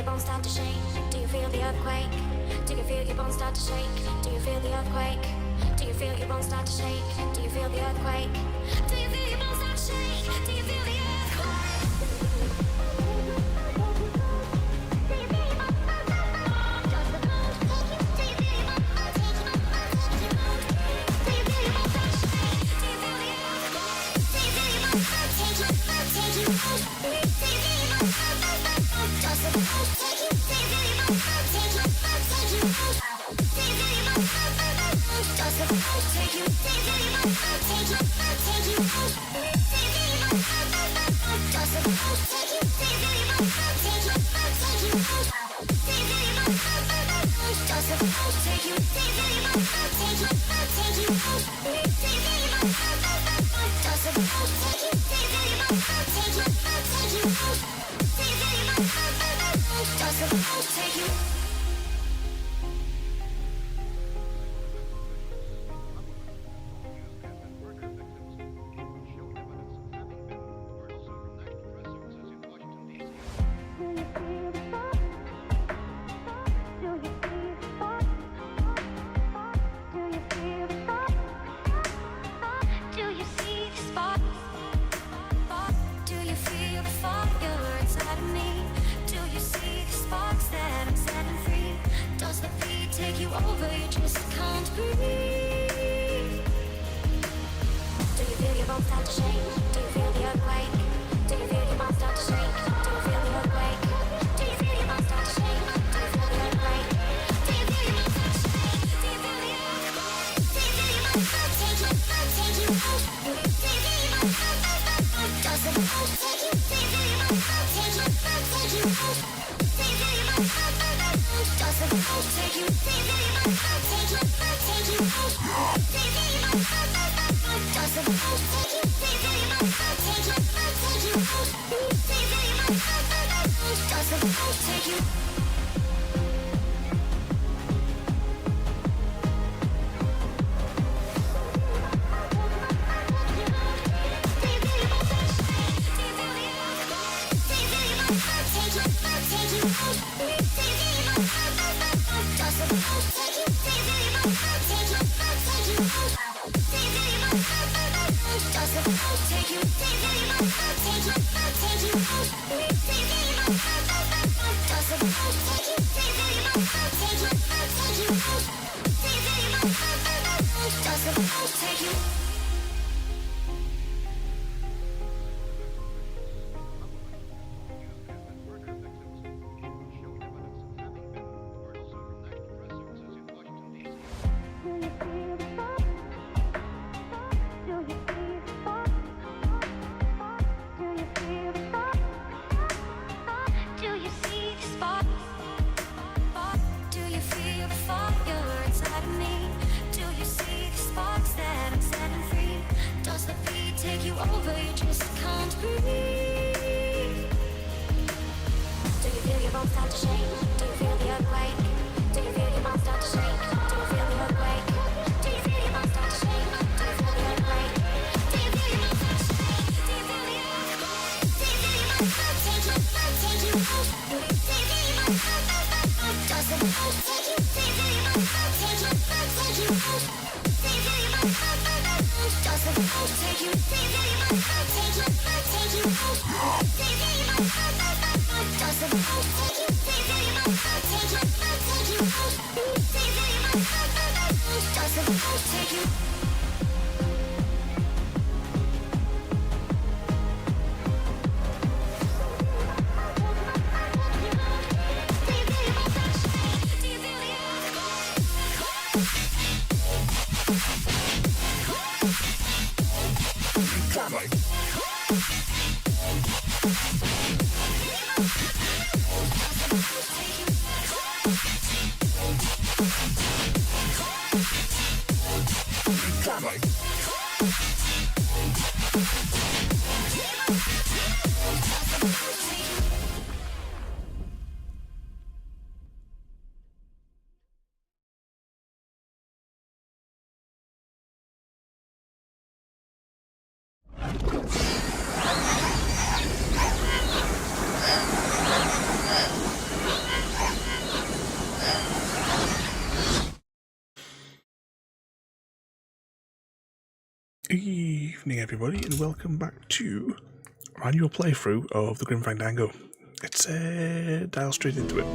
bones start to shake? Do you feel the earthquake? Do you feel your bones start to shake? Do you feel the earthquake? Do you feel your bones start to shake? Do you feel the earthquake? Do you feel your bones start to shake? Do you feel the earthquake? Evening everybody, and welcome back to our annual playthrough of the Grim Fandango. Let's dial straight into it.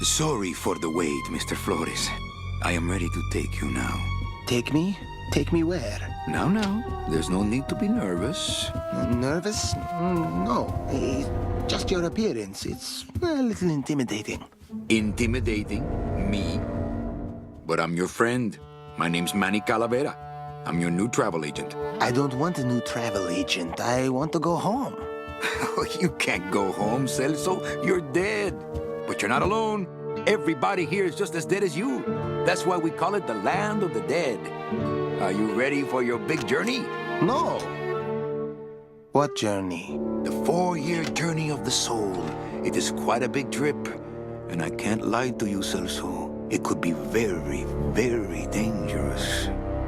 Sorry for the wait, Mr. Flores. I am ready to take you now. Take me? Take me where? Now, there's no need to be nervous. Nervous? No. Just your appearance. It's a little intimidating. Intimidating? Me? But I'm your friend. My name's Manny Calavera. I'm your new travel agent. I don't want a new travel agent. I want to go home. You can't go home, Celso. You're dead. But you're not alone. Everybody here is just as dead as you. That's why we call it the land of the dead. Are you ready for your big journey? No. What journey? The 4-year journey of the soul. It is quite a big trip. And I can't lie to you, Celso. It could be very, very dangerous.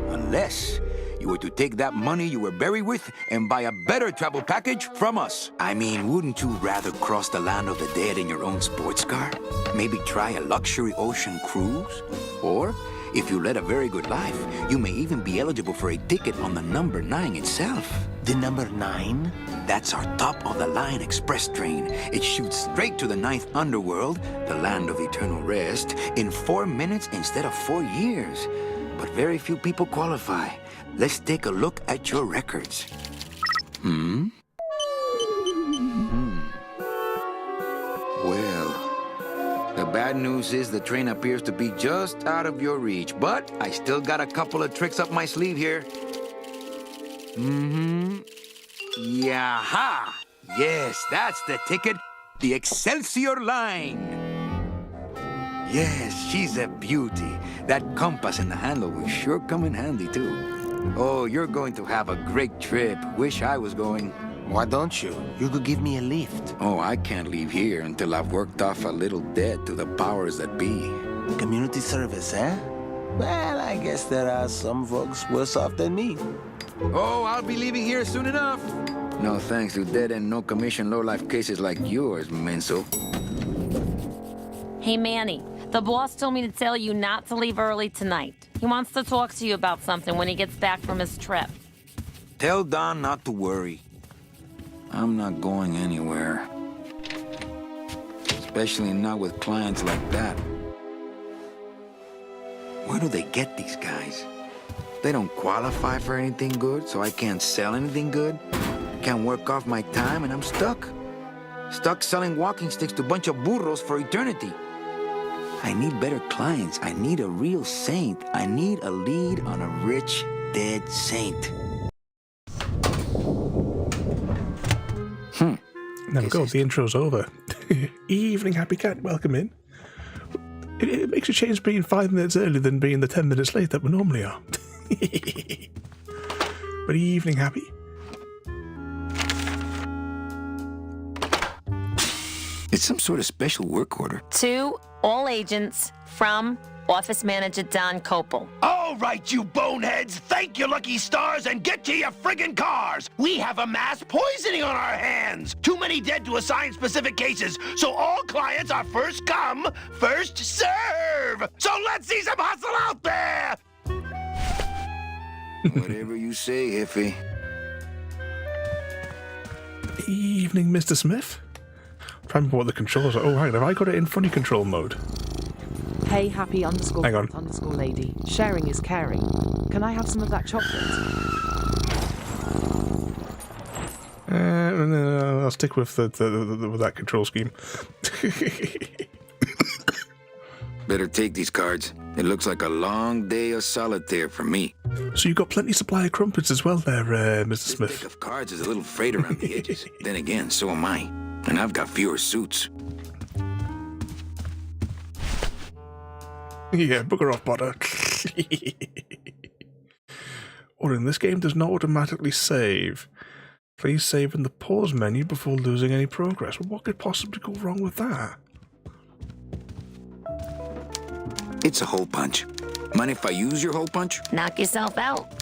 Unless you were to take that money you were buried with and buy a better travel package from us. I mean, wouldn't you rather cross the land of the dead in your own sports car? Maybe try a luxury ocean cruise? Or, if you led a very good life, you may even be eligible for a ticket on the number 9 itself. The number 9? That's our top-of-the-line express train. It shoots straight to the 9th underworld, the land of eternal rest, in 4 minutes instead of 4 years. But very few people qualify. Let's take a look at your records. Well, the bad news is the train appears to be just out of your reach, but I still got a couple of tricks up my sleeve here. Yaha! Yes, that's the ticket. The Excelsior line. Yes, she's a beauty. That compass and the handle will sure come in handy, too. Oh, you're going to have a great trip. Wish I was going. Why don't you? You could give me a lift. Oh, I can't leave here until I've worked off a little debt to the powers that be. Community service, eh? Well, I guess there are some folks worse off than me. Oh, I'll be leaving here soon enough. No thanks to dead and no commission low-life cases like yours, Menso. Hey, Manny. The boss told me to tell you not to leave early tonight. He wants to talk to you about something when he gets back from his trip. Tell Don not to worry. I'm not going anywhere. Especially not with clients like that. Where do they get these guys? They don't qualify for anything good, so I can't sell anything good. Can't work off my time, and I'm stuck. Stuck selling walking sticks to a bunch of burros for eternity. I need better clients. I need a real saint. I need a lead on a rich, dead saint. There we go, the intro's over. Evening, Happy Cat, welcome in. It makes a change being 5 minutes early than being the 10 minutes late that we normally are. But evening, Happy. It's some sort of special work order. To all agents from Office Manager Don Copel. All right, you boneheads, thank your lucky stars and get to your friggin' cars. We have a mass poisoning on our hands. Too many dead to assign specific cases, so all clients are first come, first serve. So let's see some hustle out there. Whatever you say, Jefe. Evening, Mr. Smith. Trying to remember what the controls are. Oh, hang on, have I got it in funny control mode? Hey, happy _ Hang on. _ lady. Sharing is caring. Can I have some of that chocolate? No, I'll stick with with that control scheme. Better take these cards. It looks like a long day of solitaire for me. So you've got plenty supply of crumpets as well there, Mr. This Smith. deck of cards is a little frayed around the edges. Then again, so am I. And I've got fewer suits. Yeah, bugger off, Potter. Or in this game does not automatically save. Please save in the pause menu before losing any progress. Well, what could possibly go wrong with that? It's a hole punch. Mind if I use your hole punch? Knock yourself out.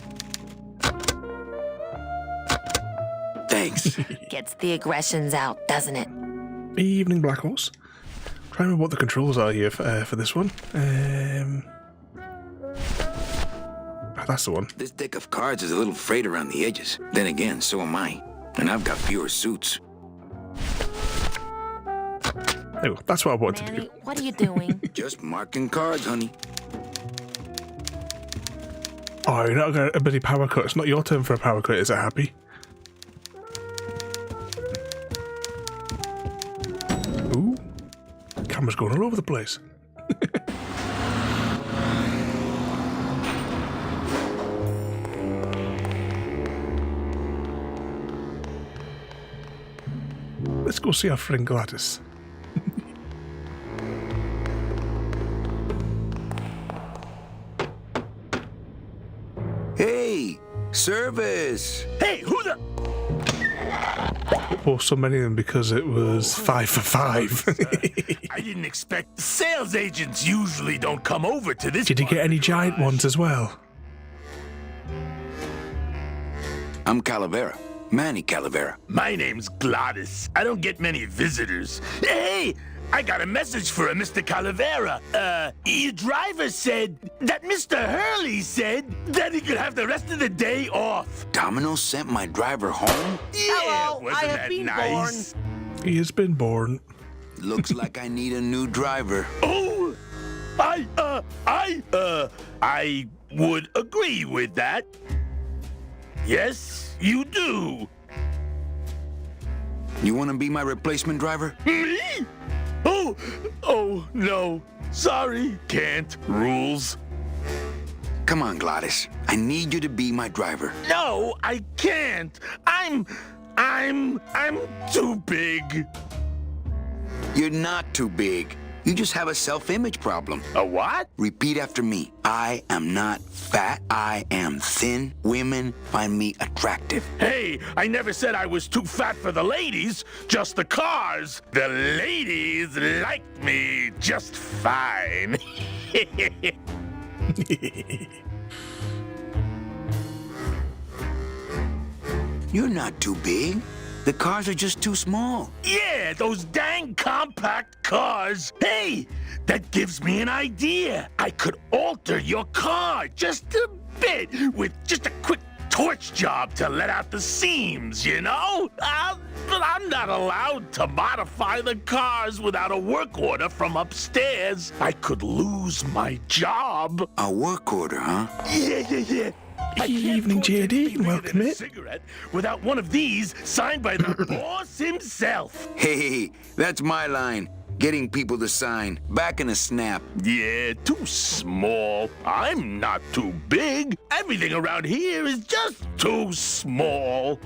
Thanks. Gets the aggressions out, doesn't it? Evening, Black Horse. Try to remember what the controls are here for this one. That's the one. This deck of cards is a little frayed around the edges. Then again, so am I. And I've got fewer suits. Oh, that's what I wanted to Manny, do. what are you doing? Just marking cards, honey. Oh, you're not going to a bloody power cut. It's not your turn for a power cut, is it, Happy? Ooh. Camera's going all over the place. Let's go see our friend Gladys. Hey, service. Hey, who the... Or so many of them because it was 5 for 5. I didn't expect... Sales agents usually don't come over to this... Did you part get of any the giant garage. ones as well? I'm Calavera. Manny Calavera. My name's Gladys. I don't get many visitors. Hey, I got a message for a Mr. Calavera. Your driver said that Mr. Hurley said that he could have the rest of the day off. Domino sent my driver home? Yeah, Hello, wasn't I have that been nice? He has been born. Looks like I need a new driver. Oh, I would agree with that. Yes, you do. You want to be my replacement driver? Me? Oh, no. Sorry, can't. Rules. Come on, Gladys. I need you to be my driver. No, I can't. I'm too big. You're not too big. You just have a self-image problem. A what? Repeat after me. I am not fat. I am thin. Women find me attractive. Hey, I never said I was too fat for the ladies, just the cars. The ladies like me just fine. You're not too big. The cars are just too small. Yeah, those dang compact cars. Hey, that gives me an idea. I could alter your car just a bit with just a quick torch job to let out the seams, you know? But I'm not allowed to modify the cars without a work order from upstairs. I could lose my job. A work order, huh? Yeah. I can't Evening, torch JD. anything bigger Welcome than a in. cigarette without one of these signed by the boss himself. Hey, that's my line. Getting people to sign. Back in a snap. Yeah, too small. I'm not too big. Everything around here is just too small.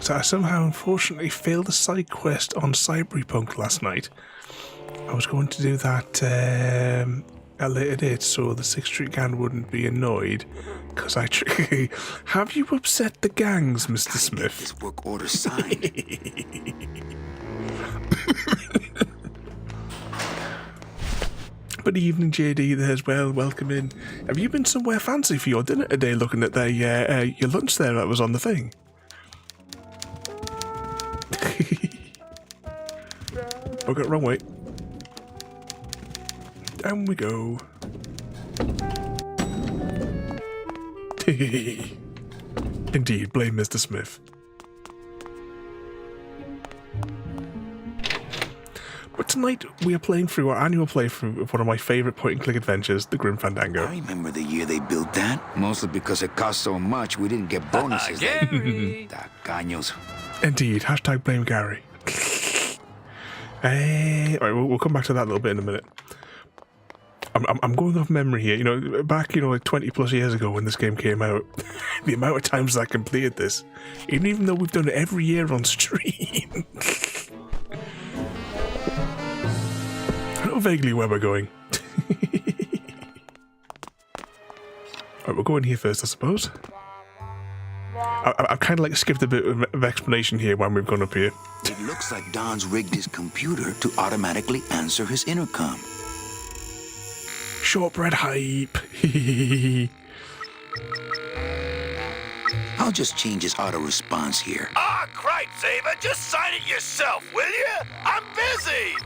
So I somehow, unfortunately, failed a side quest on Cyberpunk last night. I was going to do that at a later date so the 6th Street Gang wouldn't be annoyed. Because I... Have you upset the gangs, Mr. Get Smith? this work order signed. Good evening, JD there as well. Welcome in. Have you been somewhere fancy for your dinner today looking at your lunch there that was on the thing? Oh, got it wrong way. Down we go. Indeed, blame Mr. Smith. But tonight we are playing through our annual playthrough of one of my favourite point-and-click adventures, the Grim Fandango. I remember the year they built that. Mostly because it cost so much we didn't get bonuses. Tacaños. Indeed, hashtag blame Gary. Alright, we'll come back to that a little bit in a minute. I'm going off memory here. You know, back, like 20 plus years ago when this game came out, the amount of times I completed this, even though we've done it every year on stream. I know vaguely where we're going. Alright, we'll go in here first, I suppose. I've kind of like skipped a bit of explanation here when we've gone up here. It looks like Don's rigged his computer to automatically answer his intercom. Shortbread hype. I'll just change his auto response here. Ah, cripe, Saber, just sign it yourself, will you? I'm busy.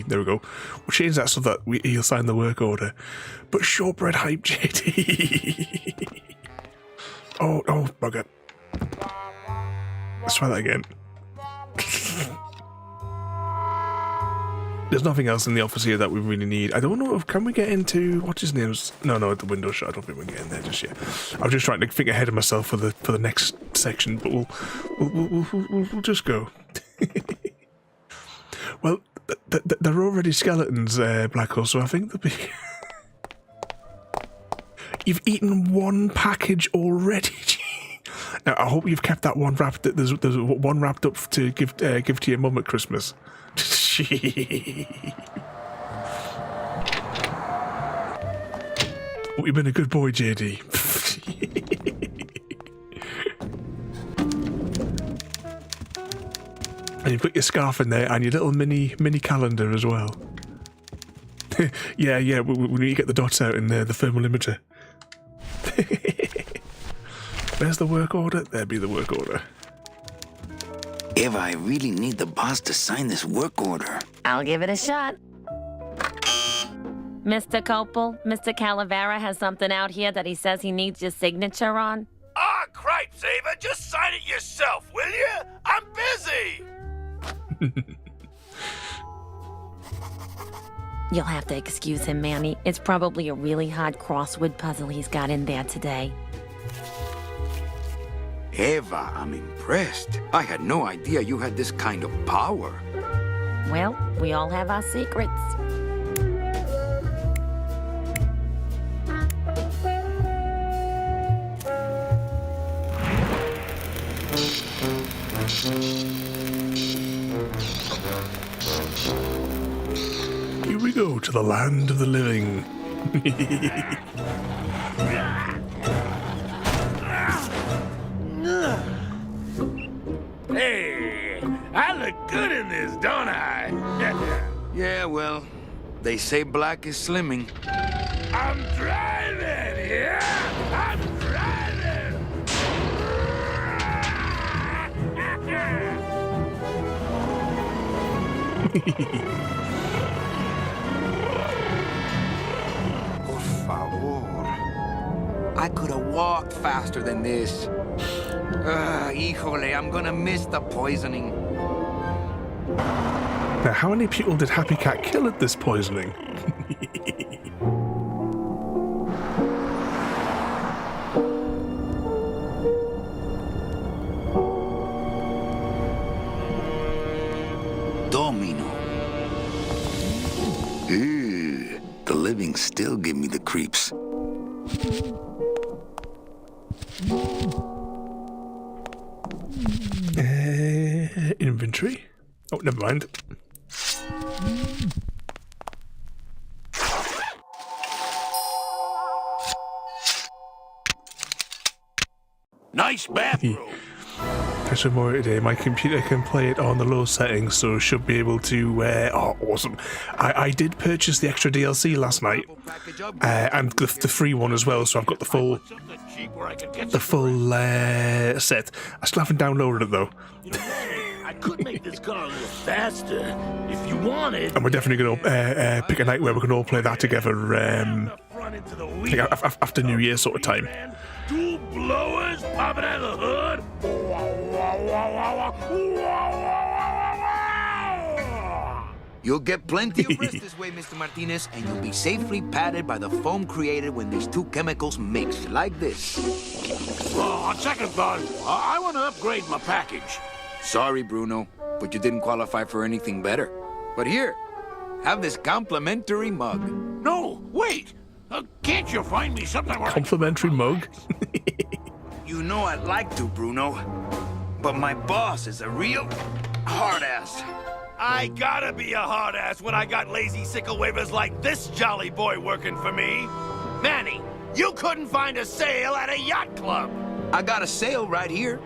There we go. We'll change that so that he'll sign the work order. But shortbread hype, JD. Oh, bugger. Let's try that again. There's nothing else in the office here that we really need. I don't know if can we get into what's his name's. No, the window shut. I don't think we can get in there just yet. I'm just trying to think ahead of myself for the next section, but we'll just go. Well, they're already skeletons, Black Hole. So I think they'll be. You've eaten one package already. Now I hope you've kept that one wrapped. There's one wrapped up to give to your mum at Christmas. Oh, you've been a good boy, JD. And you put your scarf in there and your little mini calendar as well. yeah. We need to get the dots out in the thermal limiter. Where's the work order? There be the work order. Eva, I really need the boss to sign this work order. I'll give it a shot. Mr. Copel, Mr. Calavera has something out here that he says he needs your signature on. Ah, cripe, Saber, just sign it yourself, will you? I'm busy. You'll have to excuse him, Manny. It's probably a really hard crossword puzzle he's got in there today. Eva, I'm impressed. I had no idea you had this kind of power. Well, we all have our secrets. Here we go to the land of the living. Hey, I look good in this, don't I? Yeah, well, they say black is slimming. I'm driving, yeah! I'm driving! Por favor. I could have walked faster than this. Híjole, I'm gonna miss the poisoning. Now, how many people did Happy Cat kill at this poisoning? Domino. Ew, the living still give me the creeps. Inventory. Oh, never mind. Nice bathroom. There's some more today. My computer can play it on the low settings, so it should be able to. Oh, awesome! I did purchase the extra DLC last night, and the free one as well. So I've got the full set. I still haven't downloaded it though. I could make this car a little faster if you wanted. And we're definitely going to pick a night where we can all play that together. After New Year sort of time. Two blowers popping out of the hood. You'll get plenty of rest this way, Mr. Martinez, and you'll be safely padded by the foam created when these two chemicals mix, like this. On second thought, I want to upgrade my package. Sorry, Bruno, but you didn't qualify for anything better. But here, have this complimentary mug. No, wait. Can't you find me something where Complimentary mug? You know I'd like to, Bruno, but my boss is a real hard-ass. I gotta be a hard ass when I got lazy sickle wavers like this jolly boy working for me. Manny, you couldn't find a sale at a yacht club. I got a sale right here.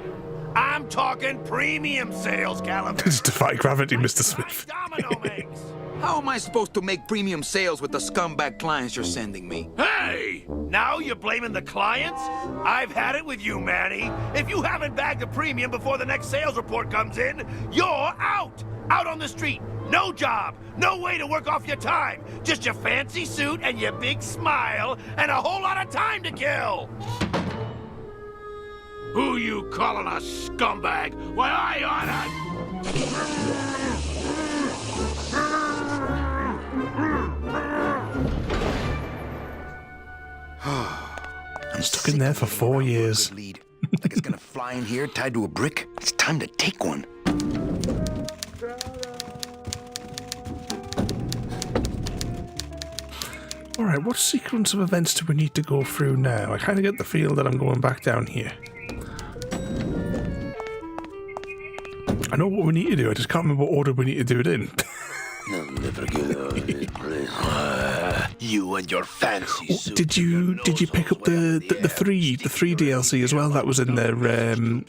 I'm talking premium sales, Caliber. Just defy gravity, Mr. Smith. Domino makes. How am I supposed to make premium sales with the scumbag clients you're sending me? Hey! Now you're blaming the clients? I've had it with you, Manny. If you haven't bagged a premium before the next sales report comes in, you're out! Out on the street. No job. No way to work off your time. Just your fancy suit and your big smile and a whole lot of time to kill. Who you calling a scumbag? Why, I oughta... I'm Stuck in there for 4 years. Lead. Like it's gonna fly in here tied to a brick. It's time to take one. Alright, what sequence of events do we need to go through now? I kind of get the feel that I'm going back down here. I know what we need to do, I just can't remember what order we need to do it in. I'll never get out of this place. You and your fancy suit. Did you pick up the three DLC as well that was in there? One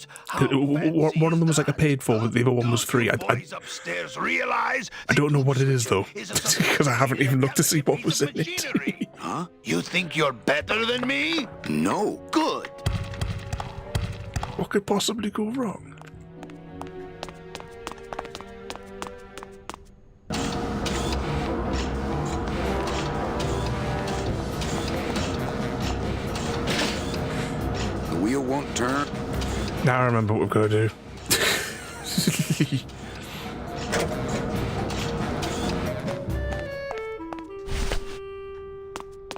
of them was like a paid for, but the other one was free. I don't know what it is though, because I haven't even looked to see what was in it. Huh? You think you're better than me? No. Good. What could possibly go wrong? The wheel won't turn. Now I remember what we've got to do.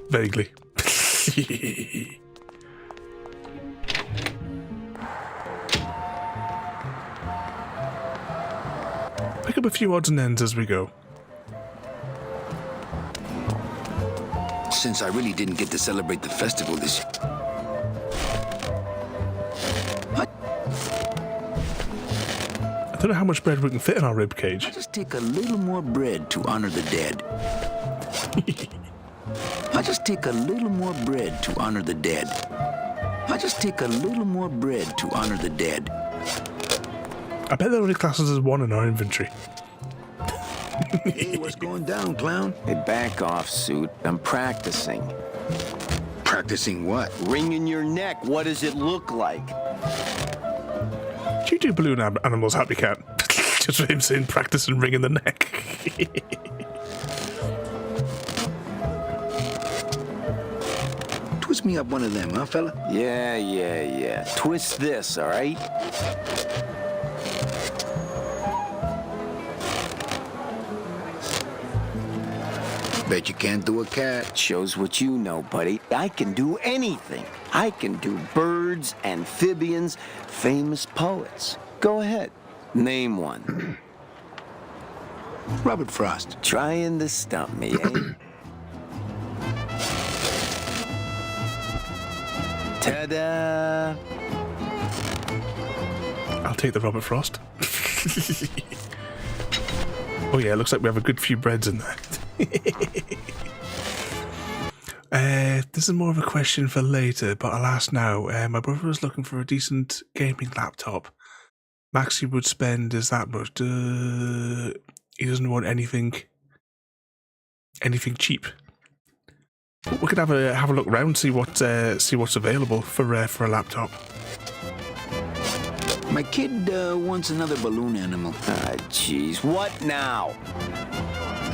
Vaguely. Pick up a few odds and ends as we go. Since I really didn't get to celebrate the festival this year. I don't know how much bread we can fit in our rib cage. I just take a little more bread to honor the dead. I just take a little more bread to honor the dead. I just take a little more bread to honor the dead. I bet there are only classes as one in our inventory. Hey, what's going down, clown? Hey, back off, suit. I'm practicing. Practicing what? Wringing your neck. What does it look like? Do you do balloon animals, Happy Cat? Just for him saying practice and wringing the neck. Twist me up one of them, huh, fella? Yeah. Twist this, all right? Bet you can't do a cat. Shows what you know, buddy. I can do anything. I can do birds, amphibians, famous poets. Go ahead. Name one. Robert Frost. Trying to stump me, eh? Ta-da! I'll take the Robert Frost. Oh yeah, it looks like we have a good few breads in there. This is more of a question for later, but I'll ask now. My brother was looking for a decent gaming laptop. Max he would spend is that much. He doesn't want anything cheap. But we could have a look round, see what's available for a laptop. My kid wants another balloon animal. Ah, jeez. What now?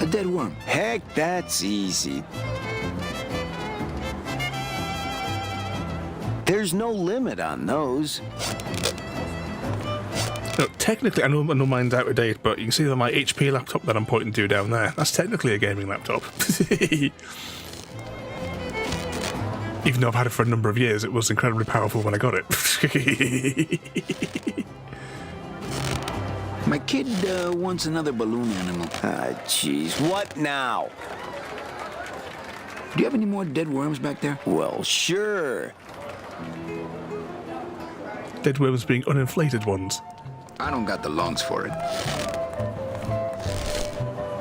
A dead worm. Heck, that's easy. There's no limit on those. No, technically, I know mine's out of date, but you can see that my HP laptop that I'm pointing to down there, that's technically a gaming laptop. Even though I've had it for a number of years, it was incredibly powerful when I got it. My kid wants another balloon animal. Ah, jeez. What now? Do you have any more dead worms back there? Well, sure. Dead worms being uninflated ones. I don't got the lungs for it.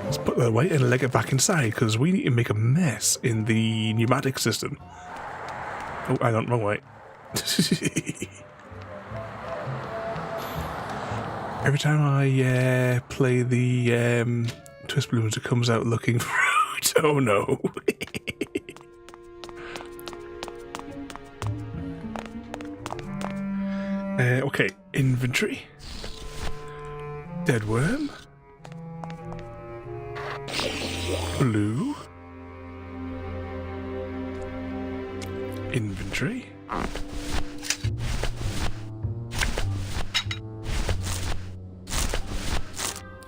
Let's put that away and leg it back inside, because we need to make a mess in the pneumatic system. Oh, hang on, wrong way. Every time I play the Twist Balloons, it comes out looking fruit. Oh no. Okay, inventory. Dead worm. Blue. Inventory.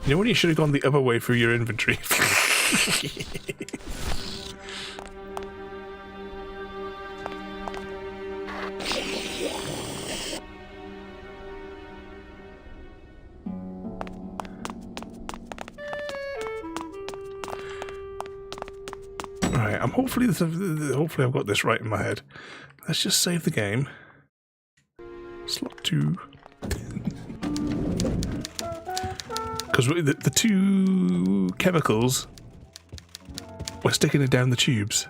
You know when you should have gone the other way for your inventory? Right, hopefully I've got this right in my head. Let's just save the game. Slot 2. Because the two chemicals, we're sticking it down the tubes.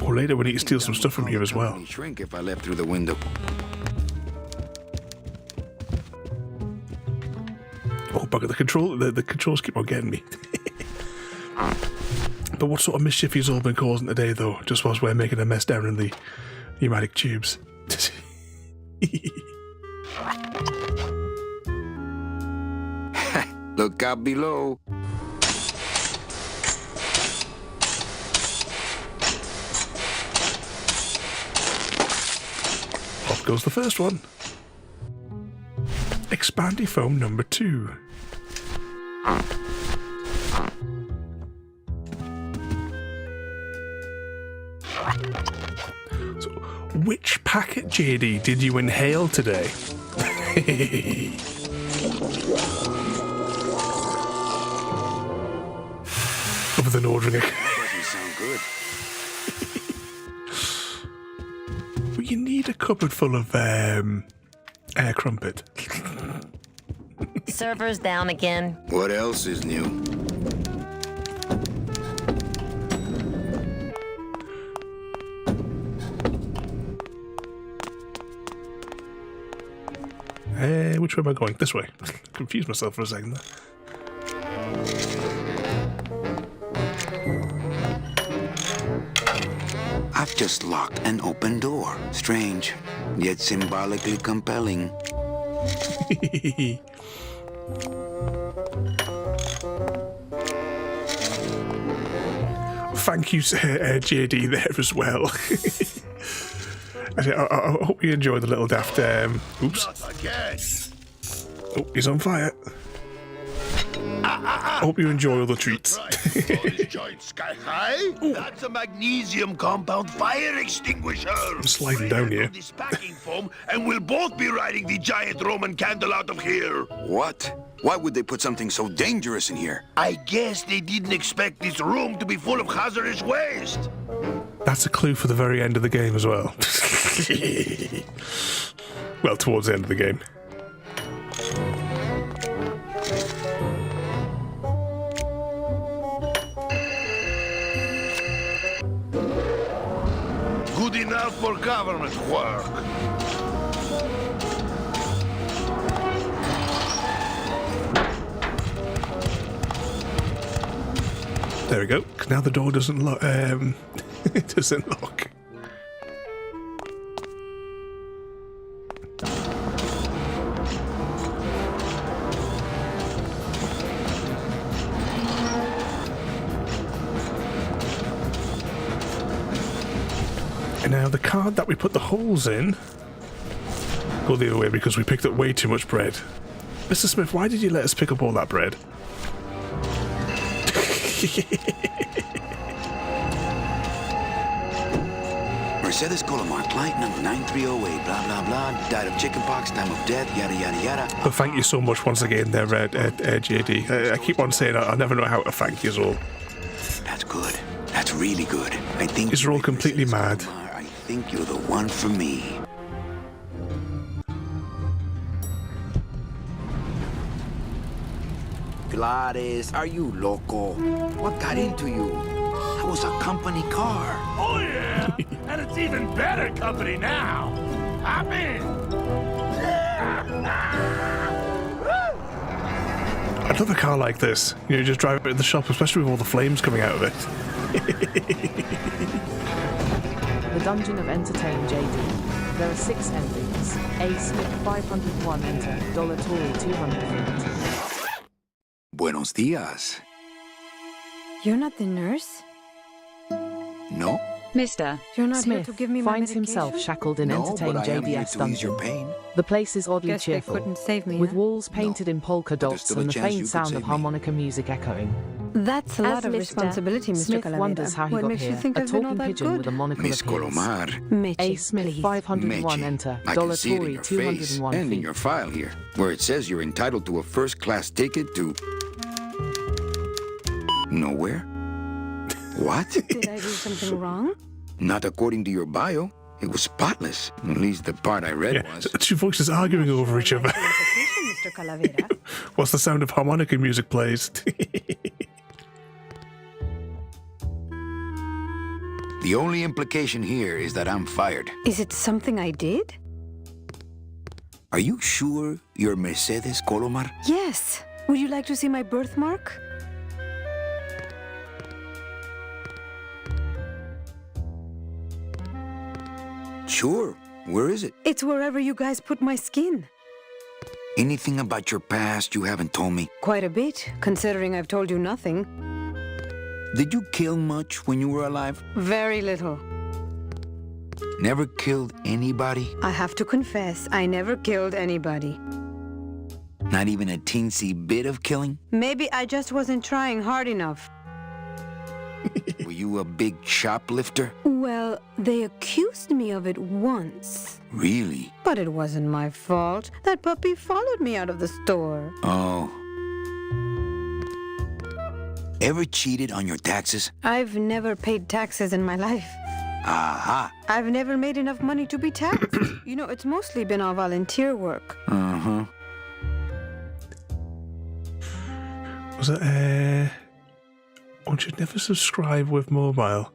Or later we need to steal some stuff from here as well. Shrink if I left through the window. Oh, bugger, the controls keep on getting me. But what sort of mischief has all been causing today, though, just whilst we're making a mess down in the pneumatic tubes? Look out below. Off goes the first one. Expandy foam number 2. So, which packet, JD, did you inhale today? Other than ordering a... Doesn't sound good. Well, you need a cupboard full of air crumpet. Server's down again. What else is new? Which way am I going? This way. Confused myself for a second there. I've just locked an open door. Strange, yet symbolically compelling. Thank you, JD, there as well. I hope you enjoy the little daft. Oops. Oh, he's on fire. I hope you enjoy all the treats. Sky high? That's a magnesium compound fire extinguisher. I'm sliding down here. This packing foam, and we'll both be riding the giant Roman candle out of here. What? Why would they put something so dangerous in here? I guess they didn't expect this room to be full of hazardous waste. That's a clue for the very end of the game as well. Well, towards the end of the game. Good enough for government work. There we go. 'Cause now the door doesn't lock. It doesn't lock. And now the card that we put the holes in go the other way because we picked up way too much bread. Mr. Smith, why did you let us pick up all that bread? Mercedes Colomark, flight number 9308, blah, blah, blah, died of chickenpox, time of death, yada, yada, yada. But thank you so much once again there, JD. I keep on saying I never know how to thank you all. That's good. That's really good. I think You're all completely mad. I think you're the one for me. Gladys, are you loco? What got into you? I was a company car. Oh, yeah? And it's even better company now. I'm in. I'd love a car like this. You know, just drive it in the shop, especially with all the flames coming out of it. The Dungeon of Entertain JD. There are 6 endings. A. Smith 501 enter. Tory 200 Buenos dias. You're not the nurse? No? Mister, you're not here Smith to give me my finds medication? himself shackled in No, Entertain but I am here JDS to ease your dungeon. pain. The place is oddly Guess they cheerful, couldn't save me, with huh? walls painted in polka there's dots still a and the chance you faint could sound save of me. harmonica music echoing. That's a lot As of Mister responsibility, Mr. Smith Calavera. wonders how he What got makes you here. think A I've been all talking that pigeon good? with a monocle Miss appears. Colomar. Mechi, A. Smith please. 501 Mechi, enter. I can see it in Tory your face 201 and in feet. your file here, where it says you're entitled to a first-class ticket to... nowhere? What? Did I do something wrong? Not according to your bio. It was spotless. At least the part I read Yeah, was. two voices arguing over each other. Mr. Calavera. What's the sound of harmonica music plays? The only implication here is that I'm fired. Is it something I did? Are you sure you're Mercedes Colomar? Yes. Would you like to see my birthmark? Sure. Where is it? It's wherever you guys put my skin. Anything about your past you haven't told me? Quite a bit, considering I've told you nothing. Did you kill much when you were alive? Very little. Never killed anybody? I have to confess, I never killed anybody. Not even a teensy bit of killing? Maybe I just wasn't trying hard enough. Were you a big shoplifter? Well, they accused me of it once. Really? But it wasn't my fault. That puppy followed me out of the store. Oh. Ever cheated on your taxes? I've never paid taxes in my life. Aha. I've never made enough money to be taxed. You know, it's mostly been all volunteer work. Uh-huh. Was it, one should never subscribe with mobile.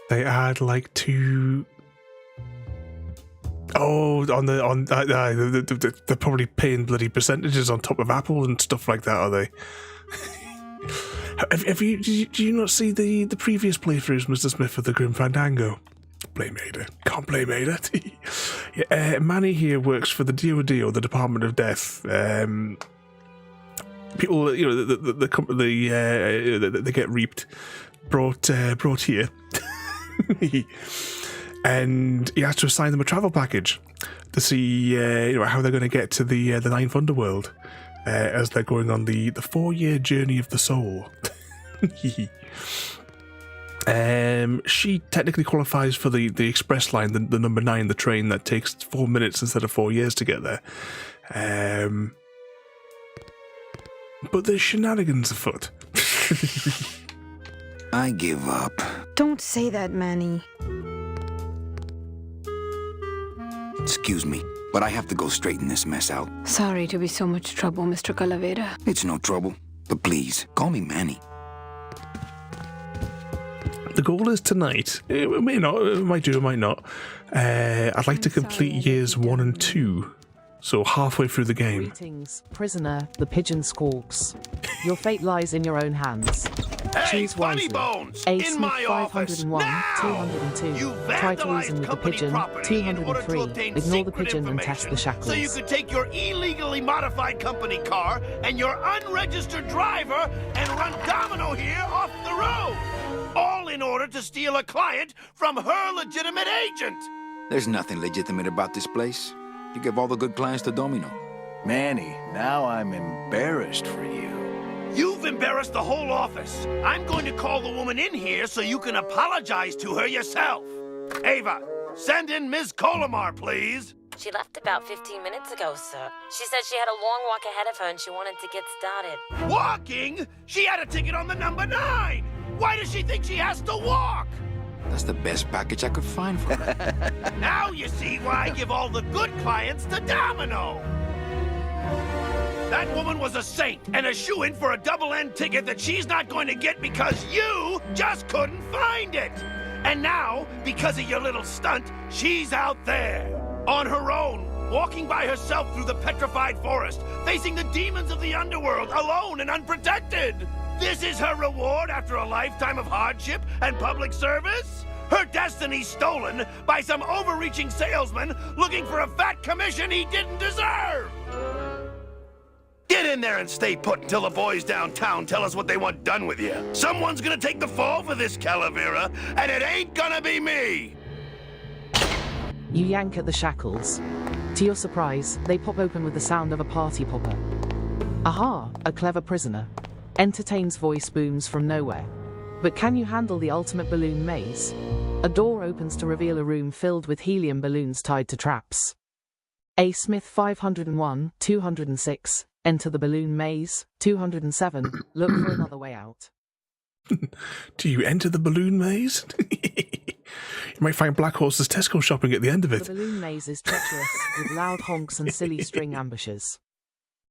They add like 2... Oh, they're probably paying bloody percentages on top of Apple and stuff like that, are they? Have you? Do you not see the previous playthroughs, Mr. Smith, of the Grim Fandango? Blame Ada. Can't blame Ada. Yeah, Manny here works for the DoD, or the Department of Death. People, you know, they get reaped, brought here, and he has to assign them a travel package to see, you know, how they're going to get to the Ninth Underworld as they're going on the 4-year journey of the soul. She technically qualifies for the express line, the number 9, the train that takes 4 minutes instead of 4 years to get there. But there's shenanigans afoot. I give up. Don't say that, Manny. Excuse me, but I have to go straighten this mess out. Sorry to be so much trouble, Mr. Calavera. It's no trouble, but please, call me Manny. The goal is tonight. It may not, it might do, it might not. I'd like to complete years 1 and 2. So halfway through the game. Greetings, prisoner, the pigeon squawks. Your fate lies in your own hands. Hey, Choose Funny wisely. Bones! A. In Smith my office, 501, now! 202. You Try to vandalized reason with the company pigeon, property in order to 203. obtain Ignore the secret pigeon and test the shackles. So you could take your illegally modified company car and your unregistered driver and run domino here off the road. All in order to steal a client from her legitimate agent. There's nothing legitimate about this place. You give all the good clients to Domino. Manny, now I'm embarrassed for you. You've embarrassed the whole office. I'm going to call the woman in here so you can apologize to her yourself. Ava, send in Ms. Colomar, please. She left about 15 minutes ago, sir. She said she had a long walk ahead of her and she wanted to get started. Walking? She had a ticket on the number 9. Why does she think she has to walk? That's the best package I could find for her. Now you see why I give all the good clients to Domino. That woman was a saint and a shoo-in for a double-end ticket that she's not going to get because you just couldn't find it. And now, because of your little stunt, she's out there, on her own, walking by herself through the petrified forest, facing the demons of the underworld, alone and unprotected. This is her reward after a lifetime of hardship and public service? Her destiny stolen by some overreaching salesman looking for a fat commission he didn't deserve! Get in there and stay put until the boys downtown tell us what they want done with you. Someone's gonna take the fall for this, Calavera, and it ain't gonna be me! You yank at the shackles. To your surprise, they pop open with the sound of a party popper. Aha, a clever prisoner. Entertain's voice booms from nowhere. But can you handle the ultimate balloon maze? A door opens to reveal a room filled with helium balloons tied to traps. A. Smith 501, 206. Enter the balloon maze. 207. Look for another way out. Do you enter the balloon maze? You might find Black Horse's Tesco shopping at the end of it. The balloon maze is treacherous, with loud honks and silly string ambushes.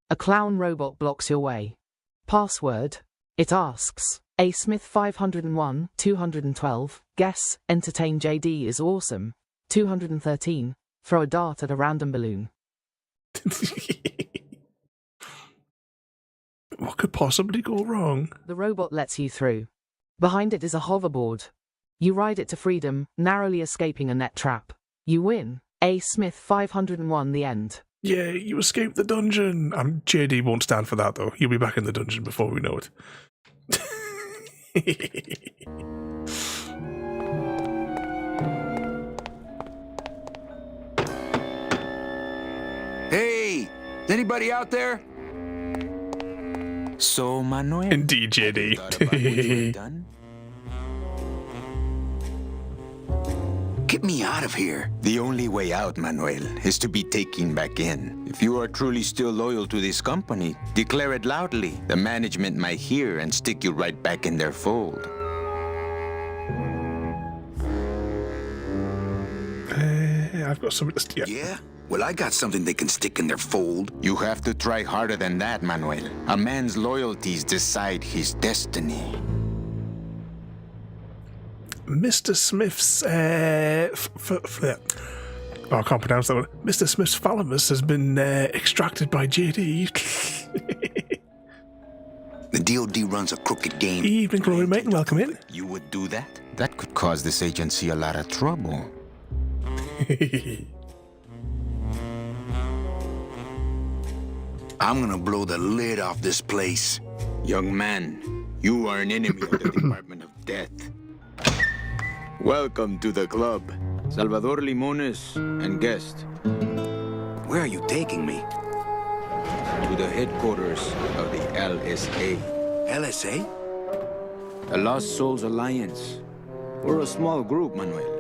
A clown robot blocks your way. Password. It asks. A. Smith 501, 212. Guess. Entertain JD is awesome. 213. Throw a dart at a random balloon. What could possibly go wrong? The robot lets you through. Behind it is a hoverboard. You ride it to freedom, narrowly escaping a net trap. You win. A. Smith 501 the end. Yeah, you escaped the dungeon. JD won't stand for that, though. He'll be back in the dungeon before we know it. Hey, is anybody out there? So, Manuel? Indeed, JD. Get me out of here. The only way out, Manuel, is to be taken back in. If you are truly still loyal to this company, declare it loudly. The management might hear and stick you right back in their fold. I've got something to steal. Yeah? Well, I got something they can stick in their fold. You have to try harder than that, Manuel. A man's loyalties decide his destiny. Mr. Smith's, I can't pronounce that one. Mr. Smith's thalamus has been extracted by JD. The DOD runs a crooked game. Evening, Glory Mate, and welcome in. You would do that? That could cause this agency a lot of trouble. I'm gonna blow the lid off this place. Young man, you are an enemy of the Department of Death. Welcome to the club. Salvador Limones and guest. Where are you taking me? To the headquarters of the LSA. LSA? The Lost Souls Alliance. We're a small group, Manuel.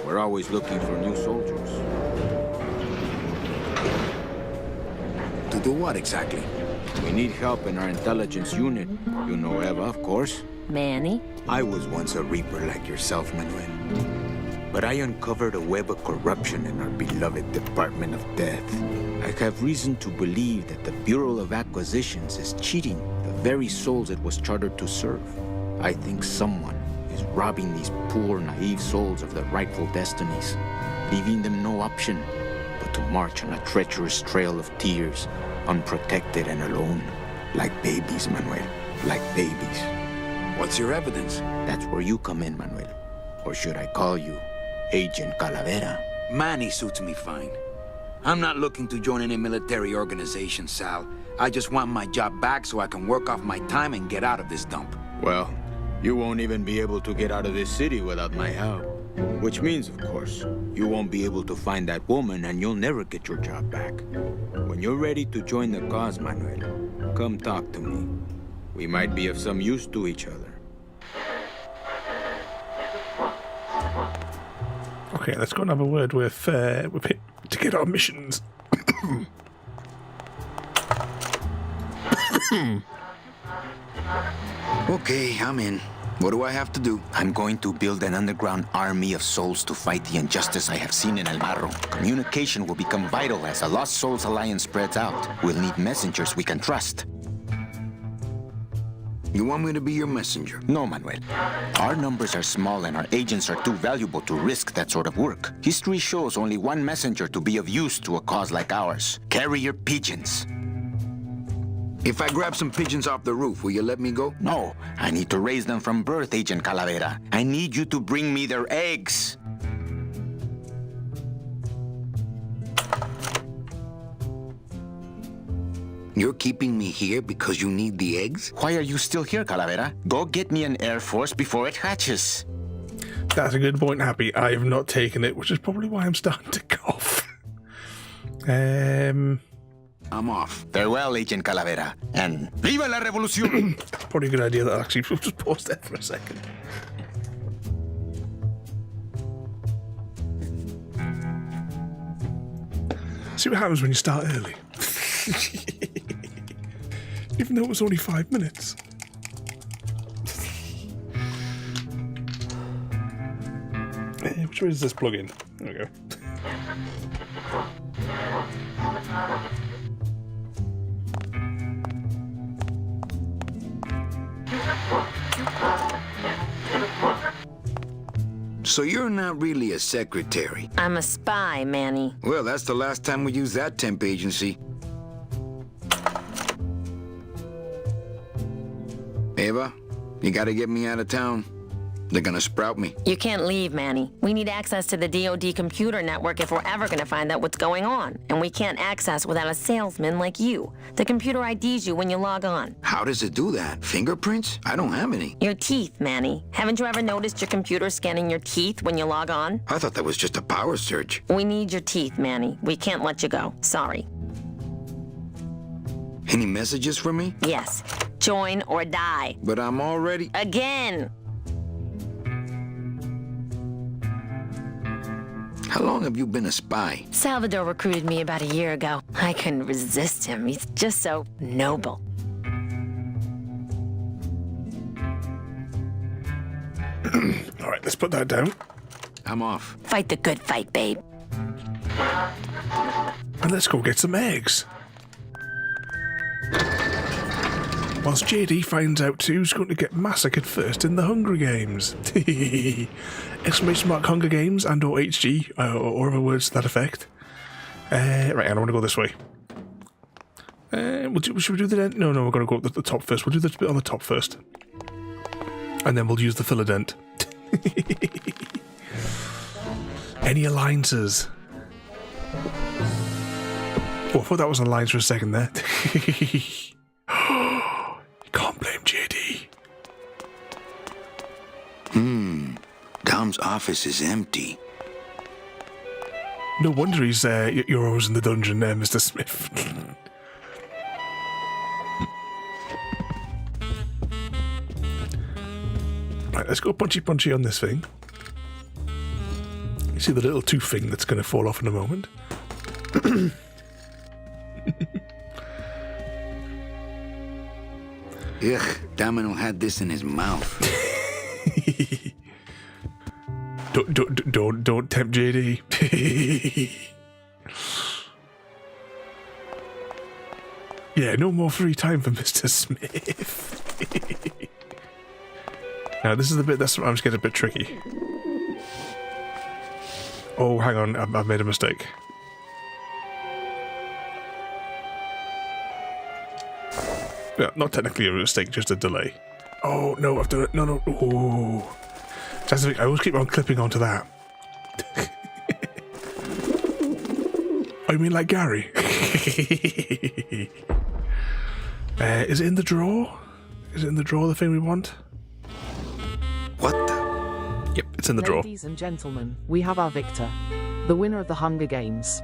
We're always looking for new soldiers. To do what exactly? We need help in our intelligence unit. You know Eva, of course. Manny? I was once a Reaper like yourself, Manuel. But I uncovered a web of corruption in our beloved Department of Death. I have reason to believe that the Bureau of Acquisitions is cheating the very souls it was chartered to serve. I think someone is robbing these poor, naive souls of their rightful destinies, leaving them no option but to march on a treacherous trail of tears, unprotected and alone, like babies, Manuel, like babies. What's your evidence? That's where you come in, Manuel. Or should I call you Agent Calavera? Manny suits me fine. I'm not looking to join any military organization, Sal. I just want my job back so I can work off my time and get out of this dump. Well, you won't even be able to get out of this city without my help. Which means, of course, you won't be able to find that woman and you'll never get your job back. When you're ready to join the cause, Manuel, come talk to me. We might be of some use to each other. Okay, let's go and have a word with him to get our missions. Okay, I'm in. What do I have to do? I'm going to build an underground army of souls to fight the injustice I have seen in El Barro. Communication will become vital as the Lost Souls Alliance spreads out. We'll need messengers we can trust. You want me to be your messenger? No, Manuel. Our numbers are small and our agents are too valuable to risk that sort of work. History shows only one messenger to be of use to a cause like ours. Carrier pigeons. If I grab some pigeons off the roof, will you let me go? No, I need to raise them from birth, Agent Calavera. I need you to bring me their eggs. You're keeping me here because you need the eggs? Why are you still here, Calavera? Go get me an Air Force before it hatches. That's a good point, Happy. I have not taken it, which is probably why I'm starting to cough. I'm off. Farewell, Agent Calavera. And viva la revolución! Probably a good idea that I'll actually just pause there for a second. See what happens when you start early. Even though it was only 5 minutes. Which way does this plug in? There we go. So you're not really a secretary? I'm a spy, Manny. Well, that's the last time we used that temp agency. Eva, you gotta get me out of town. They're gonna sprout me. You can't leave, Manny. We need access to the DoD computer network if we're ever going to find out what's going on. And we can't access without a salesman like you. The computer IDs you when you log on. How does it do that? Fingerprints? I don't have any. Your teeth, Manny. Haven't you ever noticed your computer scanning your teeth when you log on? I thought that was just a power surge. We need your teeth, Manny. We can't let you go. Sorry. Any messages for me? Yes. Join or die. But I'm already... Again! How long have you been a spy? Salvador recruited me about a year ago. I couldn't resist him. He's just so noble. All right, let's put that down. I'm off. Fight the good fight, babe. And let's go get some eggs. Whilst JD finds out who's going to get massacred first in the Hunger Games. Exclamation mark Hunger Games and or HG, or other words to that effect. Right, I want to go this way. Should we do the dent? No, we're going to go up the top first. We'll do this bit on the top first. And then we'll use the filler dent. Any alliances? Oh, I thought that was an alliance for a second there. Can't blame JD. Dom's office is empty. No wonder he's you're always in the dungeon there, Mr. Smith. Right, let's go punchy on this thing. You see the little tooth thing that's going to fall off in a moment. Ugh, Domino had this in his mouth. Don't tempt JD. Yeah, no more free time for Mr. Smith. Now this is the bit that's I'm just getting a bit tricky. Oh, hang on, I've made a mistake. Yeah, not technically a mistake, just a delay. Oh no, I've done it. No. Oh, that's the thing. I always keep on clipping onto that. Oh, you mean like Gary? Is it in the drawer? Is it in the drawer? The thing we want? What the? Yep, it's in the drawer. Ladies and gentlemen, we have our victor, the winner of the Hunger Games,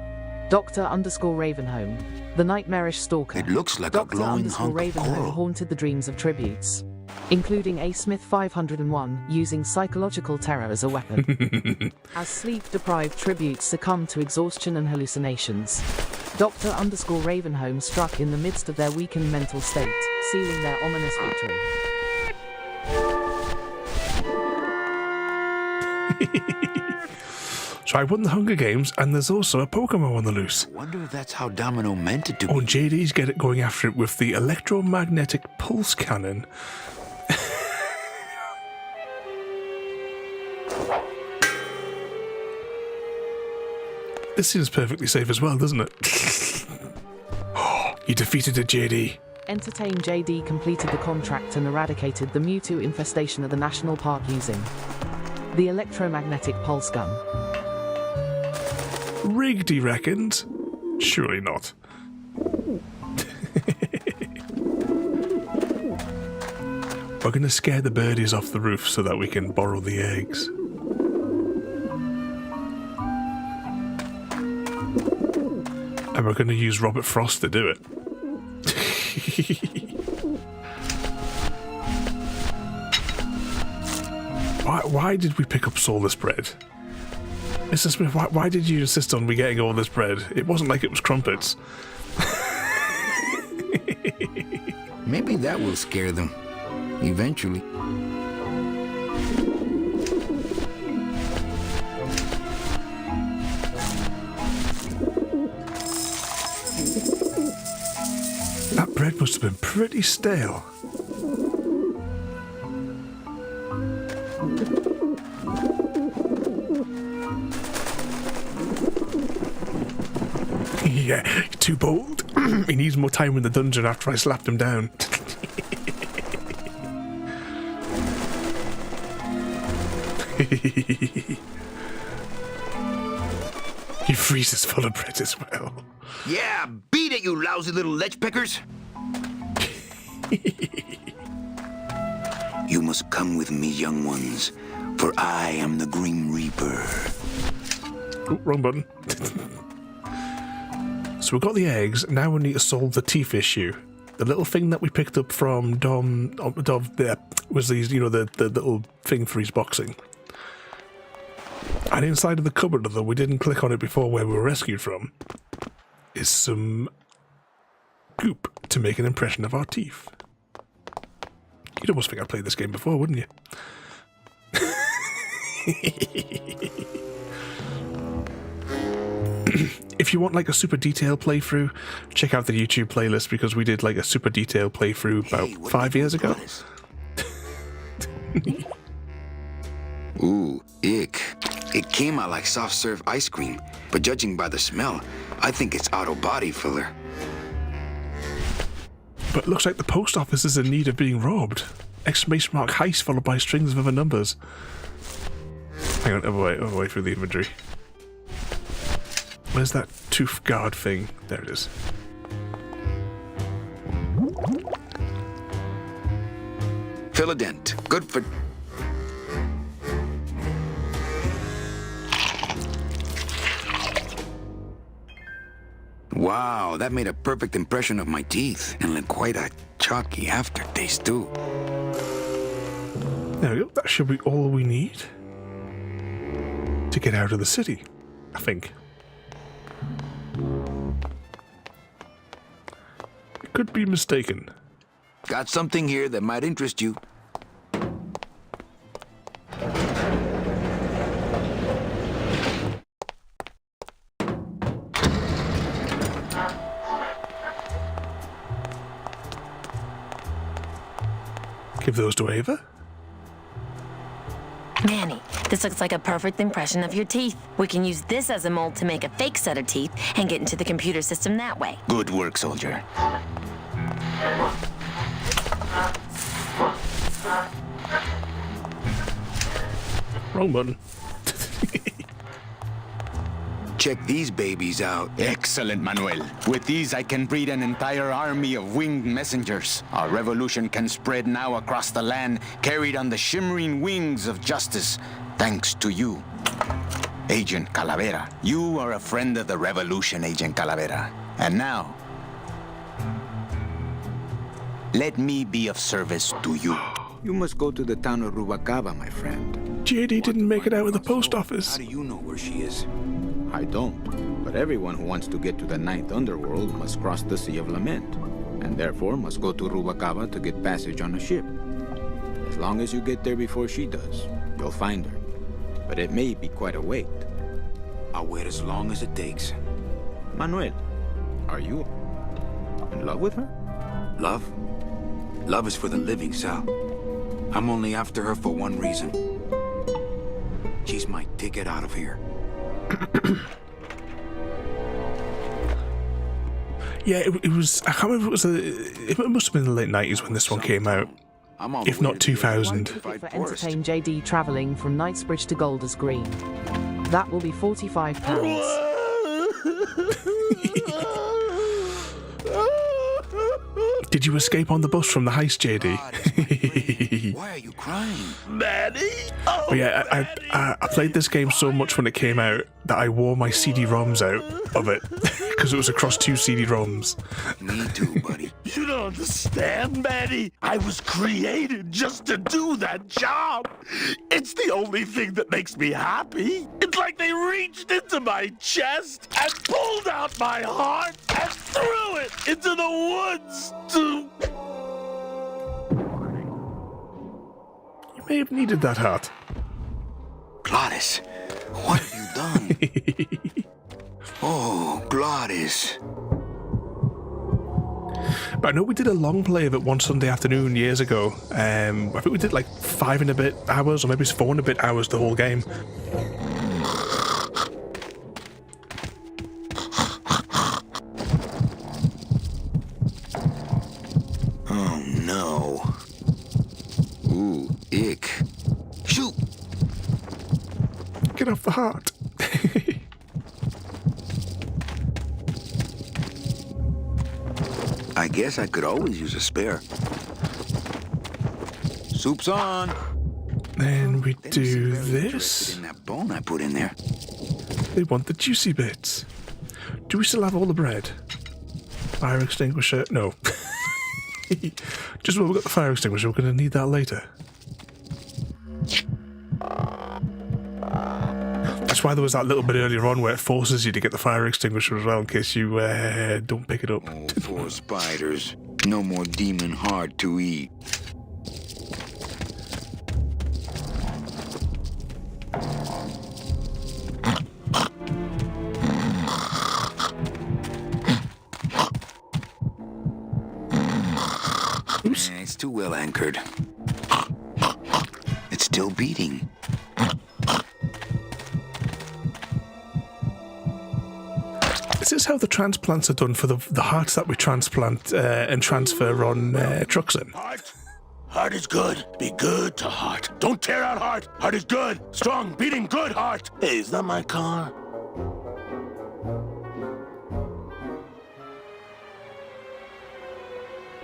Dr._Ravenholm, the nightmarish stalker. It looks like a glowing hunk of Ravenholm coral. haunted the dreams of tributes, including A. Smith 501 using psychological terror as a weapon. As sleep-deprived tributes succumbed to exhaustion and hallucinations, Dr._Ravenholm struck in the midst of their weakened mental state, sealing their ominous victory. So I won the Hunger Games, and there's also a Pokemon on the loose. Wonder if that's how Domino meant it to Oh, be. JD's going after it with the electromagnetic pulse cannon. This seems perfectly safe as well, doesn't it? Oh, you defeated it, JD. Entertain JD completed the contract and eradicated the Mewtwo infestation of the national park using the electromagnetic pulse gun. Rigged, he reckons? Surely not. We're going to scare the birdies off the roof so that we can borrow the eggs. And we're going to use Robert Frost to do it. Why did we pick up soulless bread? Mr. Smith, why did you insist on we getting all this bread? It wasn't like it was crumpets. Maybe that will scare them. Eventually. That bread must have been pretty stale. Yeah, too bold. He needs more time in the dungeon after I slapped him down. He freezes full of bread as well. Yeah, beat it, you lousy little lech pickers. You must come with me, young ones, for I am the Grim Reaper. Oh, wrong button. So we've got the eggs, now we need to solve the teeth issue. The little thing that we picked up from Dom there was these, you know, the little thing for his boxing. And inside of the cupboard, though we didn't click on it before where we were rescued from, is some goop to make an impression of our teeth. You'd almost think I played this game before, wouldn't you? If you want like a super detailed playthrough, check out the YouTube playlist because we did like a super detailed playthrough about 5 years ago. Ooh, ick. It came out like soft serve ice cream, but judging by the smell, I think it's auto body filler. But it looks like the post office is in need of being robbed. Exclamation mark heist followed by strings of other numbers. Hang on, other way through the inventory. Where's that tooth guard thing? There it is. Fill a dent. Good for... Wow, that made a perfect impression of my teeth, and left quite a chalky aftertaste, too. There we go. That should be all we need to get out of the city, I think. Could be mistaken. Got something here that might interest you. Give those to Ava. Manny, this looks like a perfect impression of your teeth. We can use this as a mold to make a fake set of teeth and get into the computer system that way. Good work, soldier. Wrong button. Check these babies out. Excellent, Manuel. With these, I can breed an entire army of winged messengers. Our revolution can spread now across the land, carried on the shimmering wings of justice, thanks to you. Agent Calavera. You are a friend of the revolution, Agent Calavera. And now, let me be of service to you. You must go to the town of Rubalcaba, my friend. JD didn't make it out of the post office. How do you know where she is? I don't. But everyone who wants to get to the Ninth Underworld must cross the Sea of Lament, and therefore must go to Rubalcaba to get passage on a ship. As long as you get there before she does, you'll find her. but it may be quite a wait. I'll wait as long as it takes. Manuel, are you in love with her? Love? Love is for the living, Sal. I'm only after her for one reason. She's my ticket out of here. Yeah, it was. I can't remember. It must have been the late 90s when this one came out, if not 2000. For entertain JD travelling from Knightsbridge to Golders Green. That will be £45. Did you escape on the bus from the heist, JD? Why are you crying? Manny? But yeah, I played this game so much when it came out that I wore my CD-ROMs out of it because it was across 2 CD-ROMs. Me too, buddy. You don't understand, Manny. I was created just to do that job. It's the only thing that makes me happy. It's like they reached into my chest and pulled out my heart and threw it into the woods to... You may have needed that heart. Gladys, what have you done? Oh, Gladys. But I know we did a long play of it one Sunday afternoon years ago. I think we did like 5 and a bit hours, or maybe it's 4 and a bit hours the whole game. Oh no. Ooh, ick. Shoot! Get off the heart. I guess I could always use a spare. Soup's on. Then we They don't do seem very this. interested in that bone I put in there. They want the juicy bits. Do we still have all the bread? Fire extinguisher? No. Just when we've got the fire extinguisher, we're going to need that later. That's why there was that little bit earlier on where it forces you to get the fire extinguisher as well in case you don't pick it up. Oh, poor spiders. No more demon heart to eat. Oops. It's too well anchored. It's still beating. Is this how the transplants are done for the hearts that we transplant and transfer on trucks in? Heart? Heart is good. Be good to heart. Don't tear out heart. Heart is good. Strong, beating, good heart. Hey, is that my car?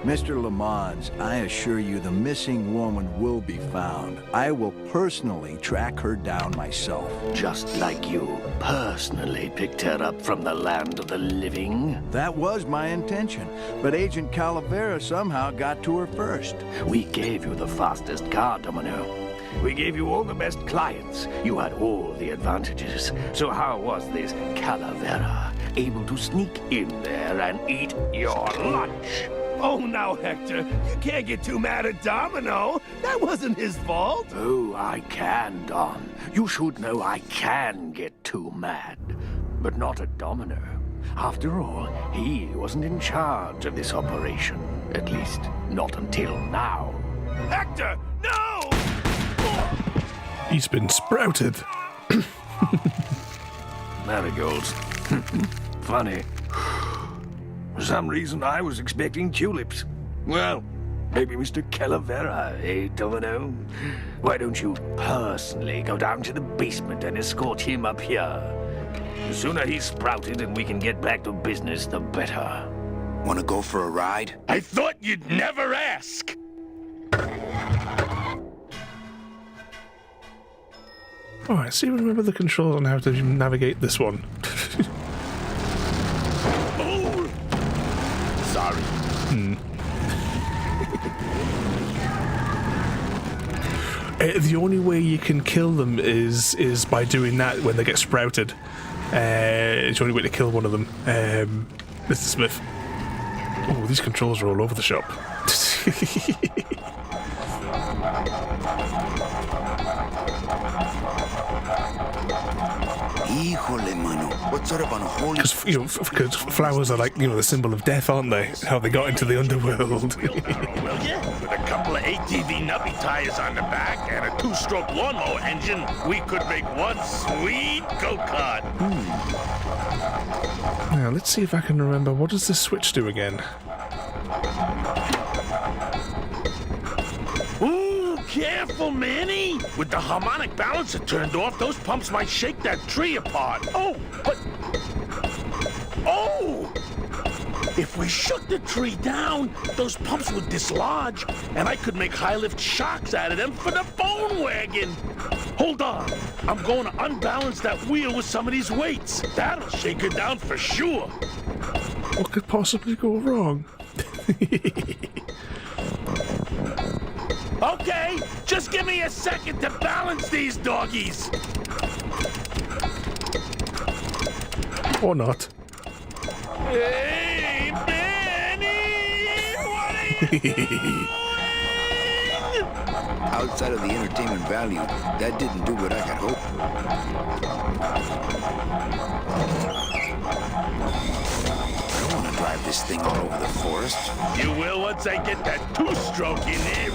Mr. Lamont, I assure you the missing woman will be found. I will personally track her down myself. Just like you personally picked her up from the land of the living. That was my intention, but Agent Calavera somehow got to her first. We gave you the fastest car, Domino. We gave you all the best clients. You had all the advantages. So how was this Calavera able to sneak in there and eat your lunch? Oh, now, Hector, you can't get too mad at Domino. That wasn't his fault. Oh, I can, Don. You should know I can get too mad. But not at Domino. After all, he wasn't in charge of this operation. At least, not until now. Hector, no! He's been sprouted. Marigolds. Funny. For some reason, I was expecting tulips. Well, maybe Mr. Calavera, eh, Domino? Why don't you personally go down to the basement and escort him up here? The sooner he's sprouted and we can get back to business, the better. Wanna go for a ride? I thought you'd never ask! Alright, see if we remember the controls on how to navigate this one. Oh! Sorry. The only way you can kill them is by doing that when they get sprouted. It's the only way to kill one of them. Mr. Smith. Oh, these controls are all over the shop. Híjole, mano. What sort of unholy... Because flowers are like, the symbol of death, aren't they? How they got into the underworld. Will ya? With a couple of ATV nubby tires on the back and a 2-stroke lawnmower engine, we could make one sweet go-kart. Now, let's see if I can remember. What does this switch do again? Ooh, careful, Manny! With the harmonic balancer turned off, those pumps might shake that tree apart. Oh, but... Oh! If we shook the tree down, those pumps would dislodge, and I could make high-lift shocks out of them for the bone wagon. Hold on. I'm going to unbalance that wheel with some of these weights. That'll shake her down for sure. What could possibly go wrong? Okay, just give me a second to balance these doggies. Or not. Hey, Benny! What are you doing? Outside of the entertainment value, that didn't do what I had hoped. I don't want to drive this thing all over the forest. You will once I get that 2-stroke in there.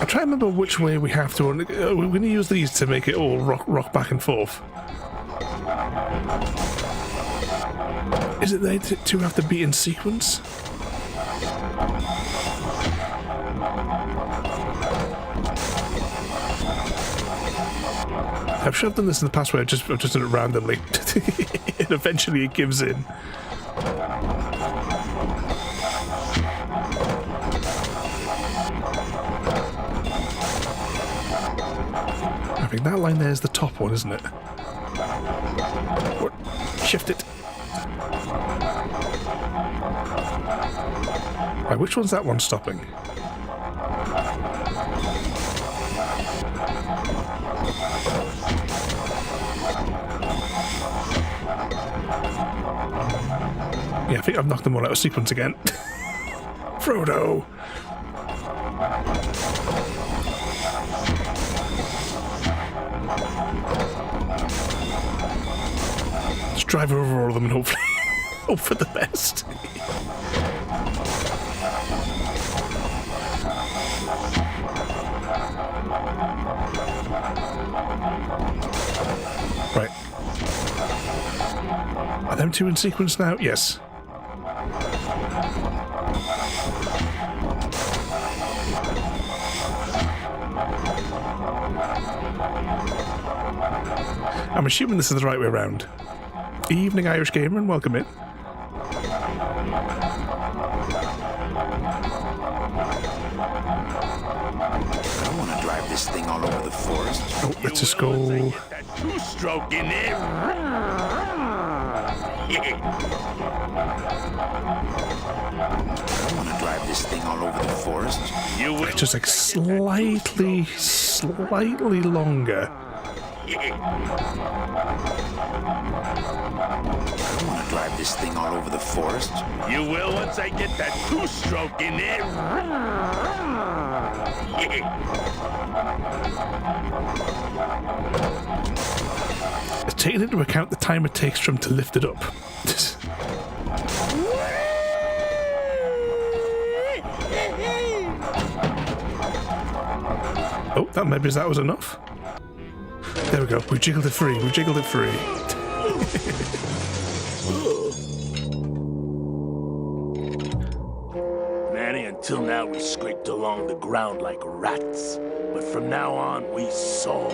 I'm trying to remember which way we have to. We're going to use these to make it all rock back and forth. Is it they two have to be in sequence? I'm sure I've done this in the past where I've just done it randomly. And eventually it gives in. I think that line there is the top one, isn't it? What? Shift it. Right, which one's that one stopping? Yeah, I think I've knocked them all out of sequence again. Frodo! Just drive over all of them and hopefully hope for the best. Right. Are them two in sequence now? Yes. I'm assuming this is the right way around. Evening, Irish gamer, and welcome in. I don't want to drive this thing all over the forest. Oh, let's just go. That 2-stroke in there. I don't want to drive this thing all over the forest. You will Just like slightly longer. I don't want to drive this thing all over the forest. You will once I get that 2-stroke in there. Taking into account the time it takes for him to lift it up. Oh, that was enough. There we go. We jiggled it free. Manny, until now we scraped along the ground like rats. But from now on, we soar.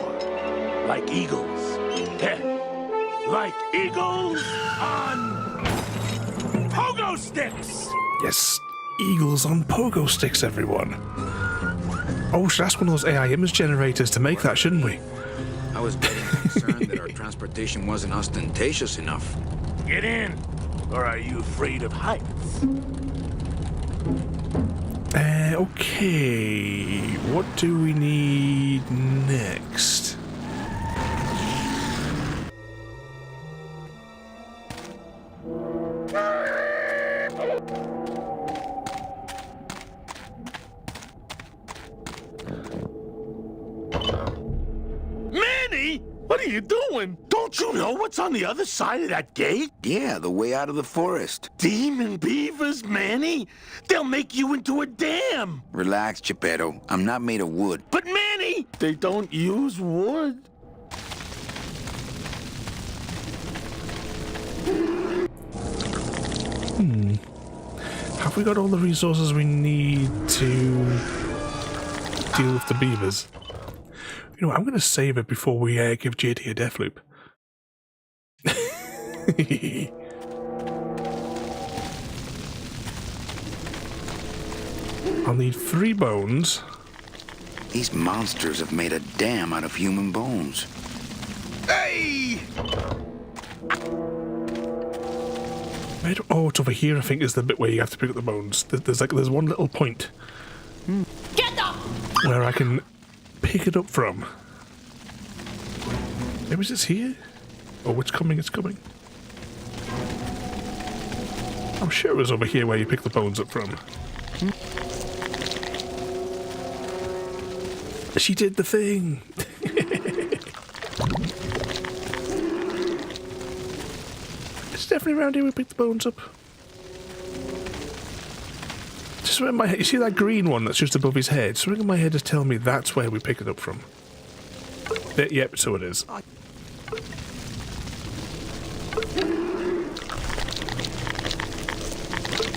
Like eagles. Heh. Like eagles on pogo sticks! Yes, eagles on pogo sticks, everyone. Oh, we should ask one of those AI image generators to make that, shouldn't we? I was getting concerned that our transportation wasn't ostentatious enough. Get in! Or are you afraid of heights? Okay. What do we need next? Manny! What are you doing? Don't you know what's on the other side of that gate? Yeah, the way out of the forest. Demon beavers, Manny. They'll make you into a dam. Relax, Geppetto. I'm not made of wood. But Manny, they don't use wood. Have we got all the resources we need to deal with the beavers? You know, I'm going to save it before we give JT a death loop. I'll need 3 bones. These monsters have made a dam out of human bones. Hey! Oh, it's over here, I think, is the bit where you have to pick up the bones. There's one little point where I can pick it up from. Maybe it's here? Oh, it's coming, it's coming. I'm sure it was over here where you pick the bones up from. She did the thing! It's definitely around here we pick the bones up. Just where my head, you see that green one that's just above his head? Something in my head is telling me that's where we pick it up from. Yep, so it is.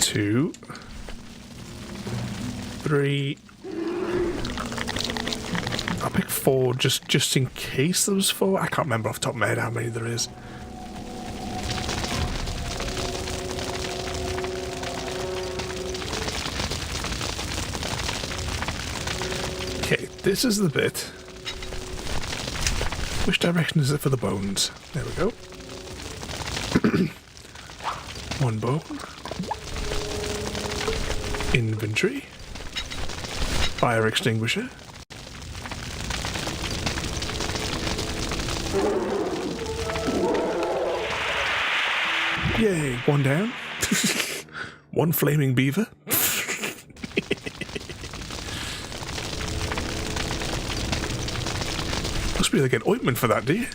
2, 3. I'll pick 4 just in case there was 4. I can't remember off the top of my head how many there is. Okay, this is the bit. Which direction is it for the bones? There we go. 1 bone. Inventory. Fire extinguisher. Yay, 1 down. 1 flaming beaver. Must be able to get ointment for that, do you?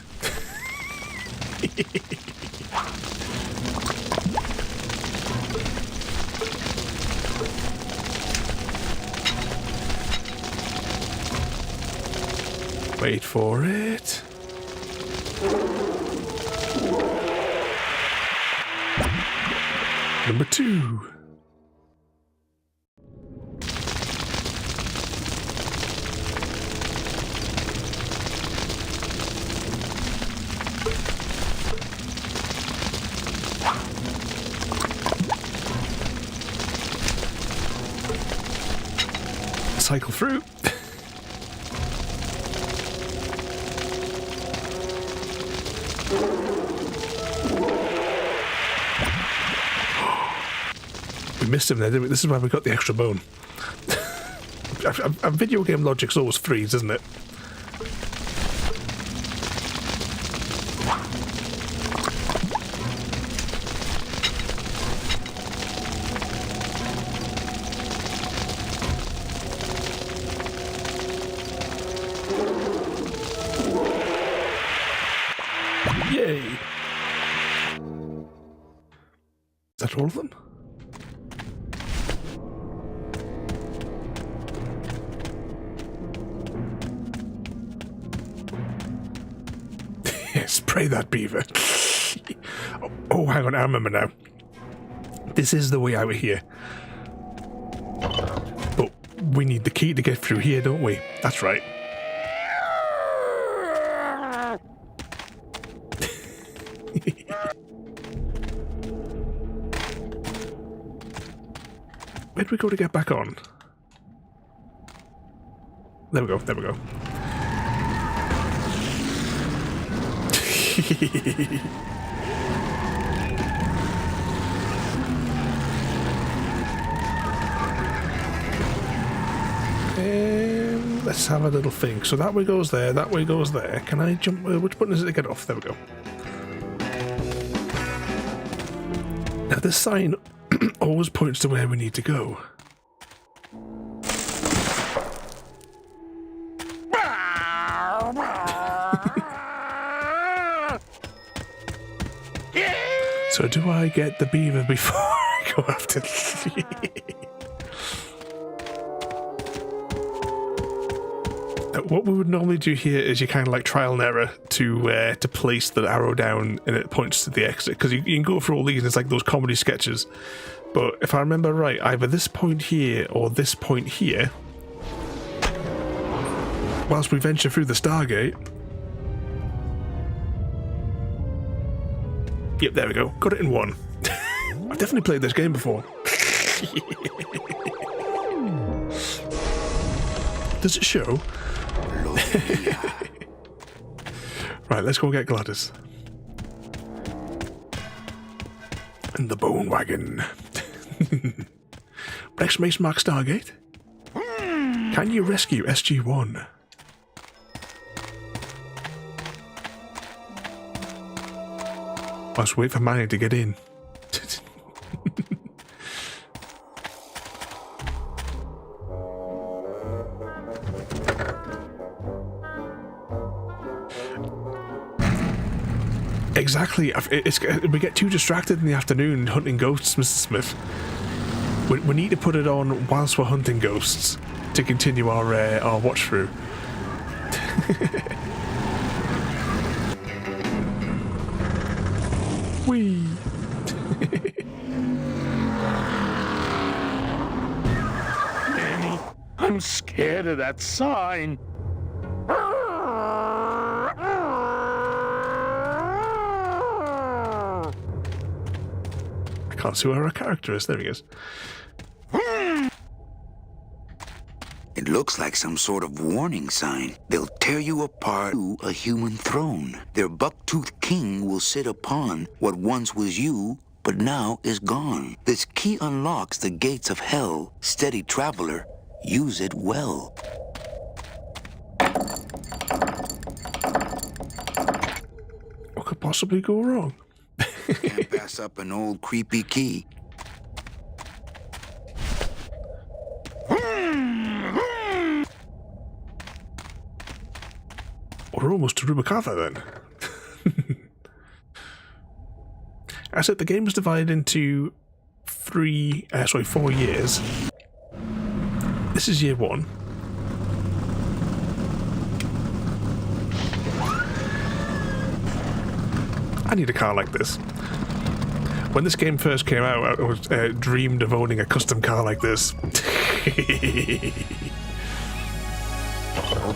Wait for it. Number 2. Cycle through. We missed him there, didn't we? This is why we got the extra bone. Video game logic's always freeze, isn't it? Yay! Is that all of them? Spray that beaver. Oh, hang on, I remember now. This is the way out of here. But we need the key to get through here, don't we? That's right. Where do we go to get back on? There we go, there we go. Let's have a little think. So that way goes there, that way goes there. Can I jump? Which button is it to get off? There we go. Now this sign always points to where we need to go. So do I get the beaver before I go after What we would normally do here is you kind of like trial and error to place the arrow down and it points to the exit, because you can go through all these and it's like those comedy sketches. But if I remember right, either this point here or this point here, whilst we venture through the Stargate. Yep, there we go. Got it in one. I've definitely played this game before. Does it show? Right, let's go get Gladys. And the bone wagon. Exclamation mark Stargate. Can you rescue SG-1? Let's wait for Manny to get in. Exactly. We get too distracted in the afternoon hunting ghosts, Mr. Smith. We need to put it on whilst we're hunting ghosts to continue our watch through. Whee! Manny, I'm scared of that sign. I can't see where our character is. There he is. It looks like some sort of warning sign. They'll tear you apart to a human throne. Their buck-toothed king will sit upon what once was you, but now is gone. This key unlocks the gates of hell. Steady traveler, use it well. What could possibly go wrong? Can't pass up an old creepy key. We're almost to Rubicava then. I said the game was divided into 4 years. This is year 1. I need a car like this. When this game first came out, I was dreamed of owning a custom car like this.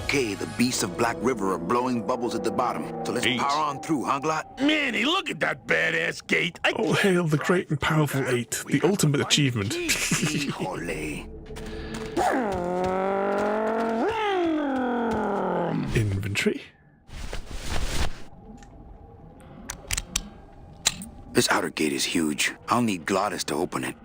Okay, the beasts of Black River are blowing bubbles at the bottom. So let's power on through, huh, Glot? Manny, look at that badass gate. Oh, hail the great and powerful 8, the ultimate achievement. Inventory. This outer gate is huge. I'll need Glottis to open it.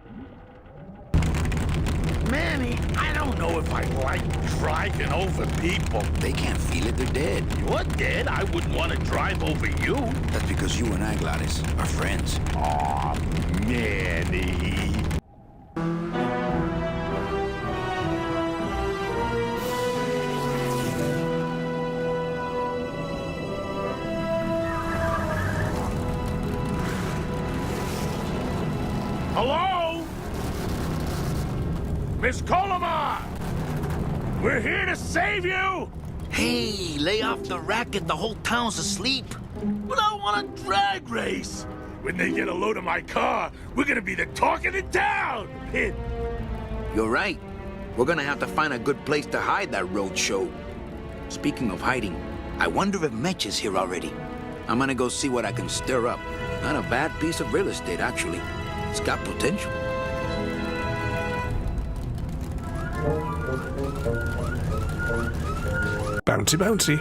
Manny, I don't know if I like driving over people. They can't feel it, they're dead. You're dead. I wouldn't want to drive over you. That's because you and I, Glottis, are friends. Aw, Manny. Hello? Miss Colomar! We're here to save you! Hey, lay off the racket. The whole town's asleep. But I want a drag race! When they get a load of my car, we're gonna be the talk of the town! You're right. We're gonna have to find a good place to hide that road show. Speaking of hiding, I wonder if Mitch is here already. I'm gonna go see what I can stir up. Not a bad piece of real estate, actually. It's got potential. Bouncy, bouncy.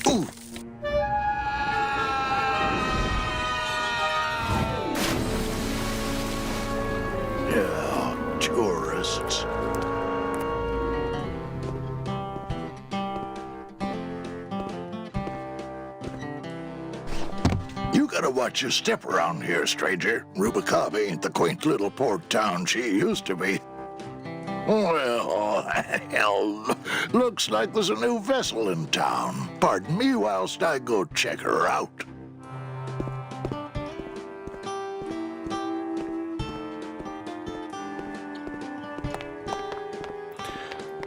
Ooh. Yeah, tourists. You gotta watch your step around here, stranger. Rubicava ain't the quaint little port town she used to be. Well, hell, looks like there's a new vessel in town. Pardon me whilst I go check her out.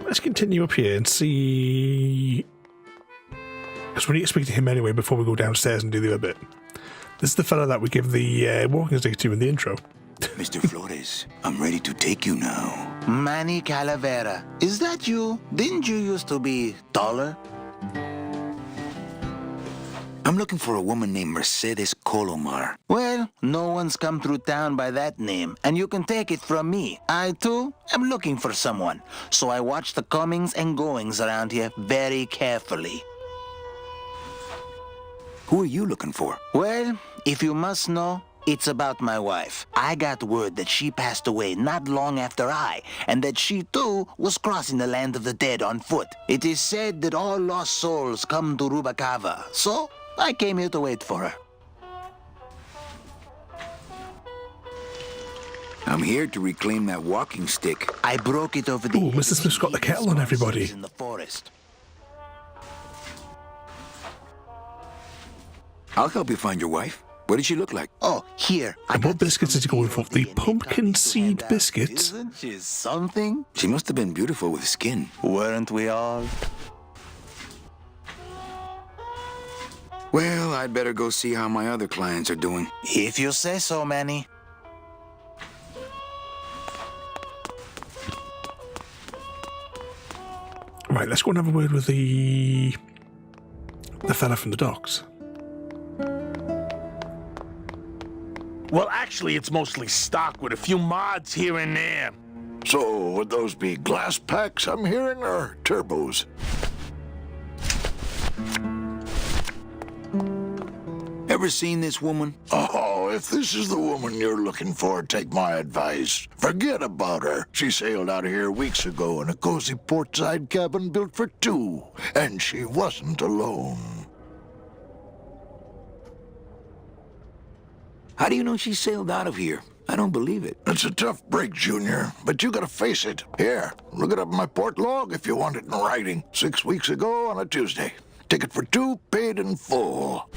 Let's continue up here and see... Because we need to speak to him anyway before we go downstairs and do the other bit. This is the fella that we give the walking stick to in the intro. Mr. Flores, I'm ready to take you now. Manny Calavera. Is that you? Didn't you used to be taller? I'm looking for a woman named Mercedes Colomar. Well, no one's come through town by that name, and you can take it from me. I, too, am looking for someone, so I watch the comings and goings around here very carefully. Who are you looking for? Well, if you must know, it's about my wife. I got word that she passed away not long after I, and that she, too, was crossing the land of the dead on foot. It is said that all lost souls come to Rubacava, so I came here to wait for her. I'm here to reclaim that walking stick. I broke it over the... Ooh, Mr. Smith's got the kettle on everybody. ...in the forest. I'll help you find your wife. What did she look like? Oh, here. And what biscuits did you go for? The pumpkin seed biscuits? Isn't she something? She must have been beautiful with skin. Weren't we all? Well, I'd better go see how my other clients are doing. If you say so, Manny. Right, let's go and have a word with the fella from the docks. Well, actually, it's mostly stock with a few mods here and there. So, would those be glass packs I'm hearing, or turbos? Ever seen this woman? Oh, if this is the woman you're looking for, take my advice. Forget about her. She sailed out of here weeks ago in a cozy portside cabin built for two, and she wasn't alone. How do you know she sailed out of here? I don't believe it. It's a tough break, Junior, but you gotta face it. Here, look it up in my port log if you want it in writing. 6 weeks ago on a Tuesday. Ticket for two, paid in full.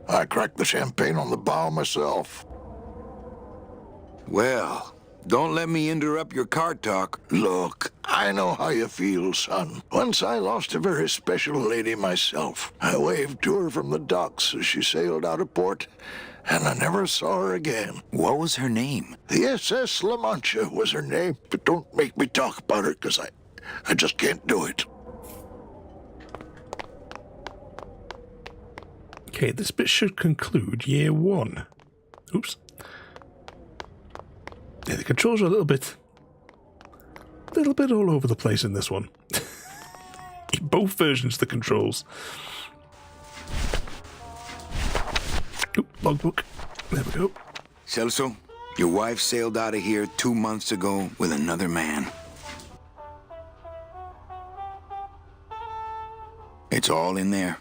I cracked the champagne on the bow myself. Well, don't let me interrupt your car talk. Look, I know how you feel, son. Once I lost a very special lady myself. I waved to her from the docks as she sailed out of port, and I never saw her again. What was her name? The SS La Mancha was her name, but don't make me talk about her, because I just can't do it. Okay, this bit should conclude year 1. Oops. Yeah, the controls are a little bit all over the place in this one. In both versions of the controls. Oop, logbook. There we go. Celso, your wife sailed out of here 2 months ago with another man. It's all in there.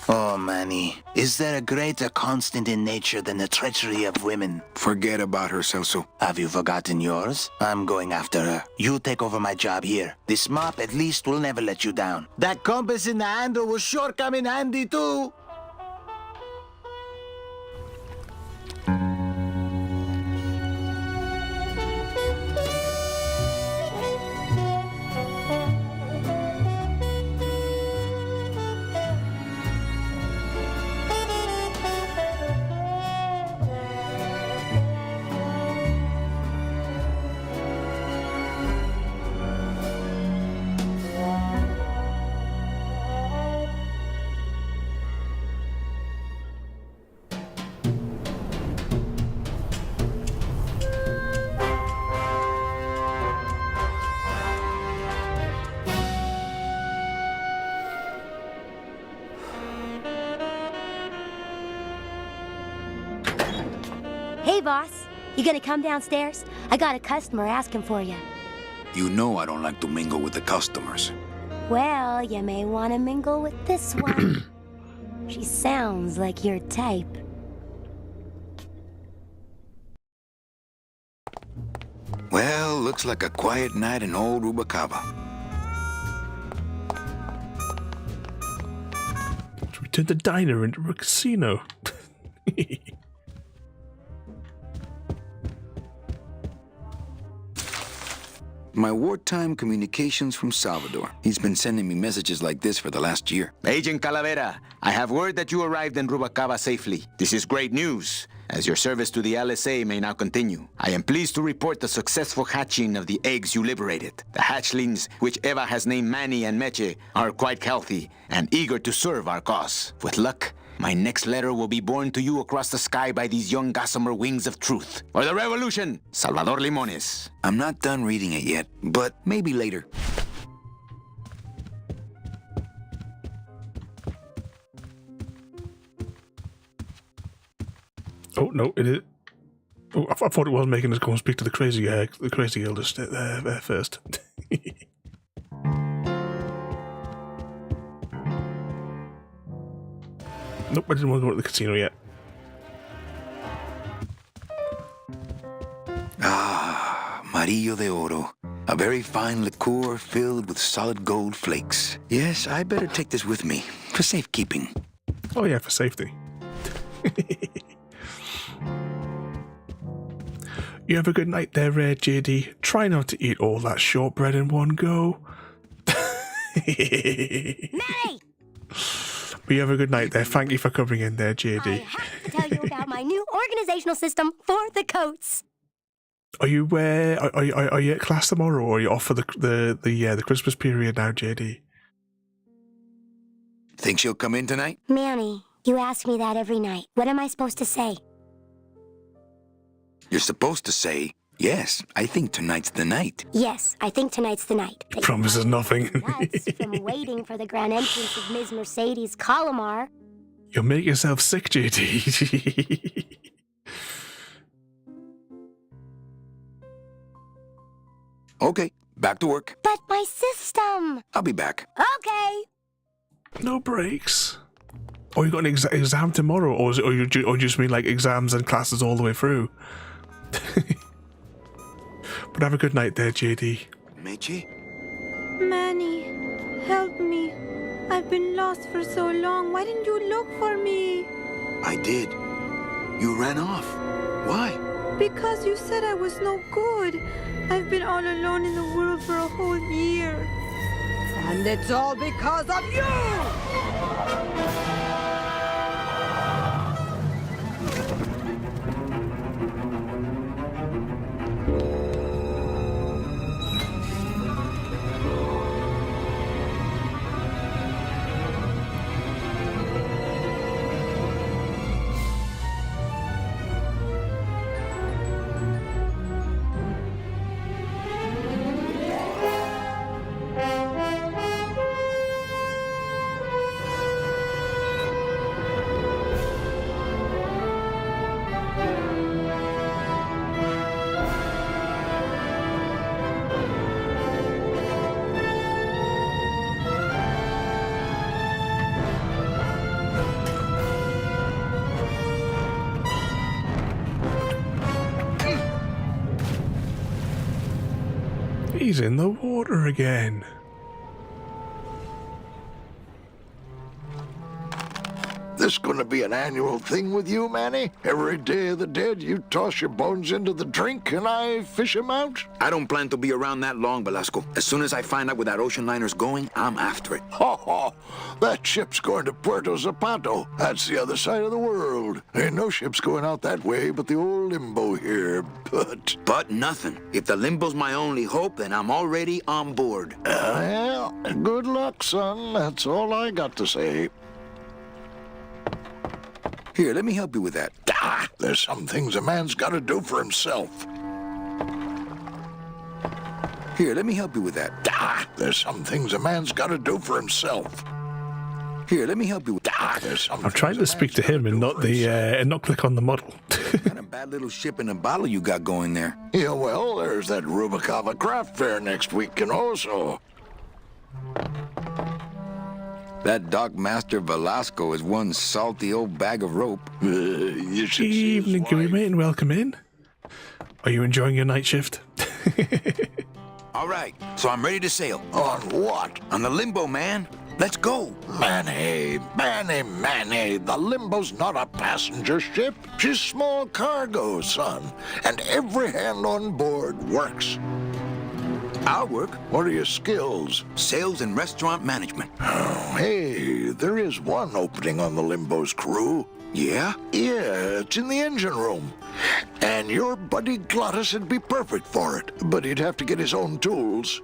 Oh, Manny, is there a greater constant in nature than the treachery of women? Forget about her, Celso. Have you forgotten yours? I'm going after her. You take over my job here. This mop at least will never let you down. That compass in the handle will sure come in handy, too. Hey, boss. You gonna come downstairs? I got a customer asking for you. You know I don't like to mingle with the customers. Well, you may want to mingle with this one. She sounds like your type. Well, looks like a quiet night in old Rubacava. We turned the diner into a casino. My wartime communications from Salvador. He's been sending me messages like this for the last year. Agent Calavera, I have word that you arrived in Rubacava safely. This is great news, as your service to the LSA may now continue. I am pleased to report the successful hatching of the eggs you liberated. The hatchlings, which Eva has named Manny and Meche, are quite healthy and eager to serve our cause. With luck, my next letter will be borne to you across the sky by these young gossamer wings of truth. For the revolution, Salvador Limones. I'm not done reading it yet, but maybe later. Oh, no, it is. Oh, I thought it was making us go and speak to the crazy eldest first. Nope, I didn't want to go to the casino yet. Ah, Marillo de Oro. A very fine liqueur filled with solid gold flakes. Yes, I better take this with me for safekeeping. Oh yeah, for safety. You have a good night there, JD. Try not to eat all that shortbread in one go. Manny! But you have a good night there. Thank you for coming in there, JD. I have to tell you about my new organizational system for the coats. Are you are you at class tomorrow, or are you off for the Christmas period now, JD? Think she'll come in tonight? Manny, you ask me that every night. What am I supposed to say? You're supposed to say, yes, I think tonight's the night. Yes, I think tonight's the night. He promises nothing. That's from waiting for the grand entrance of Ms. Mercedes Colomar. You'll make yourself sick, JD. Okay, back to work. But my system! I'll be back. Okay. No breaks. Oh, you got an exam tomorrow, or you just mean like exams and classes all the way through? But have a good night there, JD. Meche? Manny, help me. I've been lost for so long. Why didn't you look for me? I did. You ran off. Why? Because you said I was no good. I've been all alone in the world for a whole year. And it's all because of you! He's in the water again. This gonna be an annual thing with you, Manny? Every Day of the Dead, you toss your bones into the drink and I fish 'em out? I don't plan to be around that long, Velasco. As soon as I find out where that ocean liner's going, I'm after it. Ha ha! That ship's going to Puerto Zapato. That's the other side of the world. Ain't no ships going out that way but the old Limbo here, but... But nothing. If the Limbo's my only hope, then I'm already on board. Well, good luck, son. That's all I got to say. Here, let me help you with that. Ah, there's some things a man's got to do for himself. Here, let me help you with that. Ah, there's some things a man's got to do for himself. Here, let me help you with that. I'm trying to speak to him and not click on the model. What a bad little ship in a bottle you got going there. Yeah, well, there's that Rubacava craft fair next week, and also... That dock master Velasco is one salty old bag of rope. You should Evening, Gooey mate, and welcome in. Are you enjoying your night shift? All right, so I'm ready to sail. On what? On the Limbo, man. Let's go. Manny, the Limbo's not a passenger ship. She's small cargo, son. And every hand on board works. I'll work. What are your skills? Sales and restaurant management. Oh, hey, there is one opening on the Limbo's crew. Yeah? Yeah, it's in the engine room. And your buddy Glottis would be perfect for it, but he'd have to get his own tools.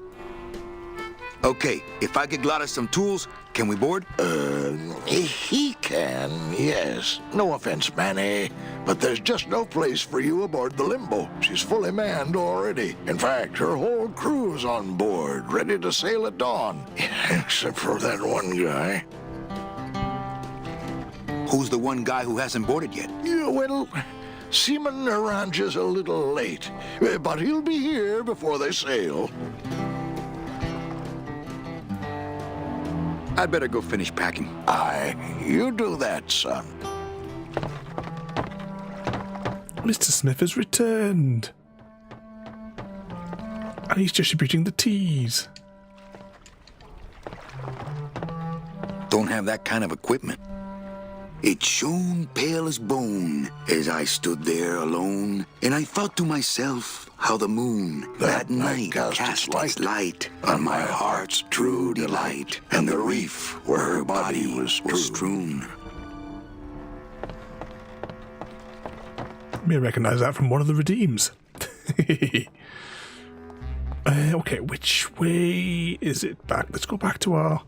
Okay, if I get Glottis some tools, can we board? He can, yes. No offense, Manny, but there's just no place for you aboard the Limbo. She's fully manned already. In fact, her whole crew's on board, ready to sail at dawn. Except for that one guy. Who's the one guy who hasn't boarded yet? Yeah, well, Seaman Naranja's a little late, but he'll be here before they sail. I'd better go finish packing. Aye, you do that, son. Mr. Smith has returned. And he's distributing the teas. Don't have that kind of equipment. It shone pale as bone as I stood there alone, and I thought to myself how the moon that night cast its light on my heart's true delight, and the reef where her body was strewn. You may recognize that from one of the redeems. Okay, which way is it back? Let's go back to our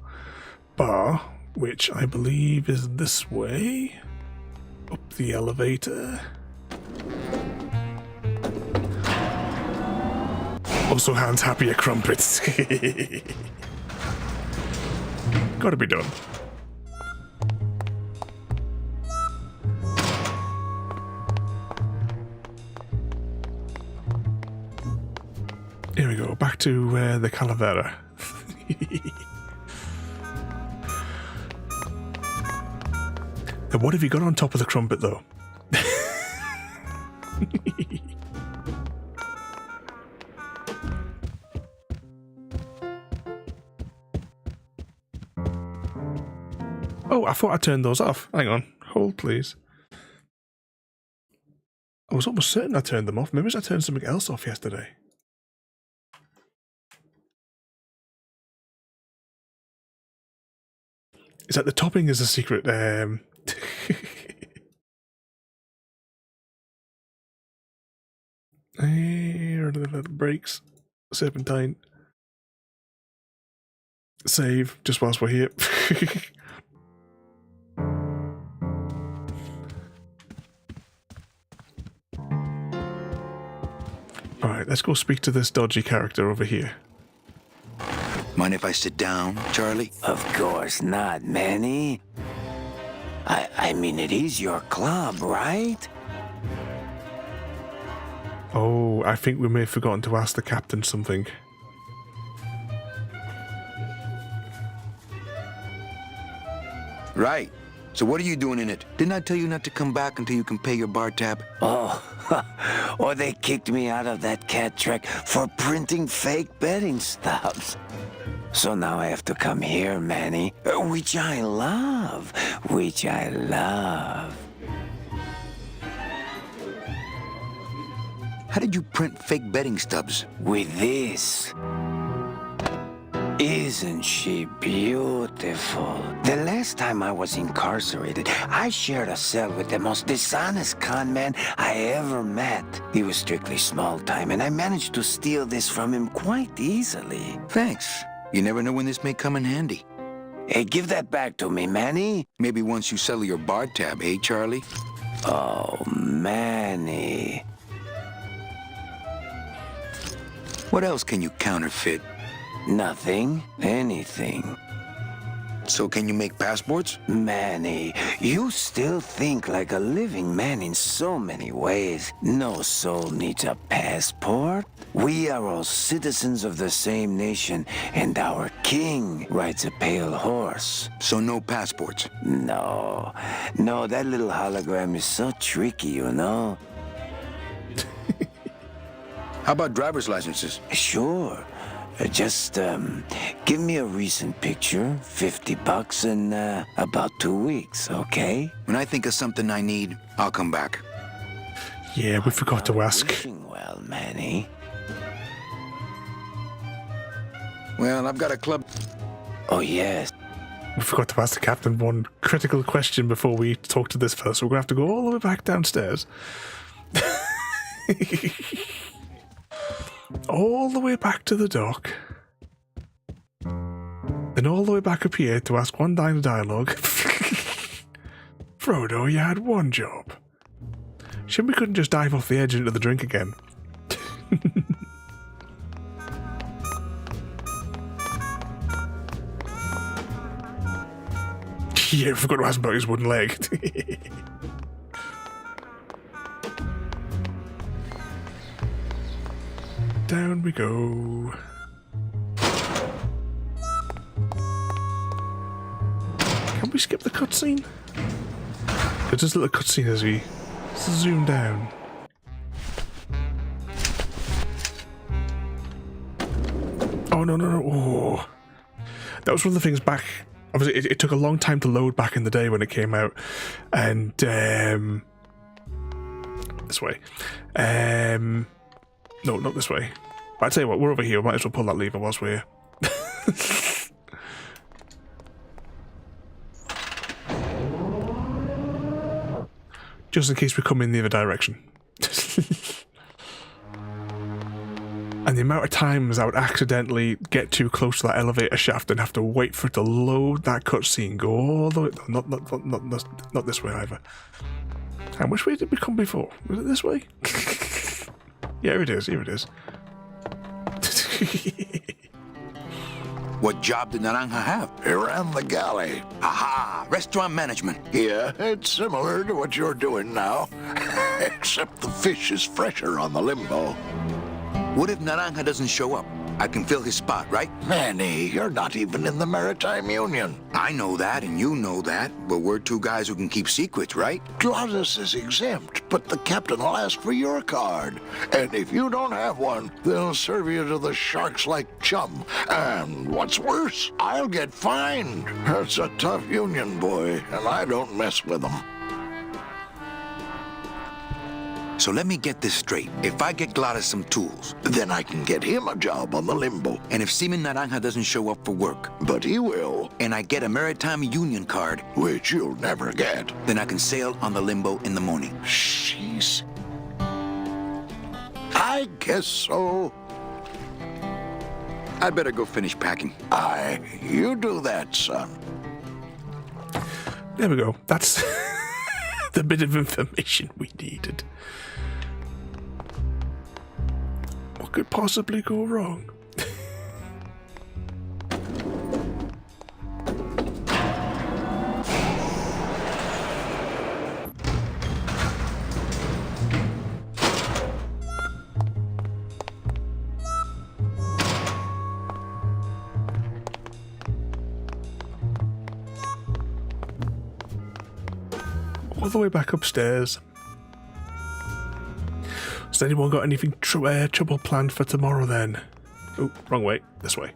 bar, which I believe is this way. Up the elevator. Also, Hans happy at crumpets. Gotta be done. Here we go, back to the Calavera. Now, what have you got on top of the crumpet, though? Oh, I thought I turned those off. Hang on. Hold, please. I was almost certain I turned them off. Maybe I turned something else off yesterday. Is that the topping is a secret? Brakes. Serpentine. Save, just whilst we're here. Alright, let's go speak to this dodgy character over here. Mind if I sit down, Charlie? Of course not, Manny. I mean, it is your club, right? Oh, I think we may have forgotten to ask the captain something. Right. So what are you doing in it? Didn't I tell you not to come back until you can pay your bar tab? Oh, or they kicked me out of that cat track for printing fake betting stubs. So now I have to come here, Manny, which I love, How did you print fake betting stubs? With this. Isn't she beautiful? The last time I was incarcerated, I shared a cell with the most dishonest con man I ever met. He was strictly small time, and I managed to steal this from him quite easily. Thanks. You never know when this may come in handy. Hey, give that back to me, Manny. Maybe once you settle your bar tab, eh, Charlie? Oh, Manny. What else can you counterfeit? Nothing. Anything. So can you make passports? Manny, you still think like a living man in so many ways. No soul needs a passport. We are all citizens of the same nation, and our king rides a pale horse. So no passports? No, that little hologram is so tricky, you know? How about driver's licenses? Sure. Just, give me a recent picture, $50 in, about 2 weeks, okay? When I think of something I need, I'll come back. Yeah, we forgot to ask. Wishing well, Manny. Well, I've got a club. Oh, yes. We forgot to ask the captain one critical question before we talk to this fella, so we're going to have to go all the way back downstairs. All the way back to the dock. Then all the way back up here to ask one line of dialogue. Frodo, you had one job. Shame we couldn't just dive off the edge into the drink again. Yeah, I forgot to ask about his wooden leg. Down we go. Can we skip the cutscene? It's just a little cutscene as we zoom down. Oh, no. Oh. That was one of the things back... Obviously, it took a long time to load back in the day when it came out. And, this way. No, not this way. But I'd tell you what, we're over here. We might as well pull that lever whilst we're here. Just in case we come in the other direction. And the amount of times I would accidentally get too close to that elevator shaft and have to wait for it to load that cutscene, go all the way... Not this way either. And which way did we come before? Was it this way? Yeah, here it is. What job did Naranja have? He ran the galley. Aha! Restaurant management. Yeah, it's similar to what you're doing now. Except the fish is fresher on the limbo. What if Naranja doesn't show up? I can fill his spot, right? Manny, you're not even in the Maritime Union. I know that, and you know that, but we're two guys who can keep secrets, right? Glottis is exempt, but the captain will ask for your card. And if you don't have one, they'll serve you to the sharks like chum. And what's worse, I'll get fined. It's a tough union, boy, and I don't mess with them. So let me get this straight. If I get Glottis some tools, then I can get him a job on the limbo. And if Seaman Naranja doesn't show up for work, but he will, and I get a Maritime Union card, which you'll never get, then I can sail on the limbo in the morning. Jeez. I guess so. I'd better go finish packing. Aye, you do that, son. There we go. That's the bit of information we needed. What could possibly go wrong? All the way back upstairs. Has anyone got anything trouble planned for tomorrow then? Oh, wrong way. This way.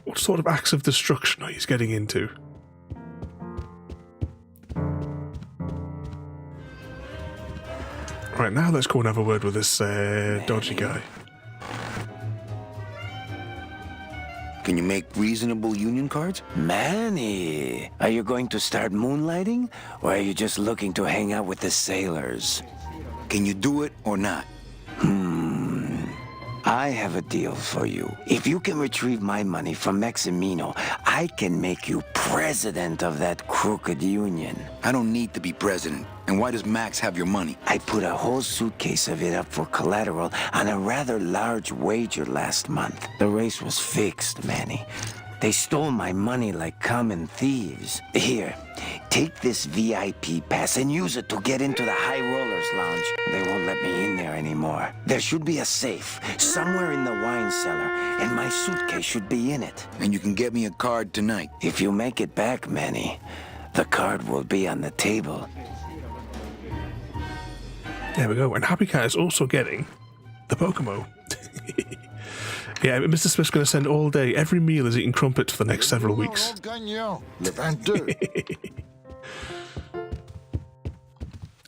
What sort of acts of destruction are you getting into? Right, now let's go and have a word with this dodgy guy. Can you make reasonable union cards? Manny, are you going to start moonlighting? Or are you just looking to hang out with the sailors? Can you do it or not? I have a deal for you. If you can retrieve my money from Maximino, I can make you president of that crooked union. I don't need to be president. And why does Max have your money? I put a whole suitcase of it up for collateral on a rather large wager last month. The race was fixed, Manny. They stole my money like common thieves. Here, take this VIP pass and use it to get into the High Rollers Lounge. They won't let me in there anymore. There should be a safe somewhere in the wine cellar, and my suitcase should be in it. And you can get me a card tonight. If you make it back, Manny, the card will be on the table. There we go. And Happy Cat is also getting the Pokemon. Yeah, Mr. Smith's going to spend all day, every meal is eating crumpets for the next several weeks.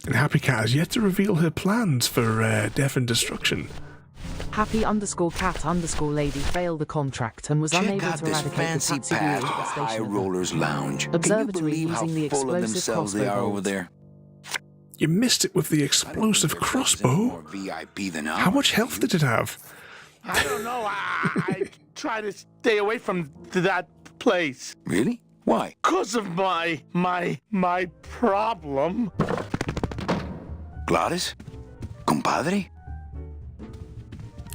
And Happy Cat has yet to reveal her plans for death and destruction. Happy_cat_lady failed the contract and was unable Check out to this eradicate fancy the pad, Tatsugiri at the High station. Rollers Lounge. Can you Observatory believe how using the full of explosive themselves they crossbow are over bolts. there? You missed it with the explosive crossbow. More VIP than How much health did it have? I don't know. I try to stay away from that place. Really? Why? Because of my problem. Gladys? Compadre?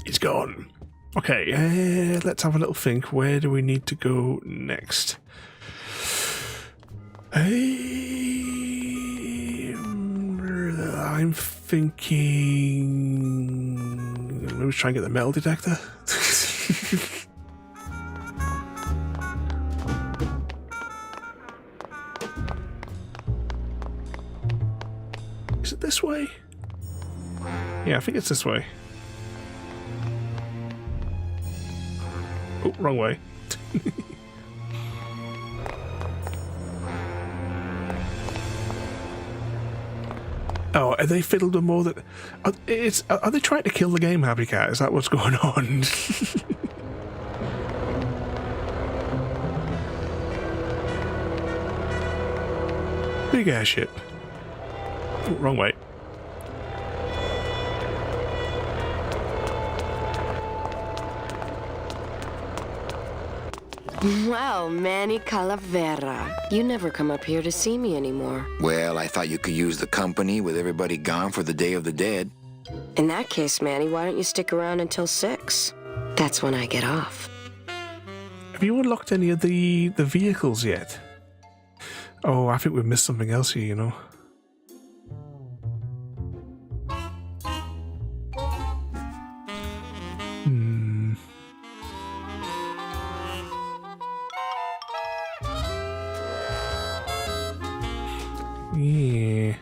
It's gone. Okay, let's have a little think. Where do we need to go next? I'm thinking... Maybe try and get the metal detector? Is it this way? Yeah, I think it's this way. Oh, wrong way. Oh, are they fiddled with more that... Are they trying to kill the game, Happy Cat? Is that what's going on? Big airship. Oh, wrong way. Well, Manny Calavera, you never come up here to see me anymore. Well, I thought you could use the company with everybody gone for the Day of the Dead. In that case, Manny, why don't you stick around until 6? That's when I get off. Have you unlocked any of the vehicles yet? Oh, I think we've missed something else here, you know. Yeah.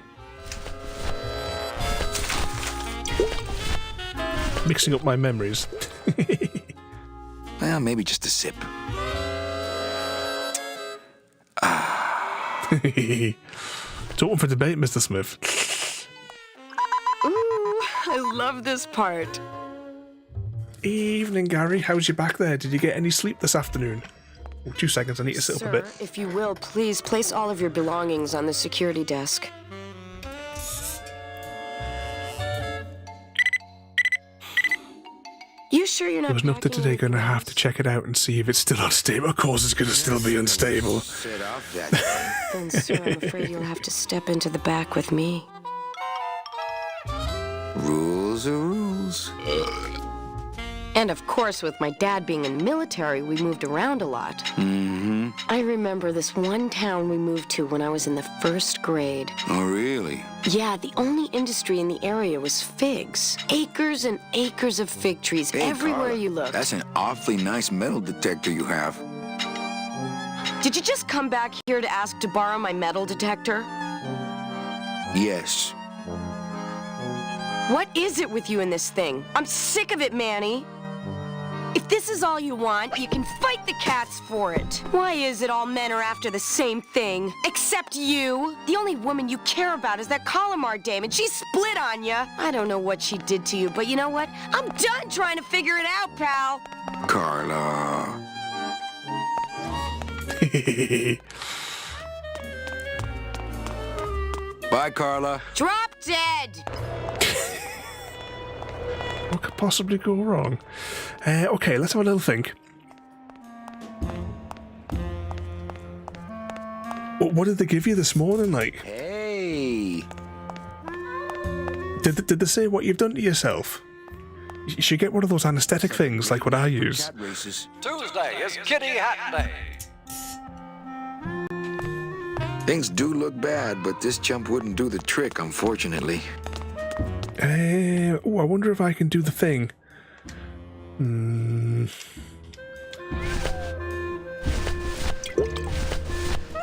Mixing up my memories. Well, maybe just a sip. It's open for debate, Mr. Smith. Ooh, I love this part. Evening, Gary. How's your back there? Did you get any sleep this afternoon? Oh, 2 seconds, I need to sit up a bit. If you will, please place all of your belongings on the security desk. You sure you're not? There was nothing today. Going to have to check it out and see if it's still unstable. Of course, it's going to still be unstable. Then, sir, I'm afraid you'll have to step into the back with me. Rules are rules. And of course, with my dad being in the military, we moved around a lot. Mm-hmm. I remember this one town we moved to when I was in the 1st grade. Oh, really? Yeah, the only industry in the area was figs. Acres and acres of fig trees everywhere Carla, you looked. That's an awfully nice metal detector you have. Did you just come back here to ask to borrow my metal detector? Yes. What is it with you in this thing? I'm sick of it, Manny. If this is all you want, you can fight the cats for it. Why is it all men are after the same thing? Except you. The only woman you care about is that Calamar dame, and she split on you. I don't know what she did to you, but you know what? I'm done trying to figure it out, pal. Carla. Bye, Carla. Drop dead. What could possibly go wrong? Okay, let's have a little think. What did they give you this morning, like? Hey! Did they say what you've done to yourself? You should get one of those anesthetic things like what I use. Cat races. Tuesday is Kitty Hat Day. Things do look bad, but this chump wouldn't do the trick, unfortunately. I wonder if I can do the thing.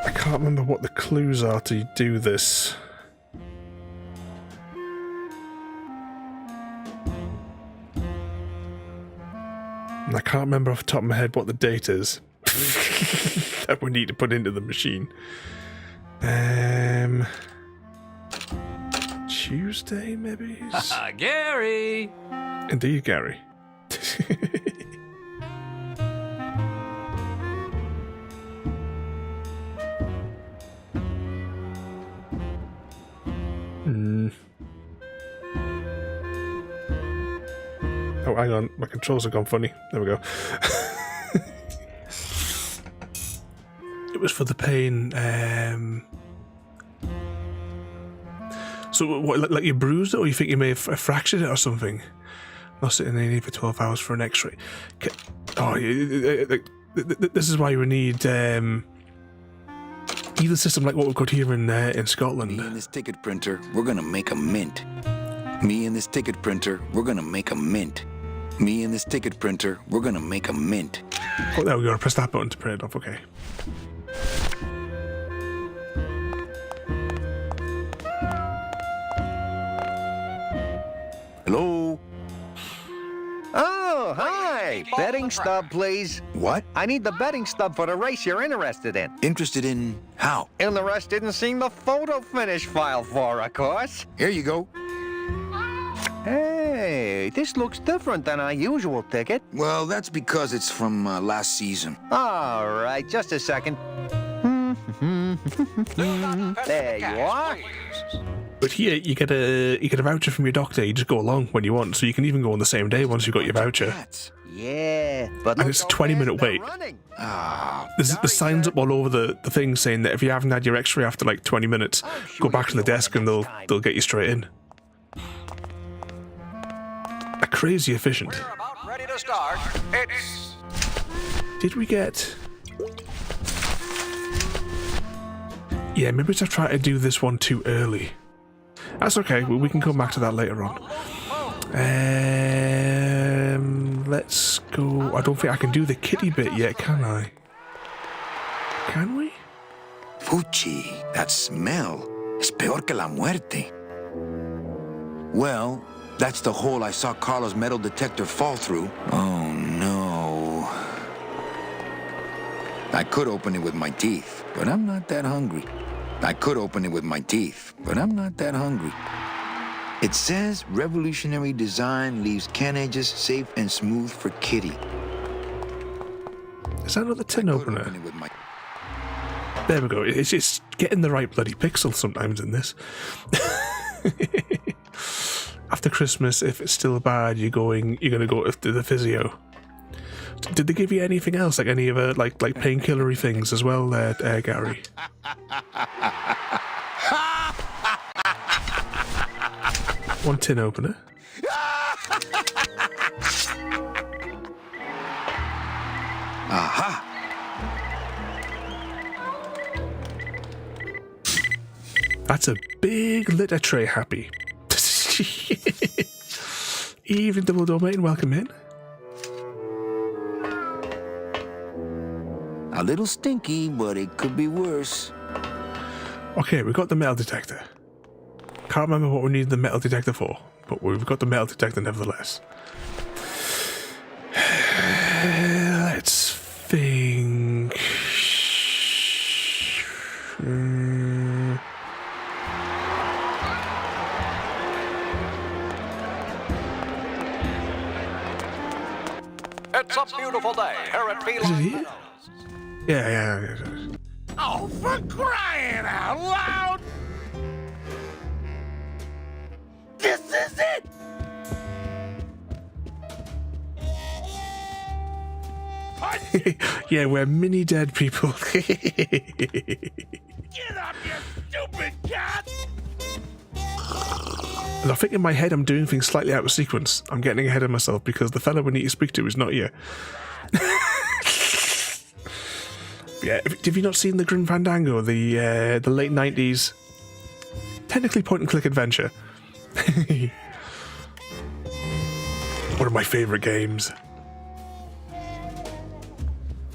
I can't remember what the clues are to do this. And I can't remember off the top of my head what the date is that we need to put into the machine. Tuesday, maybe? Gary! Indeed, Gary. Oh, hang on. My controls have gone funny. There we go. It was for the pain. So, what, like you bruised it, or you think you may have fractured it or something? Not sitting in here for 12 hours for an X-ray. Oh, this is why you would need either system like what we've got here in Scotland. Me and this ticket printer, we're gonna make a mint. Me and this ticket printer, we're gonna make a mint. Me and this ticket printer, we're gonna make a mint. Oh, there we go. Press that button to print it off. Okay. Hello? Oh, hi! Betting stub, please. What? I need the betting stub for the race you're interested in. Interested in how? Interested in seeing the photo finish file for, of course. Here you go. Hey, this looks different than our usual ticket. Well, that's because it's from last season. All right, just a second. There you are. But here you get a voucher from your doctor. You just go along when you want, so you can even go on the same day once you've got your voucher. Yeah, but and it's a 20-minute wait. There's signs up all over the thing saying that if you haven't had your X-ray after like 20 minutes, go back to the desk and they'll get you straight in. They're crazy efficient. We're about ready to start. It's... Did we get... Yeah, maybe I've tried to do this one too early. That's okay, we can come back to that later on. Let's go... I don't think I can do the kitty bit yet, can I? Can we? Fuchi, that smell is peor que la muerte. Well, that's the hole I saw Carlo's metal detector fall through. Oh, no. I could open it with my teeth, but I'm not that hungry. I could open it with my teeth, but I'm not that hungry. It says revolutionary design leaves can edges safe and smooth for Kitty. Is that not the tin opener? There we go. It's just getting the right bloody pixel sometimes in this. After Christmas, if it's still bad, you're gonna go to the physio. Did they give you anything else, like any other like painkillery things as well, Gary? One tin opener. Aha! That's a big litter tray, Happy. Even double domain, welcome in. A little stinky, but it could be worse. Okay, we've got the metal detector. Can't remember what we need the metal detector for, but we've got the metal detector nevertheless. Let's think. It's a beautiful day here at Is it here? Yeah. Oh, for crying out loud! This is it! Yeah, we're mini dead people. Get up, you stupid cat! I think in my head I'm doing things slightly out of sequence. I'm getting ahead of myself because the fellow we need to speak to is not here. Yeah, have you not seen the Grim Fandango, the late 90s, technically point-and-click adventure? One of my favourite games.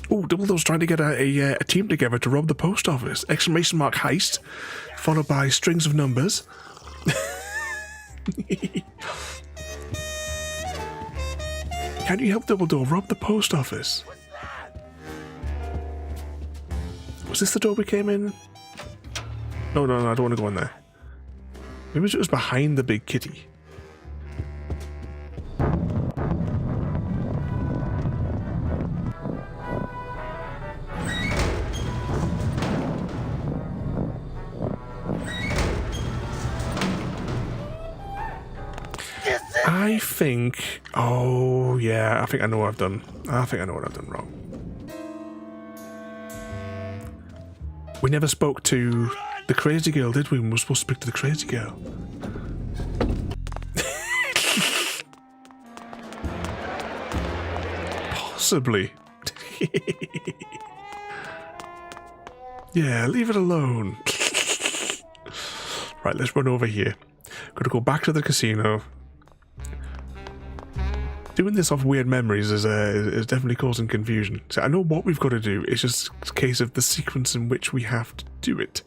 Oh, Dumbledore's trying to get a team together to rob the post office. Exclamation mark heist, followed by strings of numbers. Can you help Dumbledore rob the post office? Was this the door we came in? No, I don't want to go in there. Maybe it was behind the big kitty. I think... Oh, yeah, I think I know what I've done. I think I know what I've done wrong. We never spoke to the crazy girl, did we? We were supposed to speak to the crazy girl. Possibly. Yeah, leave it alone. Right, let's run over here. Gotta go back to the casino. Doing this off weird memories is definitely causing confusion. So I know what we've got to do. It's just a case of the sequence in which we have to do it.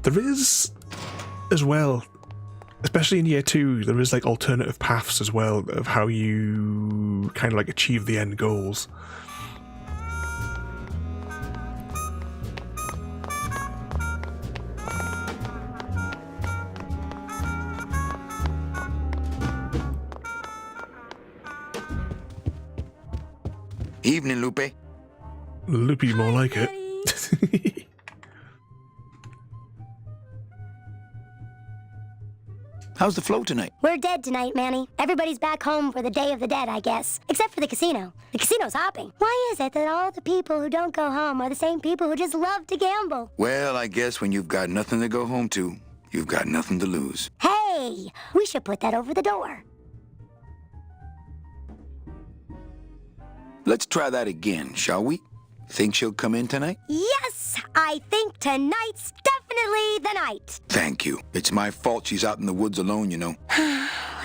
There is, as well, especially in year 2, there is like alternative paths as well of how you kind of like achieve the end goals. Evening, Lupe. Loopy, more like it. How's the flow tonight? We're dead tonight, Manny. Everybody's back home for the Day of the Dead, I guess. Except for the casino. The casino's hopping. Why is it that all the people who don't go home are the same people who just love to gamble? Well, I guess when you've got nothing to go home to, you've got nothing to lose. Hey, we should put that over the door. Let's try that again, shall we? Think she'll come in tonight? Yes, I think tonight's definitely the night. Thank you. It's my fault she's out in the woods alone, you know.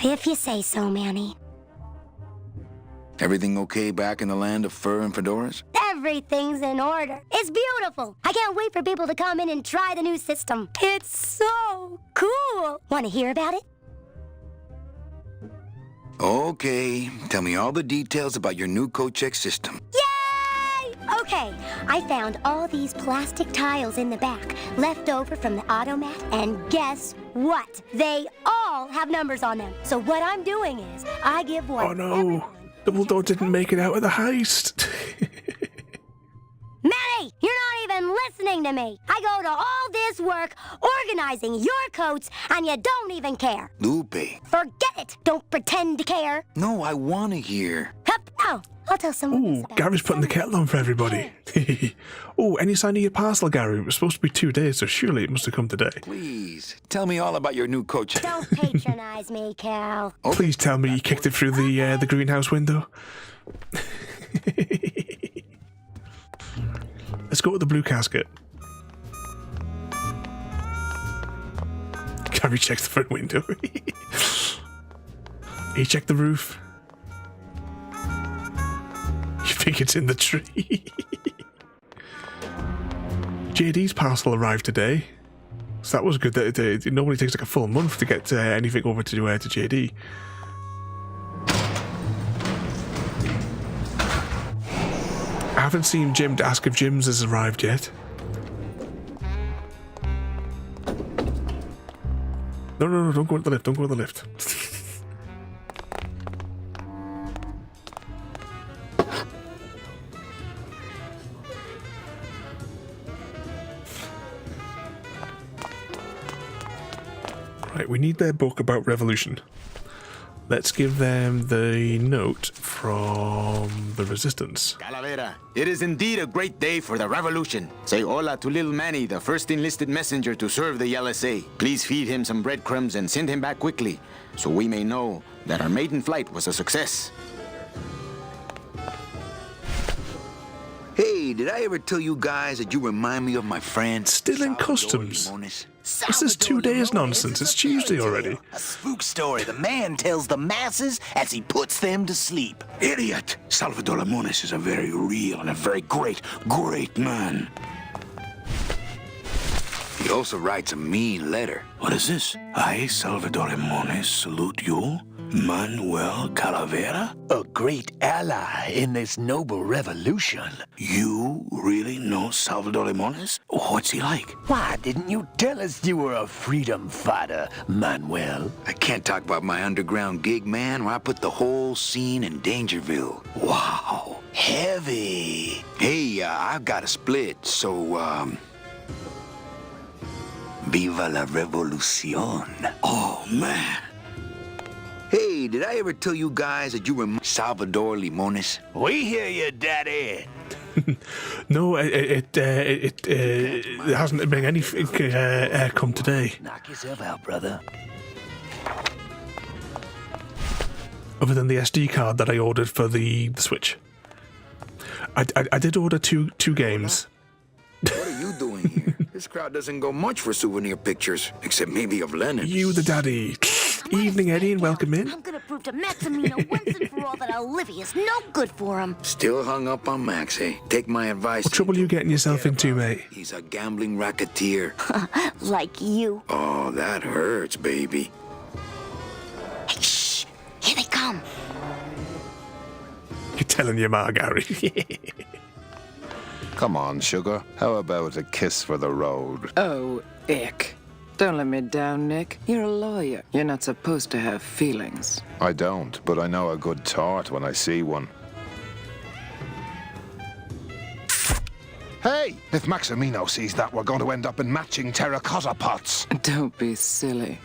If you say so, Manny. Everything okay back in the land of fur and fedoras? Everything's in order. It's beautiful. I can't wait for people to come in and try the new system. It's so cool. Want to hear about it? Okay, tell me all the details about your new code check system. Yay! Okay, I found all these plastic tiles in the back, left over from the automat, and guess what? They all have numbers on them. So what I'm doing is, I give one. Oh no, Dumbledore didn't make it out of the heist. Manny, you're not even listening to me. I go to all this work organizing your coats, and you don't even care. Lupe. Forget it. Don't pretend to care. No, I want to hear. Hup, no. I'll tell someone else Ooh, about Gary's putting the kettle on for everybody. Oh, any sign of your parcel, Gary? It was supposed to be 2 days, so surely it must have come today. Please, tell me all about your new code check. Don't patronize me, Cal. Please tell me you kicked it through the greenhouse window. Let's go with the blue casket. Gary checks the front window. He checked the roof. You think it's in the tree? JD's parcel arrived today. So that was good. That it normally takes like a full month to get anything over to JD. I haven't seen Jim to ask if Jim's has arrived yet. No, don't go to the lift, don't go to the lift. Right, we need their book about revolution. let's give them the note from the Resistance. Calavera, it is indeed a great day for the revolution. Say hola to little Manny, the first enlisted messenger to serve the LSA. Please feed him some breadcrumbs and send him back quickly, so we may know that our maiden flight was a success. Hey, did I ever tell you guys that you remind me of my friend? Still in customs. This is 2 days nonsense. It's Tuesday already. A spook story the man tells the masses as he puts them to sleep. Idiot! Salvador Limones is a very real and a very great man. He also writes a mean letter. What is this? I, Salvador Limones, salute you, Manuel Calavera? A great ally in this noble revolution. You really know Salvador Limones? What's he like? Why didn't you tell us you were a freedom fighter, Manuel? I can't talk about my underground gig, man, where I put the whole scene in Dangerville. Wow, heavy. Hey, I've got a split, so, Viva la revolución. Oh, man. Hey, did I ever tell you guys that you were Salvador Limones? We hear you, Daddy. No, it hasn't been anything come today. Knock yourself out, brother. Other than the SD card that I ordered for the Switch. I did order two games. What are you doing here? This crowd doesn't go much for souvenir pictures, except maybe of Lenin. You the daddy. Evening, Eddie, and welcome in. I'm gonna prove to Maximino once and for all that Olivia's no good for him. Still hung up on Max, eh? Take my advice. What trouble are you getting yourself into, mate? He's a gambling racketeer. Like you. Oh, that hurts, baby. Hey, shh! Here they come. You're telling your ma, Gary. Come on, sugar. How about a kiss for the road? Oh, ick. Don't let me down, Nick. You're a lawyer. You're not supposed to have feelings. I don't, but I know a good tart when I see one. Hey! If Maximino sees that, we're going to end up in matching terracotta pots. Don't be silly.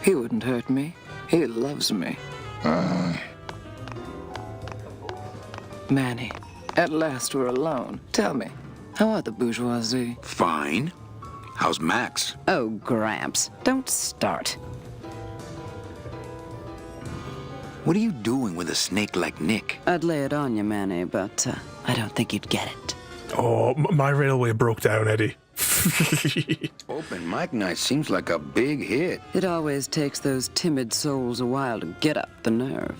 He wouldn't hurt me. He loves me. Manny, at last we're alone. Tell me, how are the bourgeoisie? Fine. How's Max? Oh, Gramps, don't start. What are you doing with a snake like Nick? I'd lay it on you, Manny, but I don't think you'd get it. Oh, my railway broke down, Eddie. Open mic night seems like a big hit. It always takes those timid souls a while to get up the nerve.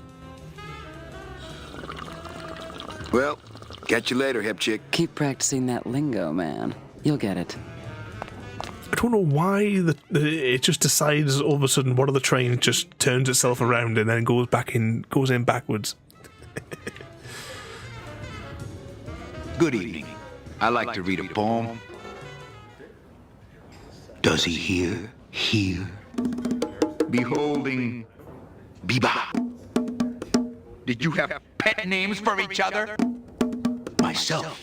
Well, catch you later, hip chick. Keep practicing that lingo, man. You'll get it. I don't know why it just decides all of a sudden one of the trains just turns itself around and then goes in backwards. Good evening. I like to read a poem. Does he hear? Beholding Biba. Did you have pet names for each other? Myself.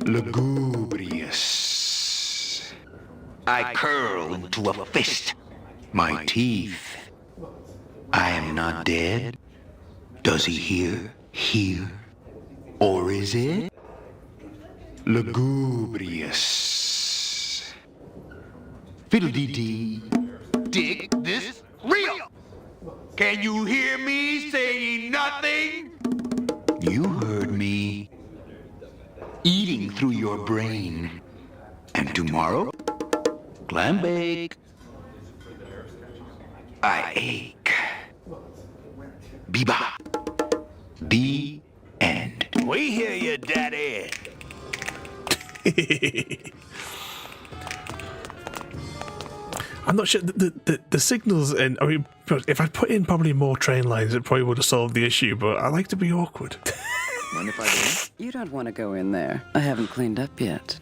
Lugubrious. I curl into a fist. My teeth. I am not dead. Does he hear? Or is it lugubrious? Fiddle-dee-dee. Dig this real. Can you hear me saying nothing? You heard me. Eating through your brain. And tomorrow, clam bake. I ache. Biba. The end. We hear you, Daddy. I'm not sure the signals, and I mean, if I'd put in probably more train lines, it probably would have solved the issue. But I like to be awkward. Mind if I do? You don't want to go in there. I haven't cleaned up yet.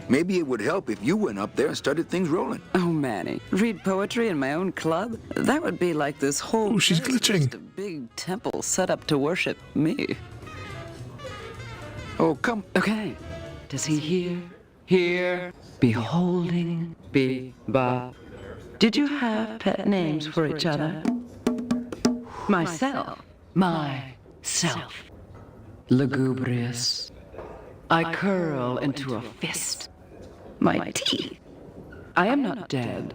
Maybe it would help if you went up there and started things rolling. Oh, Manny, read poetry in my own club? That would be like this whole... Oh, she's glitching. Just a big temple set up to worship me. Oh, come... Okay, Does he hear? Hear? Beholding? Be-bop. Did you have pet names for each other? Myself. Myself. Lugubrious. I curl into a fist. My teeth. I am not dead.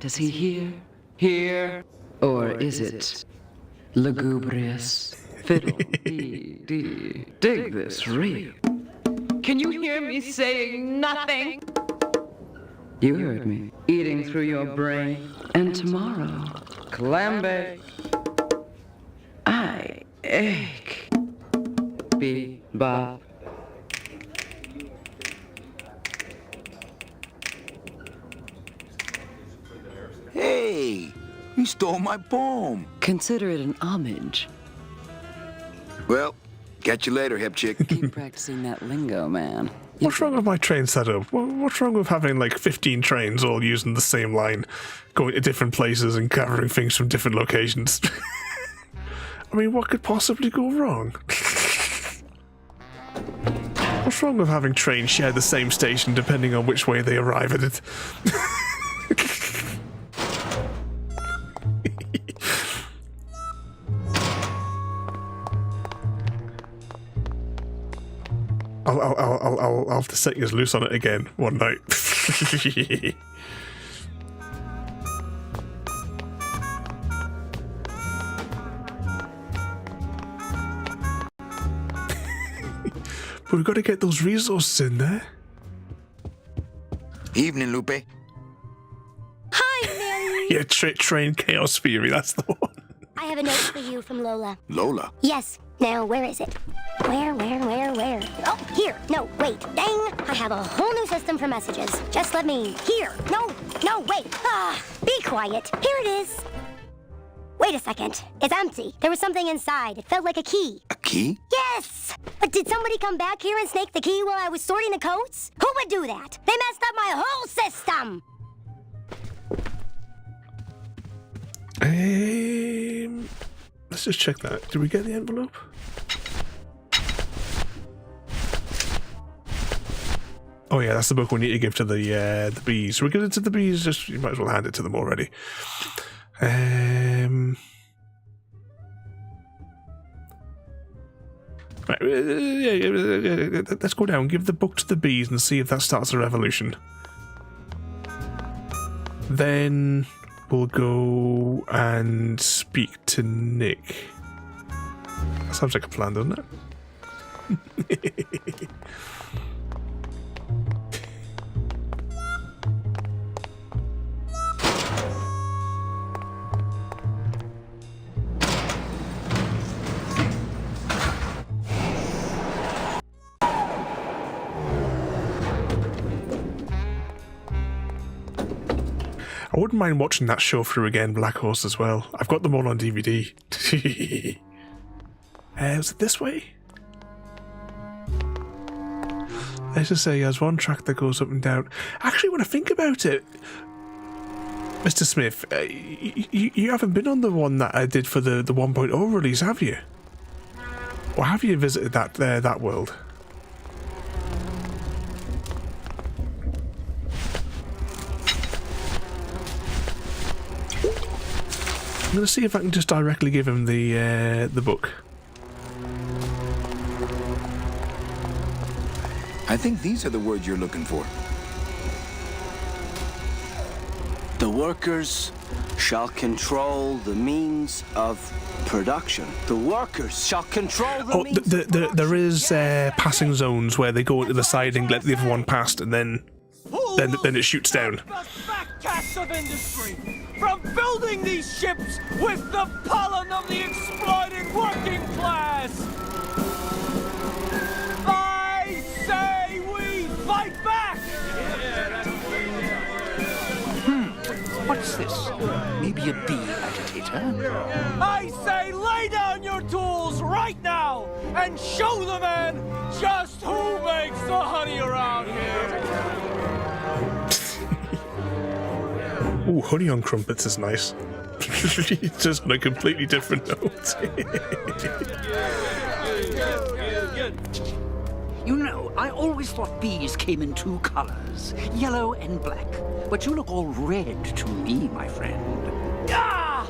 Does he hear? Hear? Or is it lugubrious? Fiddle, dee, dig this real. Can you hear me saying nothing? You heard me. Eating through your brain. And tomorrow, clam bake. I ache. Be-bop. Hey, you stole my poem. Consider it an homage. Well, catch you later, hip chick. Keep practicing that lingo, man. What's wrong with my train setup? What's wrong with having like 15 trains all using the same line, going to different places and covering things from different locations? I mean, what could possibly go wrong? What's wrong with having trains share the same station depending on which way they arrive at it? I'll have to set you loose on it again one night. But we've got to get those resources in there. Evening, Lupe. Hi, Mary. Yeah, train chaos theory, that's the one. I have a note for you from Lola. Lola? Yes. Now, where is it? Where? Oh, here. No, wait. Dang. I have a whole new system for messages. Just let me... Here. No, wait. Be quiet. Here it is. Wait a second. It's empty. There was something inside. It felt like a key. A key? Yes! But did somebody come back here and snake the key while I was sorting the coats? Who would do that? They messed up my whole system! Let's just check that. Did we get the envelope? Oh yeah, that's the book we need to give to the bees. We'll give it to the bees. Just you might as well hand it to them already. Right, let's go down. Give the book to the bees and see if that starts a revolution. Then we'll go and speak to Nick. That sounds like a plan, doesn't it? I wouldn't mind watching that show through again, Black Horse, as well. I've got them all on DVD. Was it this way? Let's just say there's one track that goes up and down. Actually, when I think about it, Mr. Smith, you haven't been on the one that I did for the 1.0 release, have you? Or have you visited that world? I'm going to see if I can just directly give him the book. I think these are the words you're looking for. The workers shall control the means of production. The workers shall control the means of production. There is passing zones where they go into the side and let the other one past, and then it shoots down. Backcasts of industry, from building these ships with the pollen of the exploited working class. I say we fight back! What's this? Maybe a bee agitator? I say lay down your tools right now and show the men just who makes the honey around here. Ooh, honey on crumpets is nice. Just on a completely different note. You know, I always thought bees came in two colors, yellow and black. But you look all red to me, my friend. Ah!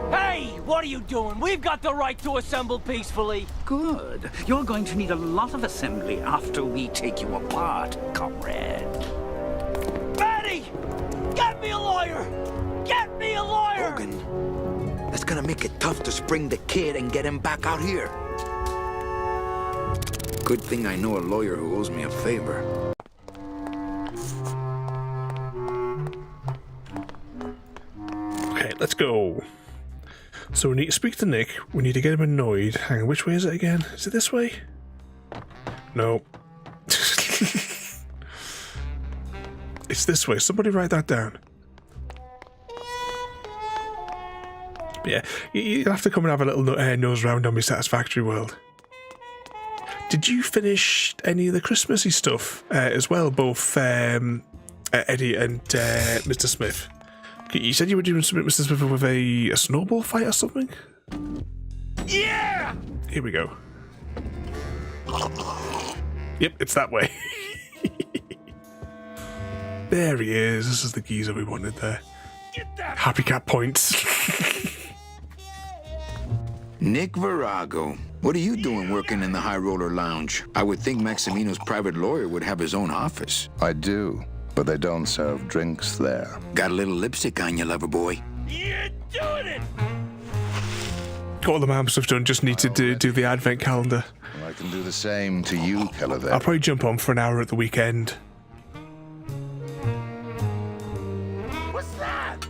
Hey, what are you doing? We've got the right to assemble peacefully. Good. You're going to need a lot of assembly after we take you apart, comrade. Betty! Get me a lawyer! Get me a lawyer! Logan, that's gonna make it tough to spring the kid and get him back out here. Good thing I know a lawyer who owes me a favor. Okay, let's go. So we need to speak to Nick. We need to get him annoyed. Hang on, which way is it again? Is it this way? No. It's this way. Somebody write that down. Yeah, you'll have to come and have a little nose round on my Satisfactory World. Did you finish any of the Christmassy stuff as well, both Eddie and Mr. Smith? You said you were doing something, Mr. Smith, with a snowball fight or something? Yeah! Here we go. Yep, it's that way. There he is. This is the geezer we wanted there. Happy Cat points. Nick Virago, what are you doing working in the High Roller Lounge? I would think Maximino's private lawyer would have his own office. I do, but they don't serve drinks there. Got a little lipstick on you, lover boy. You're doing it! Got all the mom stuff done, just need to do the advent calendar. I can do the same to you, Calavera. I'll probably jump on for an hour at the weekend. What's that?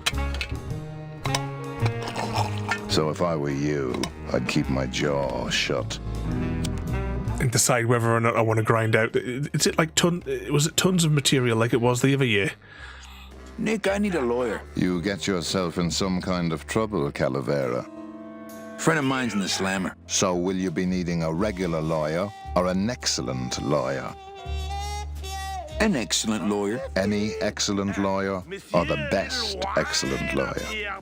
So if I were you, I'd keep my jaw shut. And decide whether or not I want to grind out. Is it like was it tons of material like it was the other year? Nick, I need a lawyer. You get yourself in some kind of trouble, Calavera. Friend of mine's in the slammer. So will you be needing a regular lawyer or an excellent lawyer? An excellent lawyer. Any excellent lawyer or the best excellent lawyer?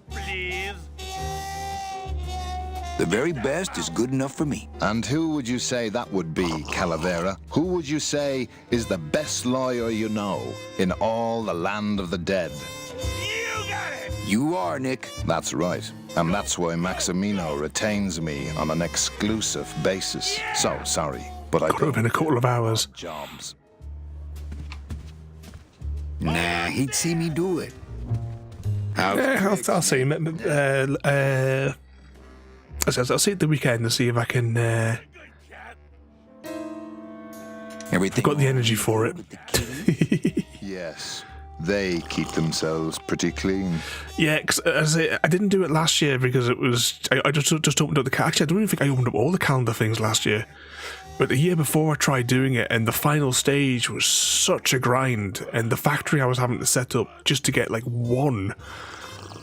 The very best is good enough for me. And who would you say that would be, Calavera? Who would you say is the best lawyer you know in all the land of the dead? You got it! You are, Nick. That's right. And that's why Maximino retains me on an exclusive basis. So, sorry, but I could have been a couple of hours. Jobs. Nah, he'd see me do it. I'll see him. I'll see it the weekend and see if I can. Everything. Got the energy for it. Yes, they keep themselves pretty clean. Yeah, because I didn't do it last year because it was I just opened up the calendar. Actually, I don't even think I opened up all the calendar things last year. But the year before I tried doing it, and the final stage was such a grind, and the factory I was having to set up just to get like one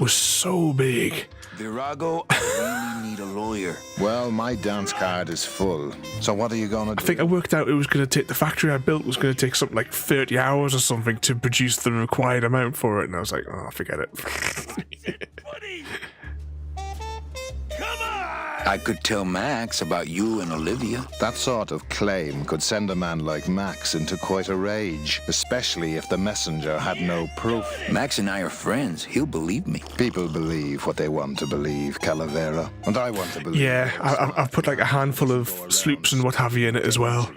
was so big. Virago, I really need a lawyer. Well, my dance card is full. So what are you going to do? I think I worked out it was going to take, the factory I built was going to take something like 30 hours or something to produce the required amount for it. And I was like, oh, forget it. I could tell Max about you and Olivia. That sort of claim could send a man like Max into quite a rage, especially if the messenger had no proof. Max and I are friends. He'll believe me. People believe what they want to believe, Calavera. And I want to believe. Yeah, I've put like a handful of sloops and what have you in it as well.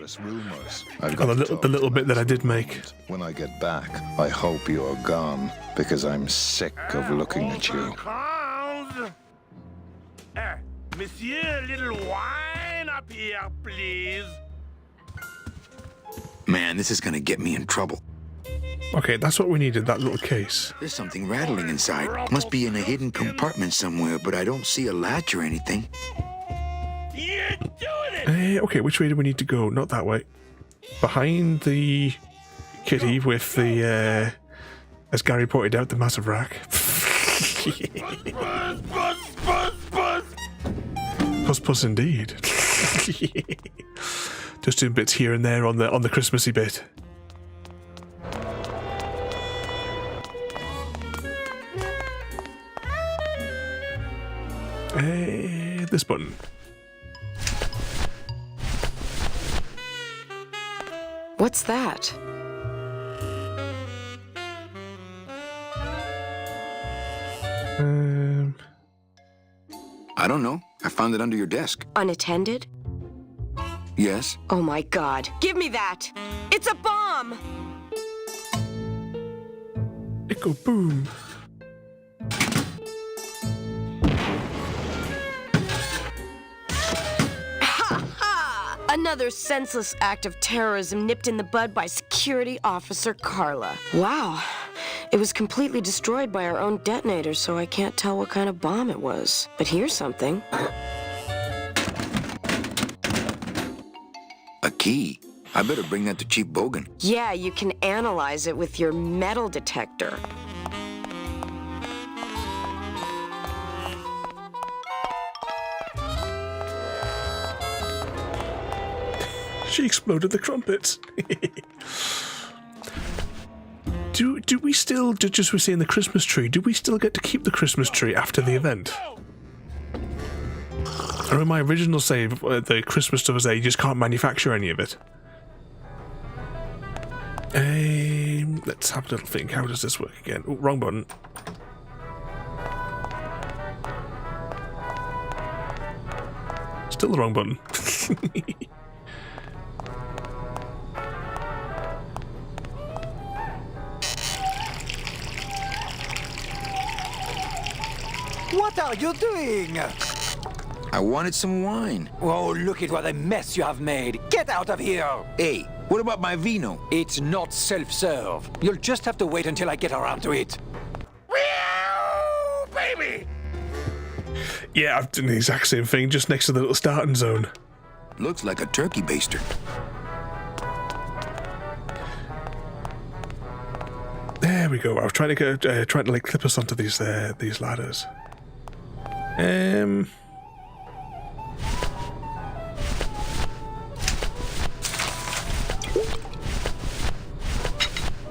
I've got the little bit that I did make. When I get back, I hope you're gone, because I'm sick of looking at you. Monsieur, a little wine up here, please. Man, this is gonna get me in trouble. Okay, that's what we needed, that little case. There's something rattling inside. Must be in a hidden compartment somewhere, but I don't see a latch or anything. You're doing it! Okay, which way do we need to go? Not that way. Behind the kitty with the, as Gary pointed out, the massive rack. Puss indeed. Just doing bits here and there on the Christmassy bit. This button. What's that? I don't know. I found it under your desk. Unattended? Yes. Oh my god. Give me that! It's a bomb! It go boom. Another senseless act of terrorism nipped in the bud by Security Officer Carla. Wow. It was completely destroyed by our own detonator, so I can't tell what kind of bomb it was. But here's something. A key? I better bring that to Chief Bogan. Yeah, you can analyze it with your metal detector. She exploded the crumpets. Do we still, just we see in the Christmas tree, do we still get to keep the Christmas tree after the event? Or in my original save, the Christmas stuff is there, you just can't manufacture any of it. Let's have a little think. How does this work again? Oh, wrong button. Still the wrong button. What are you doing? I wanted some wine. Oh, look at what a mess you have made. Get out of here! Hey, what about my vino? It's not self-serve. You'll just have to wait until I get around to it. Baby! Yeah, I've done the exact same thing, just next to the little starting zone. Looks like a turkey baster. There we go. I was trying to get, trying to like clip us onto these ladders.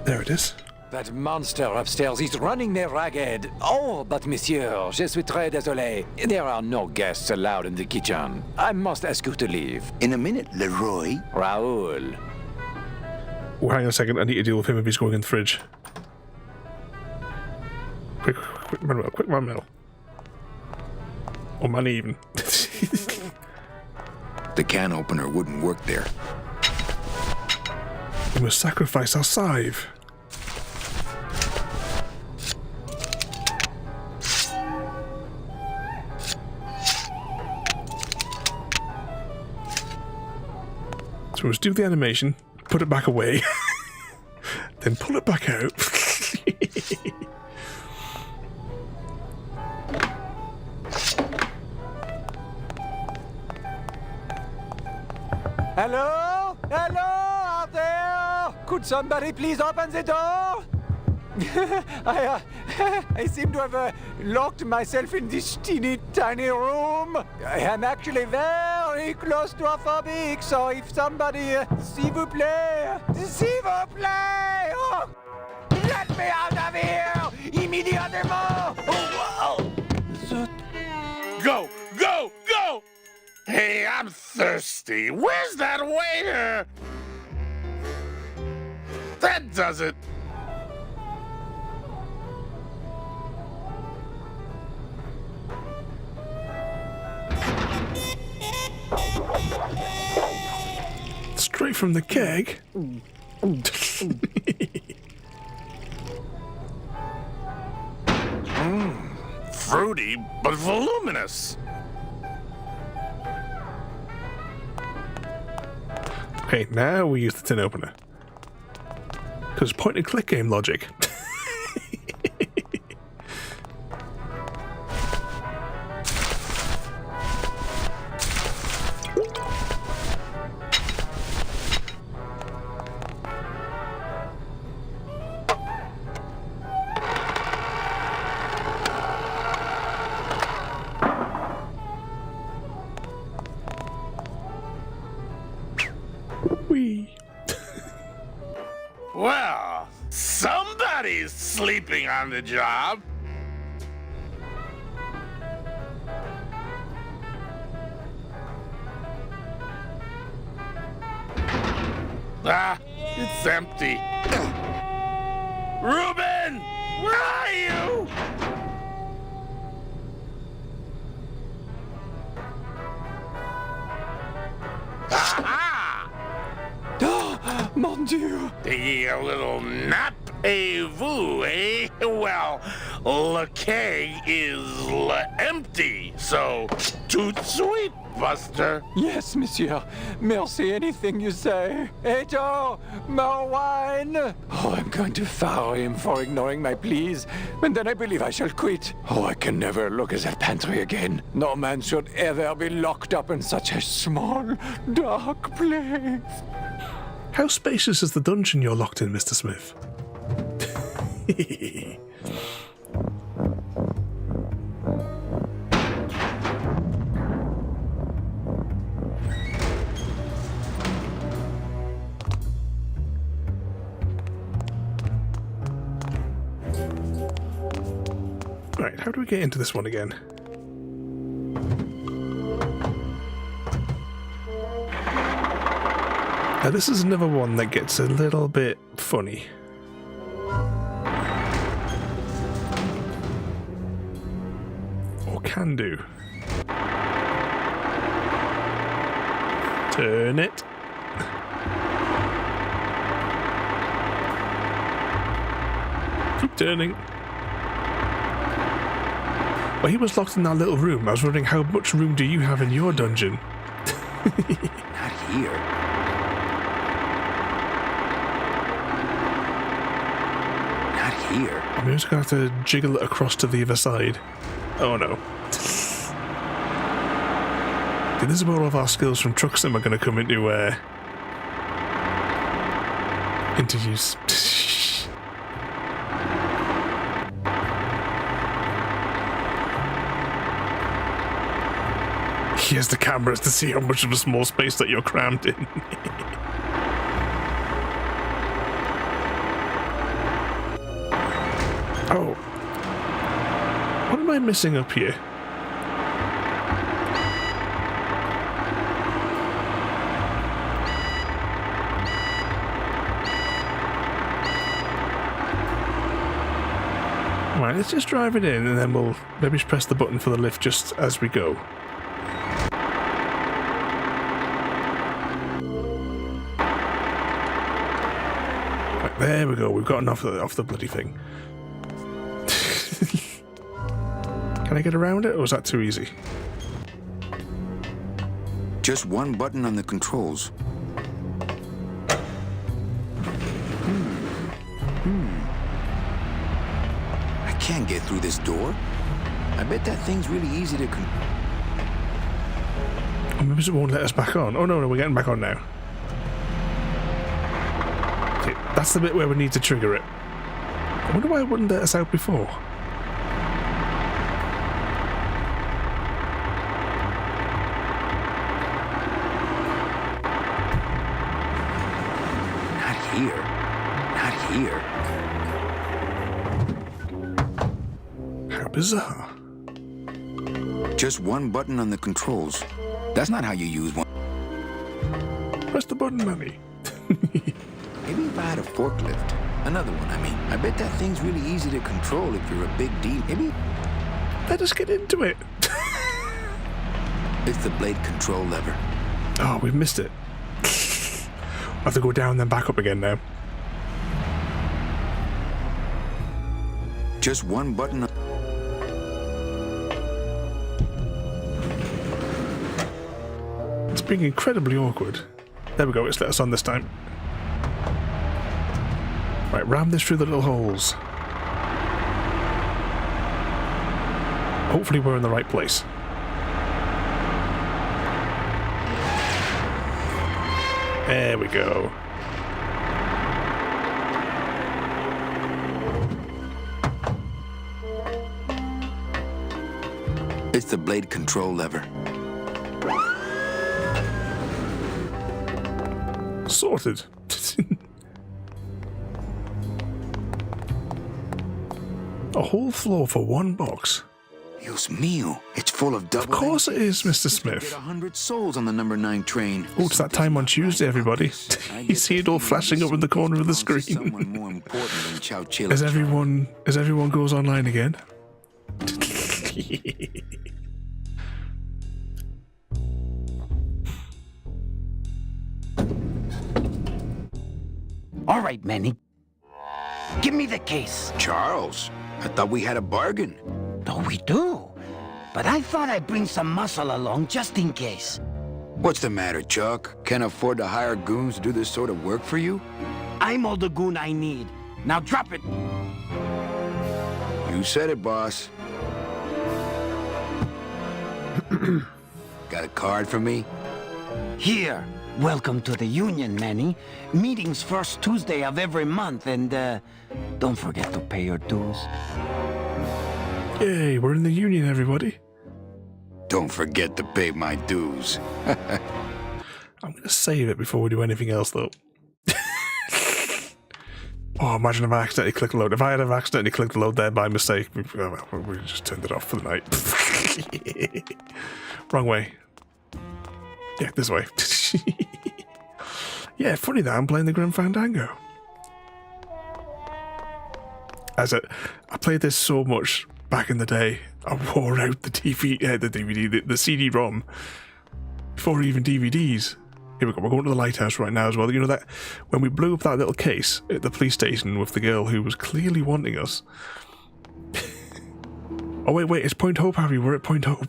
There it is. That monster upstairs is running me ragged. Oh, but monsieur, je suis très désolé. There are no guests allowed in the kitchen. I must ask you to leave. In a minute, Leroy. Raoul. Oh, hang on a second. I need to deal with him if he's going in the fridge. Quick, Manuel, quick, Manuel. Or money even. The can opener wouldn't work there. We must sacrifice our scythe. So we must do the animation, put it back away, then pull it back out. Hello? Hello out there? Could somebody please open the door? I seem to have locked myself in this teeny tiny room. I am actually very claustrophobic, so if somebody, s'il vous plaît, oh, let me out of here, immédiatement. Oh, Go! Go! Go! Hey, I'm thirsty. Where's that waiter? That does it. Straight from the keg. Fruity, but voluminous. Okay, now we use the tin opener. Because point and click game logic. Well, somebody's sleeping on the job. Ah, It's empty. Reuben! Where are you? Oh, mon Dieu! Taking a little nap, vous, eh? Well, le keg is empty, so tout sweet, Buster. Yes, monsieur. Merci, anything you say. Eto, more wine. Oh, I'm going to fire him for ignoring my pleas, and then I believe I shall quit. Oh, I can never look at that pantry again. No man should ever be locked up in such a small, dark place. How spacious is the dungeon you're locked in, Mr. Smith? Right, how do we get into this one again? Now this is another one that gets a little bit funny. Or can do. Turn it. Keep turning. Well, he was locked in that little room. I was wondering, how much room do you have in your dungeon? Not here. Here. I'm just gonna have to jiggle it across to the other side. Oh no. See, this is where all of our skills from Truck Sim are gonna come into use. Here's the cameras to see how much of a small space that you're crammed in. Oh. What am I missing up here? Right, let's just drive it in and then we'll maybe just press the button for the lift just as we go. Right, there we go, we've gotten off the bloody thing. Can I get around it, or is that too easy? Just one button on the controls. I can't get through this door. I bet that thing's really easy to Maybe it won't let us back on. Oh no, we're getting back on now. Okay, that's the bit where we need to trigger it. I wonder why it wouldn't let us out before. Here. Not here. How bizarre. Just one button on the controls. That's not how you use one. Press the button, Manny. Maybe if I had a forklift. Another one, I mean. I bet that thing's really easy to control if you're a big deal. Maybe. Let us get into it. It's the blade control lever. Oh, we've missed it. I have to go down and then back up again now. Just one button. It's being incredibly awkward. There we go, it's let us on this time. Right, ram this through the little holes. Hopefully we're in the right place. There we go. It's the blade control lever. Sorted. A whole floor for one box. Dios mío, it's full of double. Of course it is, Mr. Get Smith. 100 souls on the number 9 train. Oh, it's that time on Tuesday, everybody. You see it all flashing up in the corner of the screen. Someone more important than Chowchilla. As everyone goes online again. All right, Manny. Give me the case. Charles, I thought we had a bargain. Oh, we do. But I thought I'd bring some muscle along just in case. What's the matter, Chuck? Can't afford to hire goons to do this sort of work for you? I'm all the goon I need. Now drop it. You said it, boss. Got a card for me? Here. Welcome to the Union, Manny. Meetings first Tuesday of every month, and don't forget to pay your dues. Yay, we're in the Union, everybody. Don't forget to pay my dues. I'm going to save it before we do anything else, though. Oh, imagine if I accidentally clicked load. If I had accidentally clicked load there by mistake, we just turned it off for the night. Wrong way. Yeah, this way. Yeah, funny that I'm playing the Grim Fandango. I played this so much back in the day, I wore out the CD-ROM before even DVDs. Here we go, we're going to the lighthouse right now as well. You know that when we blew up that little case at the police station with the girl who was clearly wanting us. Oh wait, it's Point Hope, Harry. We're at Point Hope.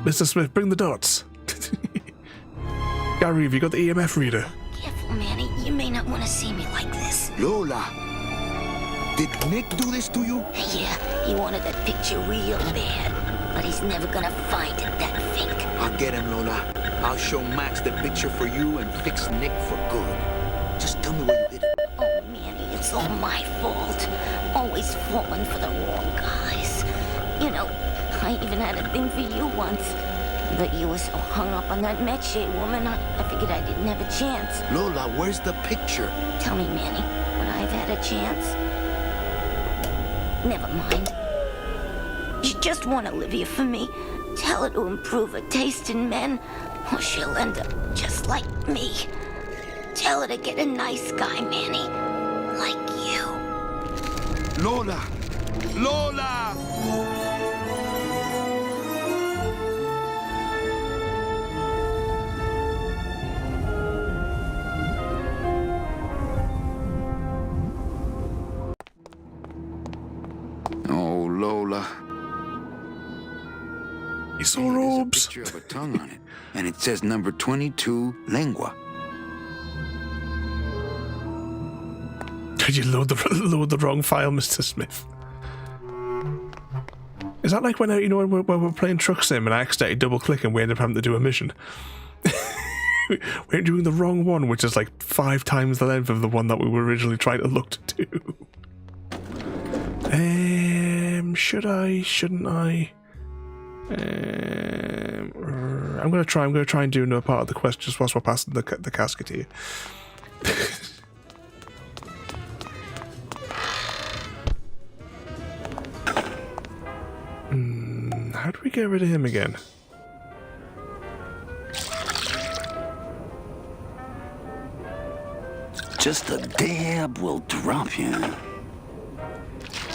Mr. Smith, bring the dots. Gary, have you got the EMF reader? Careful, Manny. You may not want to see me like this. Lola! Did Nick do this to you? Yeah, he wanted that picture real bad. But he's never gonna find it, that fink. I'll get him, Lola. I'll show Max the picture for you and fix Nick for good. Just tell me where you hid it. Oh, Manny, it's all my fault. Always falling for the wrong guys. You know, I even had a thing for you once. But you were so hung up on that Meche woman, I figured I didn't have a chance. Lola, where's the picture? Tell me, Manny, would I have had a chance? Never mind. You just want Olivia for me. Tell her to improve her taste in men, or she'll end up just like me. Tell her to get a nice guy, Manny. Like you. Lola! Lola! Oh, Lola. You saw robes. There's a picture of a tongue on it, and it says number 22, lengua. Did you load the wrong file, Mr. Smith? Is that like when when we're playing Truck Sim and I accidentally double click and we end up having to do a mission? We're doing the wrong one, which is like 5 times the length of the one that we were originally trying to look to do. Should I? Shouldn't I? I'm gonna try and do another part of the quest just whilst we're passing the casket here. How do we get rid of him again? Just a dab will drop you.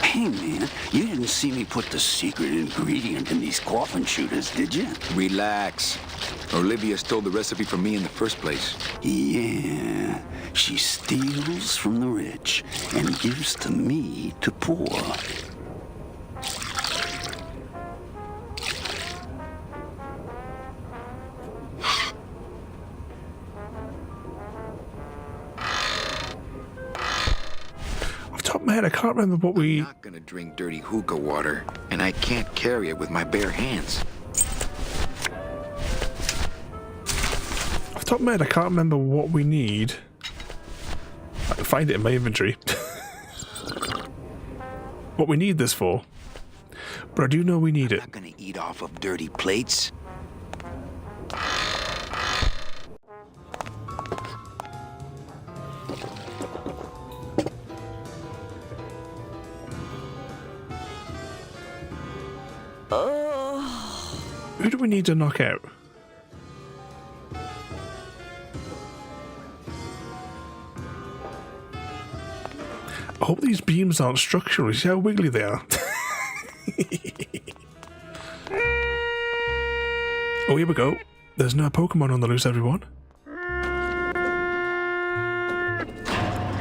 Hey, man, you didn't see me put the secret ingredient in these coffin shooters, did you? Relax. Olivia stole the recipe from me in the first place. Yeah, she steals from the rich and gives to me to poor. Man, I can't remember what we... I'm not gonna drink dirty hookah water, and I can't carry it with my bare hands. Off the top of my head, I can't remember what we need. I can find it in my inventory. What we need this for. But I do know we need it. I'm not gonna eat off of dirty plates. Who do we need to knock out? I hope these beams aren't structural. See how wiggly they are? Oh, here we go. There's no Pokemon on the loose, everyone.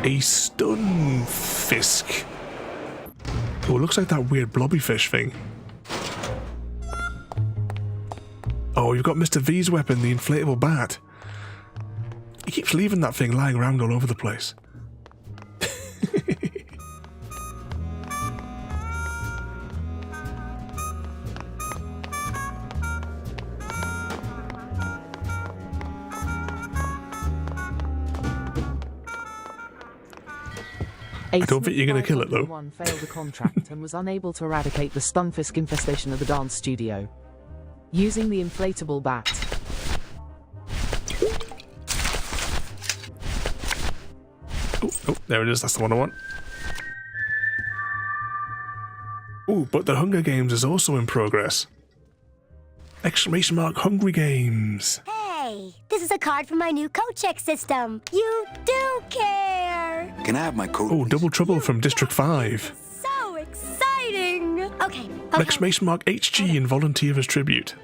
A Stunfisk. Oh, it looks like that weird blobby fish thing. Oh, you've got Mr. V's weapon, the inflatable bat. He keeps leaving that thing lying around all over the place. I don't think you're going to kill it, though. One failed a contract and was unable to eradicate the Stunfisk infestation of the dance studio. Using the inflatable bat. Oh, there it is. That's the one I want. Oh, but the Hunger Games is also in progress. Exclamation mark Hungry Games. Hey, this is a card from my new code check system. You do care. Can I have my code? Oh, Double Trouble from District 5. So exciting. Okay. Exclamation mark HG in Volunteer as Tribute.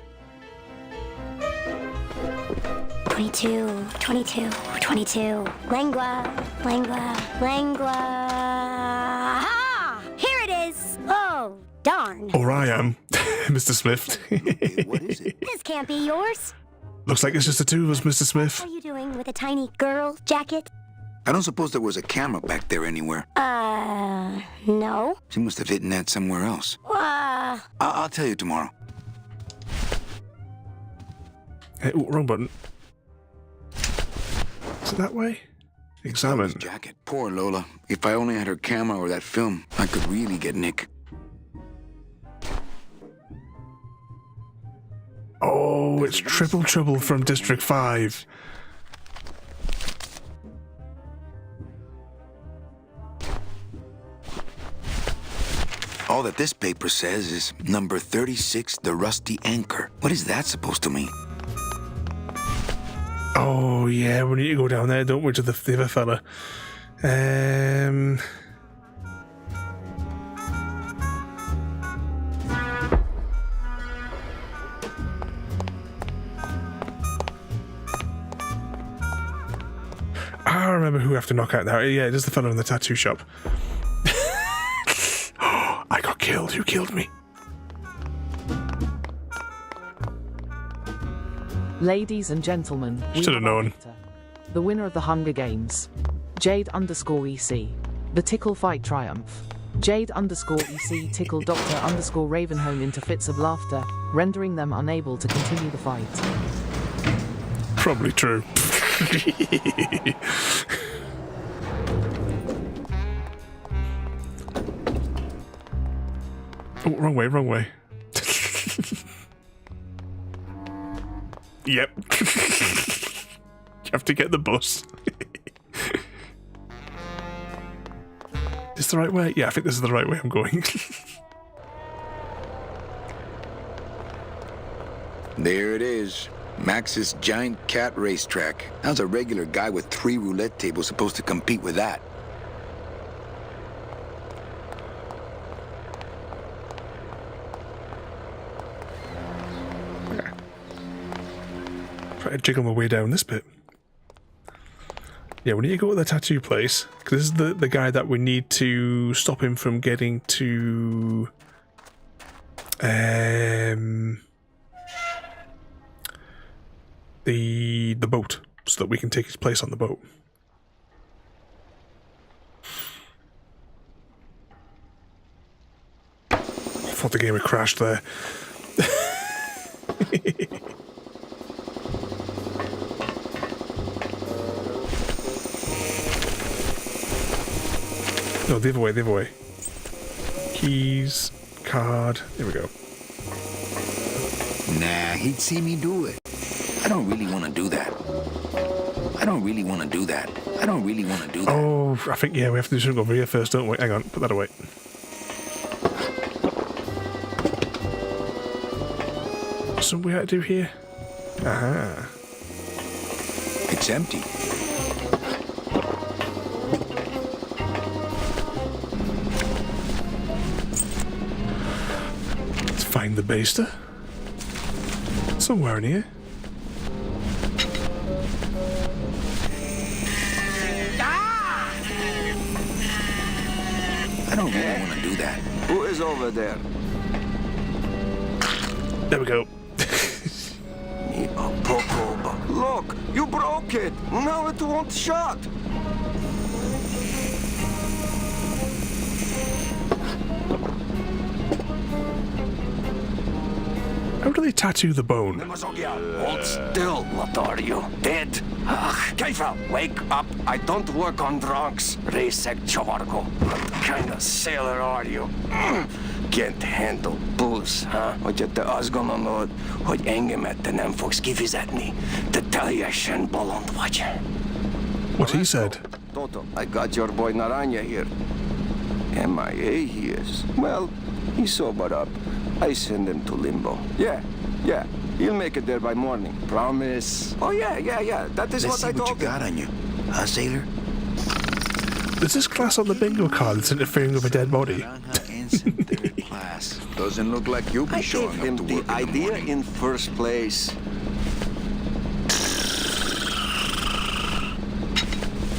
22, 22, 22. Langua. Aha! Here it is. Oh, darn. Or I am, Mr. Smith. What is it? This can't be yours. Looks like it's just the two of us, Mr. Smith. What are you doing with a tiny girl jacket? I don't suppose there was a camera back there anywhere. No. She must have hidden that somewhere else. I'll tell you tomorrow. Hey, oh, wrong button. Is it that way? Examine. Jacket. Poor Lola. If I only had her camera or that film, I could really get Nick. Oh, it's Triple Trouble from District 5. All that this paper says is number 36, the Rusty Anchor. What is that supposed to mean? Oh, yeah, we need to go down there, don't we, to the other fella. I remember who we have to knock out now. Yeah, it is the fellow in the tattoo shop. I got killed. Who killed me? Ladies and gentlemen, we should have known. The winner of the Hunger Games, Jade_EC. The Tickle Fight Triumph. Jade_EC tickled Dr. Ravenholm into fits of laughter, rendering them unable to continue the fight. Probably true. Oh, wrong way, wrong way. Yep. You have to get the bus. Is this the right way? Yeah, I think this is the right way I'm going. There it is. Max's giant cat racetrack. How's a regular guy with 3 roulette tables supposed to compete with that? Try to jiggle my way down this bit. Yeah, we need to go to the tattoo place, because this is the guy that we need to stop him from getting to the boat, so that we can take his place on the boat. I thought the game had crashed there. No, the other way, the other way. Keys, card, there we go. Nah, he'd see me do it. I don't really want to do that. I don't really want to do that. I don't really want to do that. Oh, I think, yeah, we have to do something over here first, don't we? Hang on, put that away. Something we had to do here? Aha. It's empty. Let's find the baster. Somewhere in here. I don't really want to do that. Who is over there? There we go. Look, you broke it. Now it won't shut. How do they tattoo the bone? Hold still. What are you? Dead? Keifer, wake up. I don't work on drunks. Resek Chavargo. What kind of sailor are you? Can't handle booze, huh? Hogy te azt gondolod, hogy engemet nem fogsz kifizetni? Te teljesen bolond vagy. What he said. Toto, I got your boy Naranja here. MIA he is. Well, he's sobered up. I send him to limbo. Yeah. He'll make it there by morning. Promise. Oh, yeah. That is what I told him. Let's see what you got on you. Huh, sailor? Is this class on the bingo card that's interfering with a dead body? Third class. Doesn't look like you'll be showing up to work the idea in first place.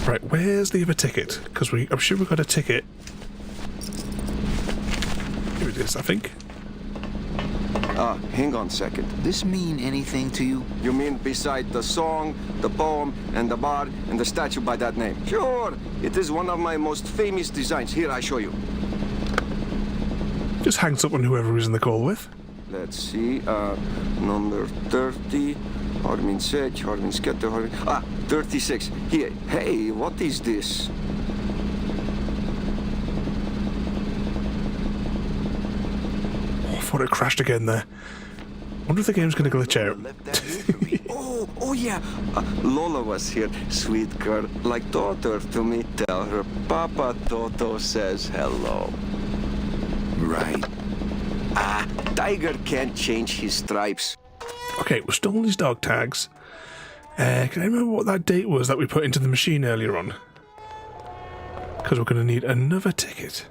Right, where's the other ticket? Because I'm sure we got a ticket. Here it is, I think. Hang on a second. This mean anything to you? You mean beside the song, the poem, and the bar, and the statue by that name? Sure. It is one of my most famous designs. Here, I show you. Just hangs up on whoever he's in the call with. Let's see. Number 30. Harmin Sech, Harmin Sketter, Harmin... 36. Here. Hey, what is this? Oh, I thought it crashed again there. Wonder if the game's going to glitch out. Oh yeah. Lola was here. Sweet girl. Like daughter to me. Tell her Papa Toto says hello. Right. Tiger can't change his stripes. Okay, we're still on these dog tags. Can I remember what that date was that we put into the machine earlier on? Because we're going to need another ticket.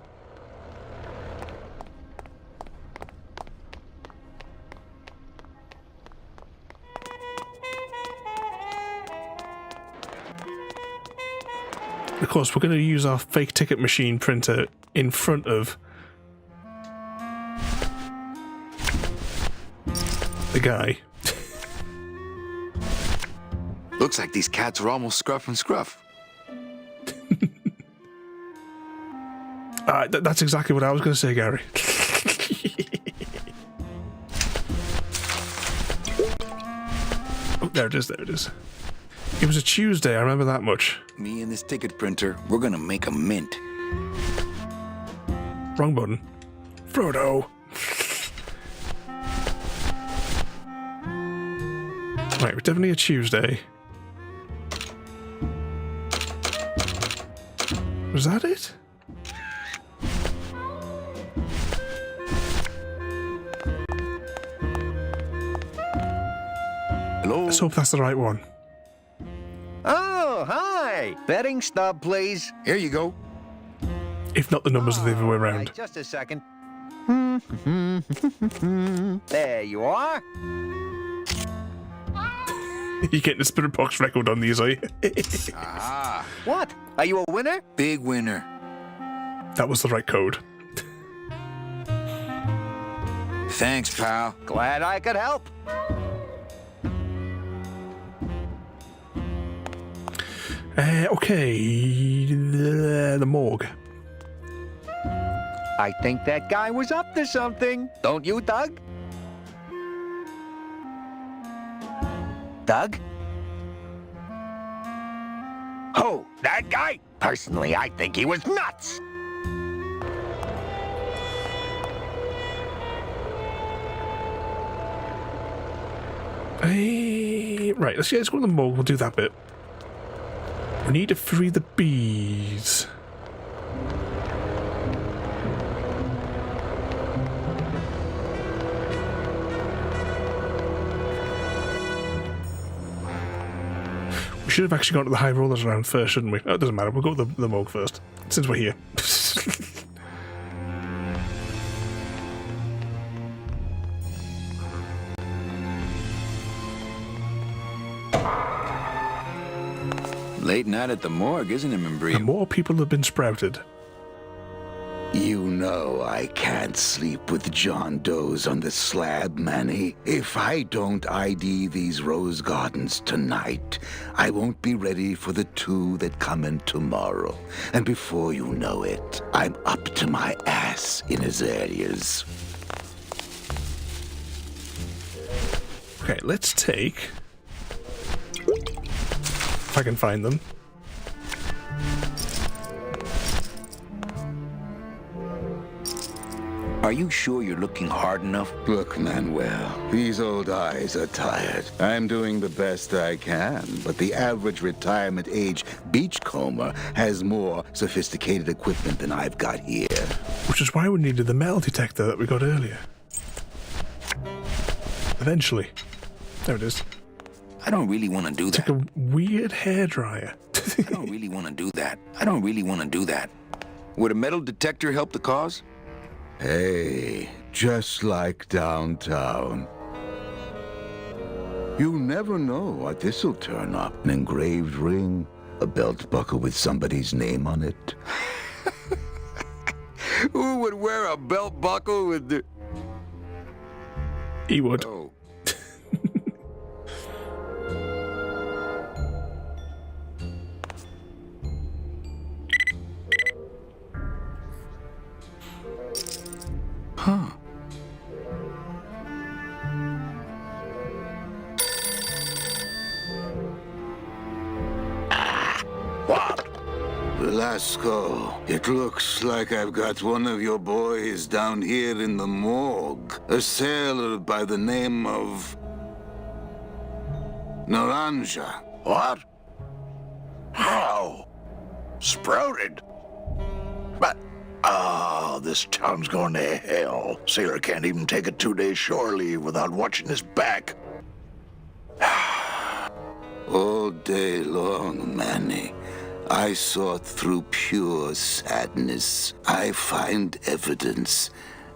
Of course, we're going to use our fake ticket machine printer in front of the guy. Looks like these cats are almost scruff and scruff. That's exactly what I was going to say, Gary. Oh, there it is. It was a Tuesday, I remember that much. Me and this ticket printer, we're gonna make a mint. Wrong button. Frodo. Right, we're definitely a Tuesday. Was that it? Hello? Let's hope that's the right one. Oh, hi! Betting stub, please. Here you go. If not, the numbers are the other way around. Right, just a second. There you are. You're getting a Spirit Box record on these, are you? What? Are you a winner? Big winner. That was the right code. Thanks, pal. Glad I could help. Okay, the morgue. I think that guy was up to something. Don't you, Doug? Doug? Who? That guy? Personally, I think he was nuts. Right, let's go to the morgue. We'll do that bit. We need to free the bees. We should have actually gone to the high rollers around first, shouldn't we? Oh, it doesn't matter. We'll go to the morgue first, since we're here. Late night at the morgue, isn't it, Membrie? And more people have been sprouted. You know I can't sleep with John Doe's on the slab, Manny. If I don't ID these rose gardens tonight, I won't be ready for the 2 that come in tomorrow. And before you know it, I'm up to my ass in azaleas. Okay, let's take... if I can find them. Are you sure you're looking hard enough? Look, Manuel, these old eyes are tired. I'm doing the best I can, but the average retirement age beachcomber has more sophisticated equipment than I've got here. Which is why we needed the metal detector that we got earlier. Eventually. There it is. I don't really want to do that. It's like a weird hairdryer. I don't really want to do that. I don't really want to do that. Would a metal detector help the cause? Hey, just like downtown. You never know what this'll turn up. An engraved ring, a belt buckle with somebody's name on it. Who would wear a belt buckle with the... He would. Oh. Huh. What? Velasco, it looks like I've got one of your boys down here in the morgue. A sailor by the name of... Naranja. What? How? Sprouted? But... oh, this town's going to hell. Sailor can't even take a 2-day shore leave without watching his back. All day long, Manny, I sought through pure sadness. I find evidence,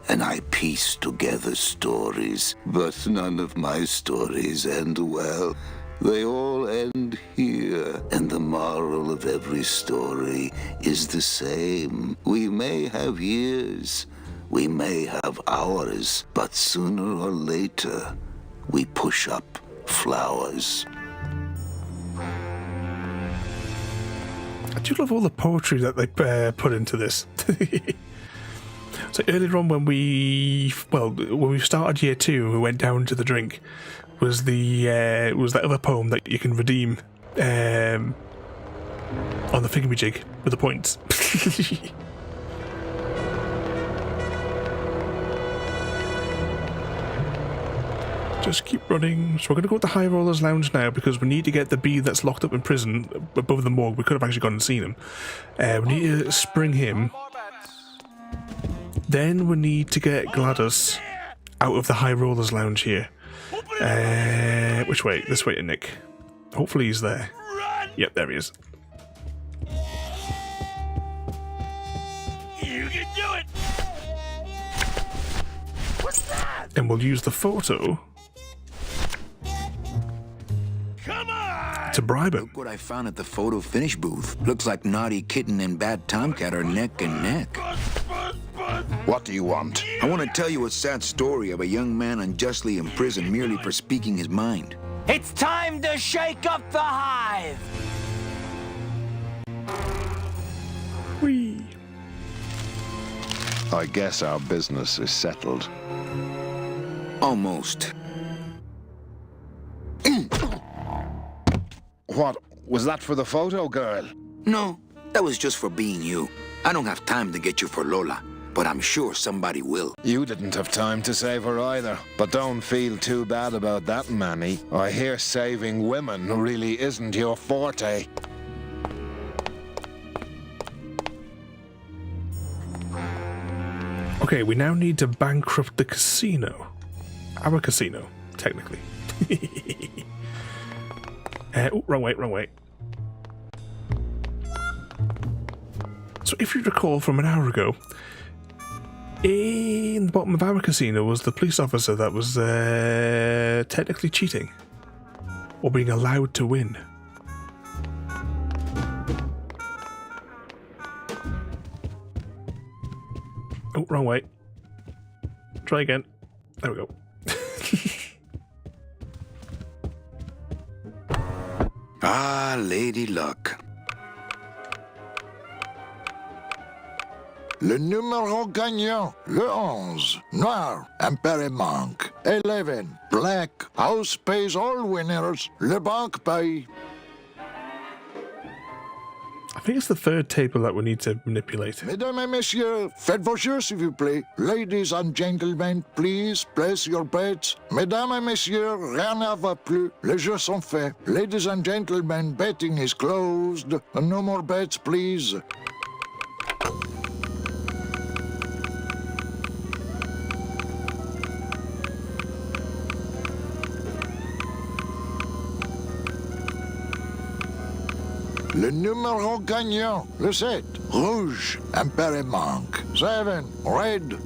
and I piece together stories. But none of my stories end well. They all end here, and the moral of every story is the same. We may have years, we may have hours, but sooner or later, we push up flowers. I do love all the poetry that they put into this. So earlier on when we started year 2 and we went down to the drink, was that other poem that you can redeem on the thingamajig with the points. Just keep running. So we're going to go to High Rollers Lounge now because we need to get the bee that's locked up in prison above the morgue. We could have actually gone and seen him. We need to spring him. Then we need to get Gladys out of the High Rollers Lounge here. Which way? This way to Nick. Hopefully he's there. Yep, there he is. You can do it! What's that? And we'll use the photo to bribe him. Look what I found at the photo finish booth. Looks like Naughty Kitten and Bad Tomcat are neck and neck. What do you want? I want to tell you a sad story of a young man unjustly imprisoned merely for speaking his mind. It's time to shake up the hive! Whee! I guess our business is settled. Almost. What? Was that for the photo, girl? No, that was just for being you. I don't have time to get you for Lola, but I'm sure somebody will. You didn't have time to save her either. But don't feel too bad about that, Manny. I hear saving women really isn't your forte. Okay, we now need to bankrupt the casino. Our casino, technically. Oh, wrong way, wrong way. So if you recall from an hour ago, in the bottom of our casino was the police officer that was technically cheating. Or being allowed to win. Oh, wrong way. Try again. There we go. Ah, Lady Luck. Le numéro gagnant, le 11. Noir, impair et manque. 11. Black, house pays all winners. Le banque paye. I think it's the third table that we need to manipulate. Mesdames et messieurs, faites vos jeux s'il vous plaît. Ladies and gentlemen, please place your bets. Mesdames et messieurs, rien ne va plus. Les jeux sont faits. Ladies and gentlemen, betting is closed. No more bets, please. Le numéro gagnant, le 7. Rouge, impair et manque. 7. Red.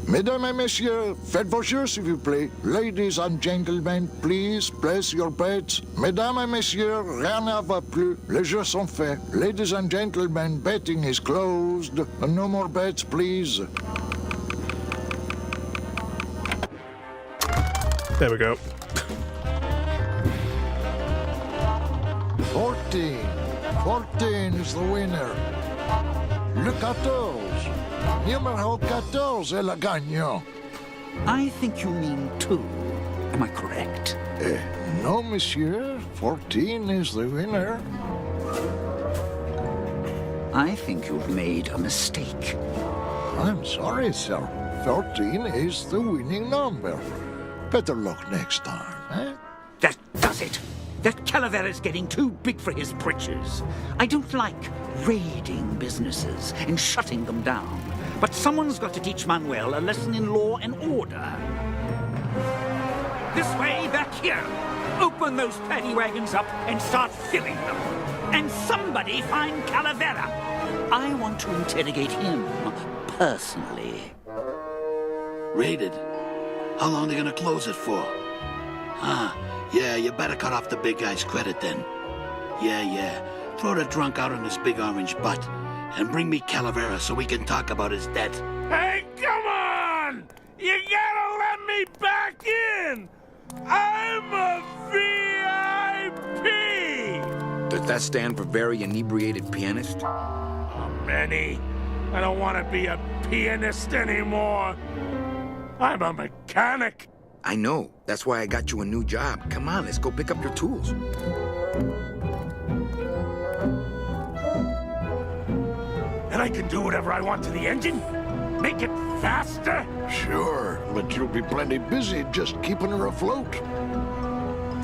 Mesdames et messieurs, faites vos jeux s'il vous plaît. Ladies and gentlemen, please place your bets. Mesdames et messieurs, rien ne va plus. Les jeux sont faits. Ladies and gentlemen, betting is closed. No more bets, please. There we go. 14. 14 is the winner. Le 14. Numéro 14 est le gagnant. I think you mean 2. Am I correct? No, monsieur. 14 is the winner. I think you've made a mistake. I'm sorry, sir. 14 is the winning number. Better luck next time, eh? That does it. That Calavera's getting too big for his britches. I don't like raiding businesses and shutting them down. But someone's got to teach Manuel a lesson in law and order. This way, back here. Open those paddy wagons up and start filling them. And somebody find Calavera. I want to interrogate him personally. Raided? How long are they gonna close it for? Yeah, you better cut off the big guy's credit then. Yeah. Throw the drunk out on his big orange butt. And bring me Calavera so we can talk about his debt. Hey, come on! You gotta let me back in! I'm a VIP! Does that stand for very inebriated pianist? Manny, I don't want to be a pianist anymore. I'm a mechanic. I know. That's why I got you a new job. Come on, let's go pick up your tools. And I can do whatever I want to the engine? Make it faster? Sure, but you'll be plenty busy just keeping her afloat.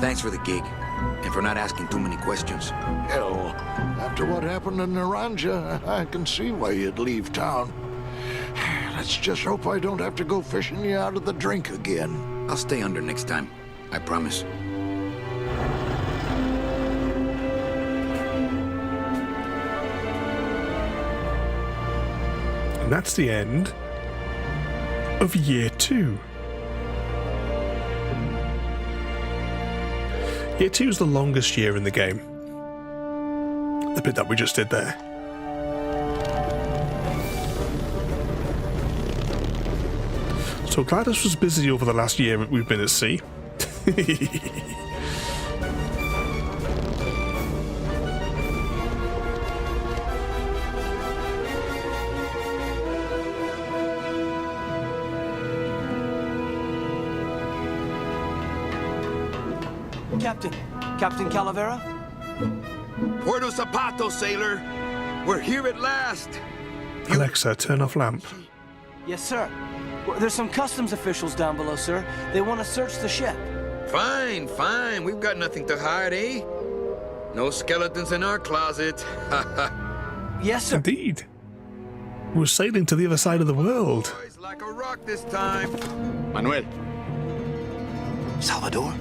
Thanks for the gig, and for not asking too many questions. Hell, after what happened in Naranja, I can see why you'd leave town. Let's just hope I don't have to go fishing you out of the drink again. I'll stay under next time. I promise. And that's the end of Year 2. Year 2 is the longest year in the game. The bit that we just did there. So Gladys was busy over the last year we've been at sea. Captain Calavera? Puerto Zapato, sailor. We're here at last. Alexa, turn off lamp. Yes, sir. Well, there's some customs officials down below, sir. They want to search the ship. Fine. We've got nothing to hide, eh? No skeletons in our closet. Yes, sir. Indeed. We're sailing to the other side of the world. Boys, like a rock this time. Manuel. Salvador?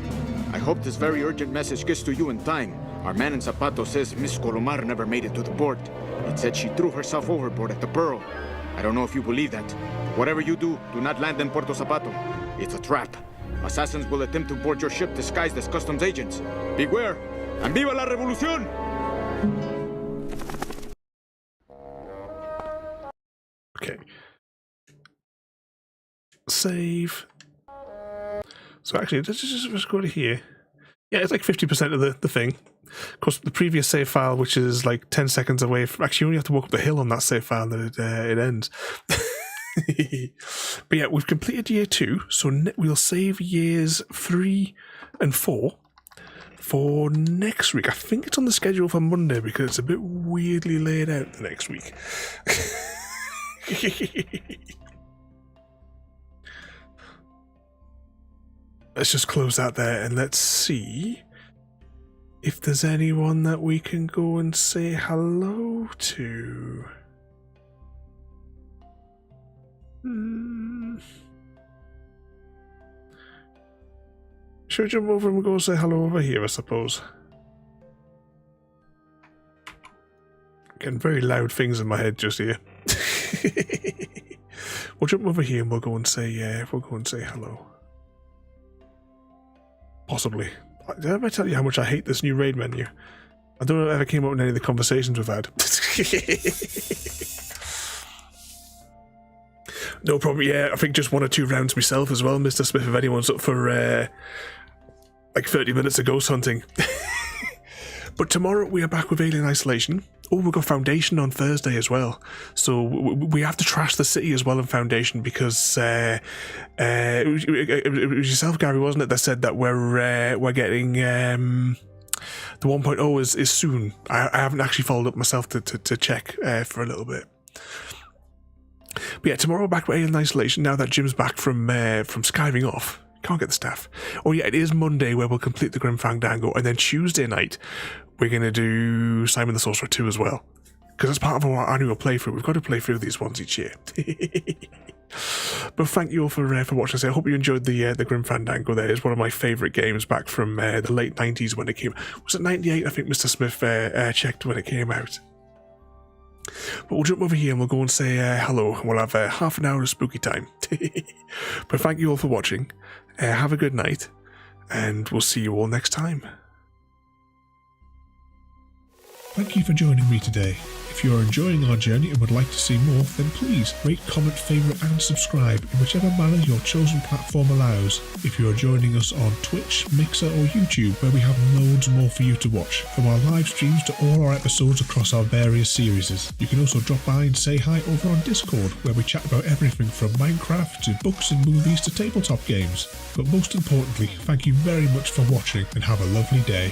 I hope this very urgent message gets to you in time. Our man in Zapato says Miss Colomar never made it to the port. It said she threw herself overboard at the Pearl. I don't know if you believe that. Whatever you do, do not land in Puerto Zapato. It's a trap. Assassins will attempt to board your ship disguised as customs agents. Beware, and viva la revolución! Okay. Save. So actually, let's just go to here. Yeah, it's like 50% of the thing. Of course, the previous save file, which is like 10 seconds away from... Actually, you only have to walk up the hill on that save file and it ends. But yeah, we've completed year 2, so we'll save years 3 and 4 for next week. I think it's on the schedule for Monday because it's a bit weirdly laid out the next week. Let's just close that there and let's see if there's anyone that we can go and say hello to. Should we jump over and go say hello over here, I suppose? Getting very loud things in my head just here. We'll jump over here and we'll go and say hello. Possibly. Did I ever tell you how much I hate this new raid menu? I don't know if it ever came up in any of the conversations we've had. No problem, yeah, I think just 1 or 2 rounds myself as well, Mr. Smith, if anyone's up for like 30 minutes of ghost hunting. But tomorrow we are back with Alien Isolation. Oh, we've got Foundation on Thursday as well. So we have to trash the city as well in Foundation because it was yourself, Gary, wasn't it, that said that we're getting the 1.0 is soon. I haven't actually followed up myself to check for a little bit. But yeah, tomorrow we're back with Alien Isolation now that Jim's back from skiving off. Can't get the staff. Oh yeah, it is Monday where we'll complete the Grim Fandango, and then Tuesday night we're going to do Simon the Sorcerer 2 as well. Because as part of our annual playthrough, we've got to play through these ones each year. But thank you all for watching. I hope you enjoyed the Grim Fandango there. It's one of my favourite games back from the late 90s when it came. Was it 98? I think Mr. Smith checked when it came out. But we'll jump over here and we'll go and say hello. We'll have half an hour of spooky time. But thank you all for watching. Have a good night. And we'll see you all next time. Thank you for joining me today. If you are enjoying our journey and would like to see more, then please rate, comment, favourite and subscribe in whichever manner your chosen platform allows. If you are joining us on Twitch, Mixer or YouTube, where we have loads more for you to watch, from our live streams to all our episodes across our various series. You can also drop by and say hi over on Discord, where we chat about everything from Minecraft to books and movies to tabletop games. But most importantly, thank you very much for watching and have a lovely day.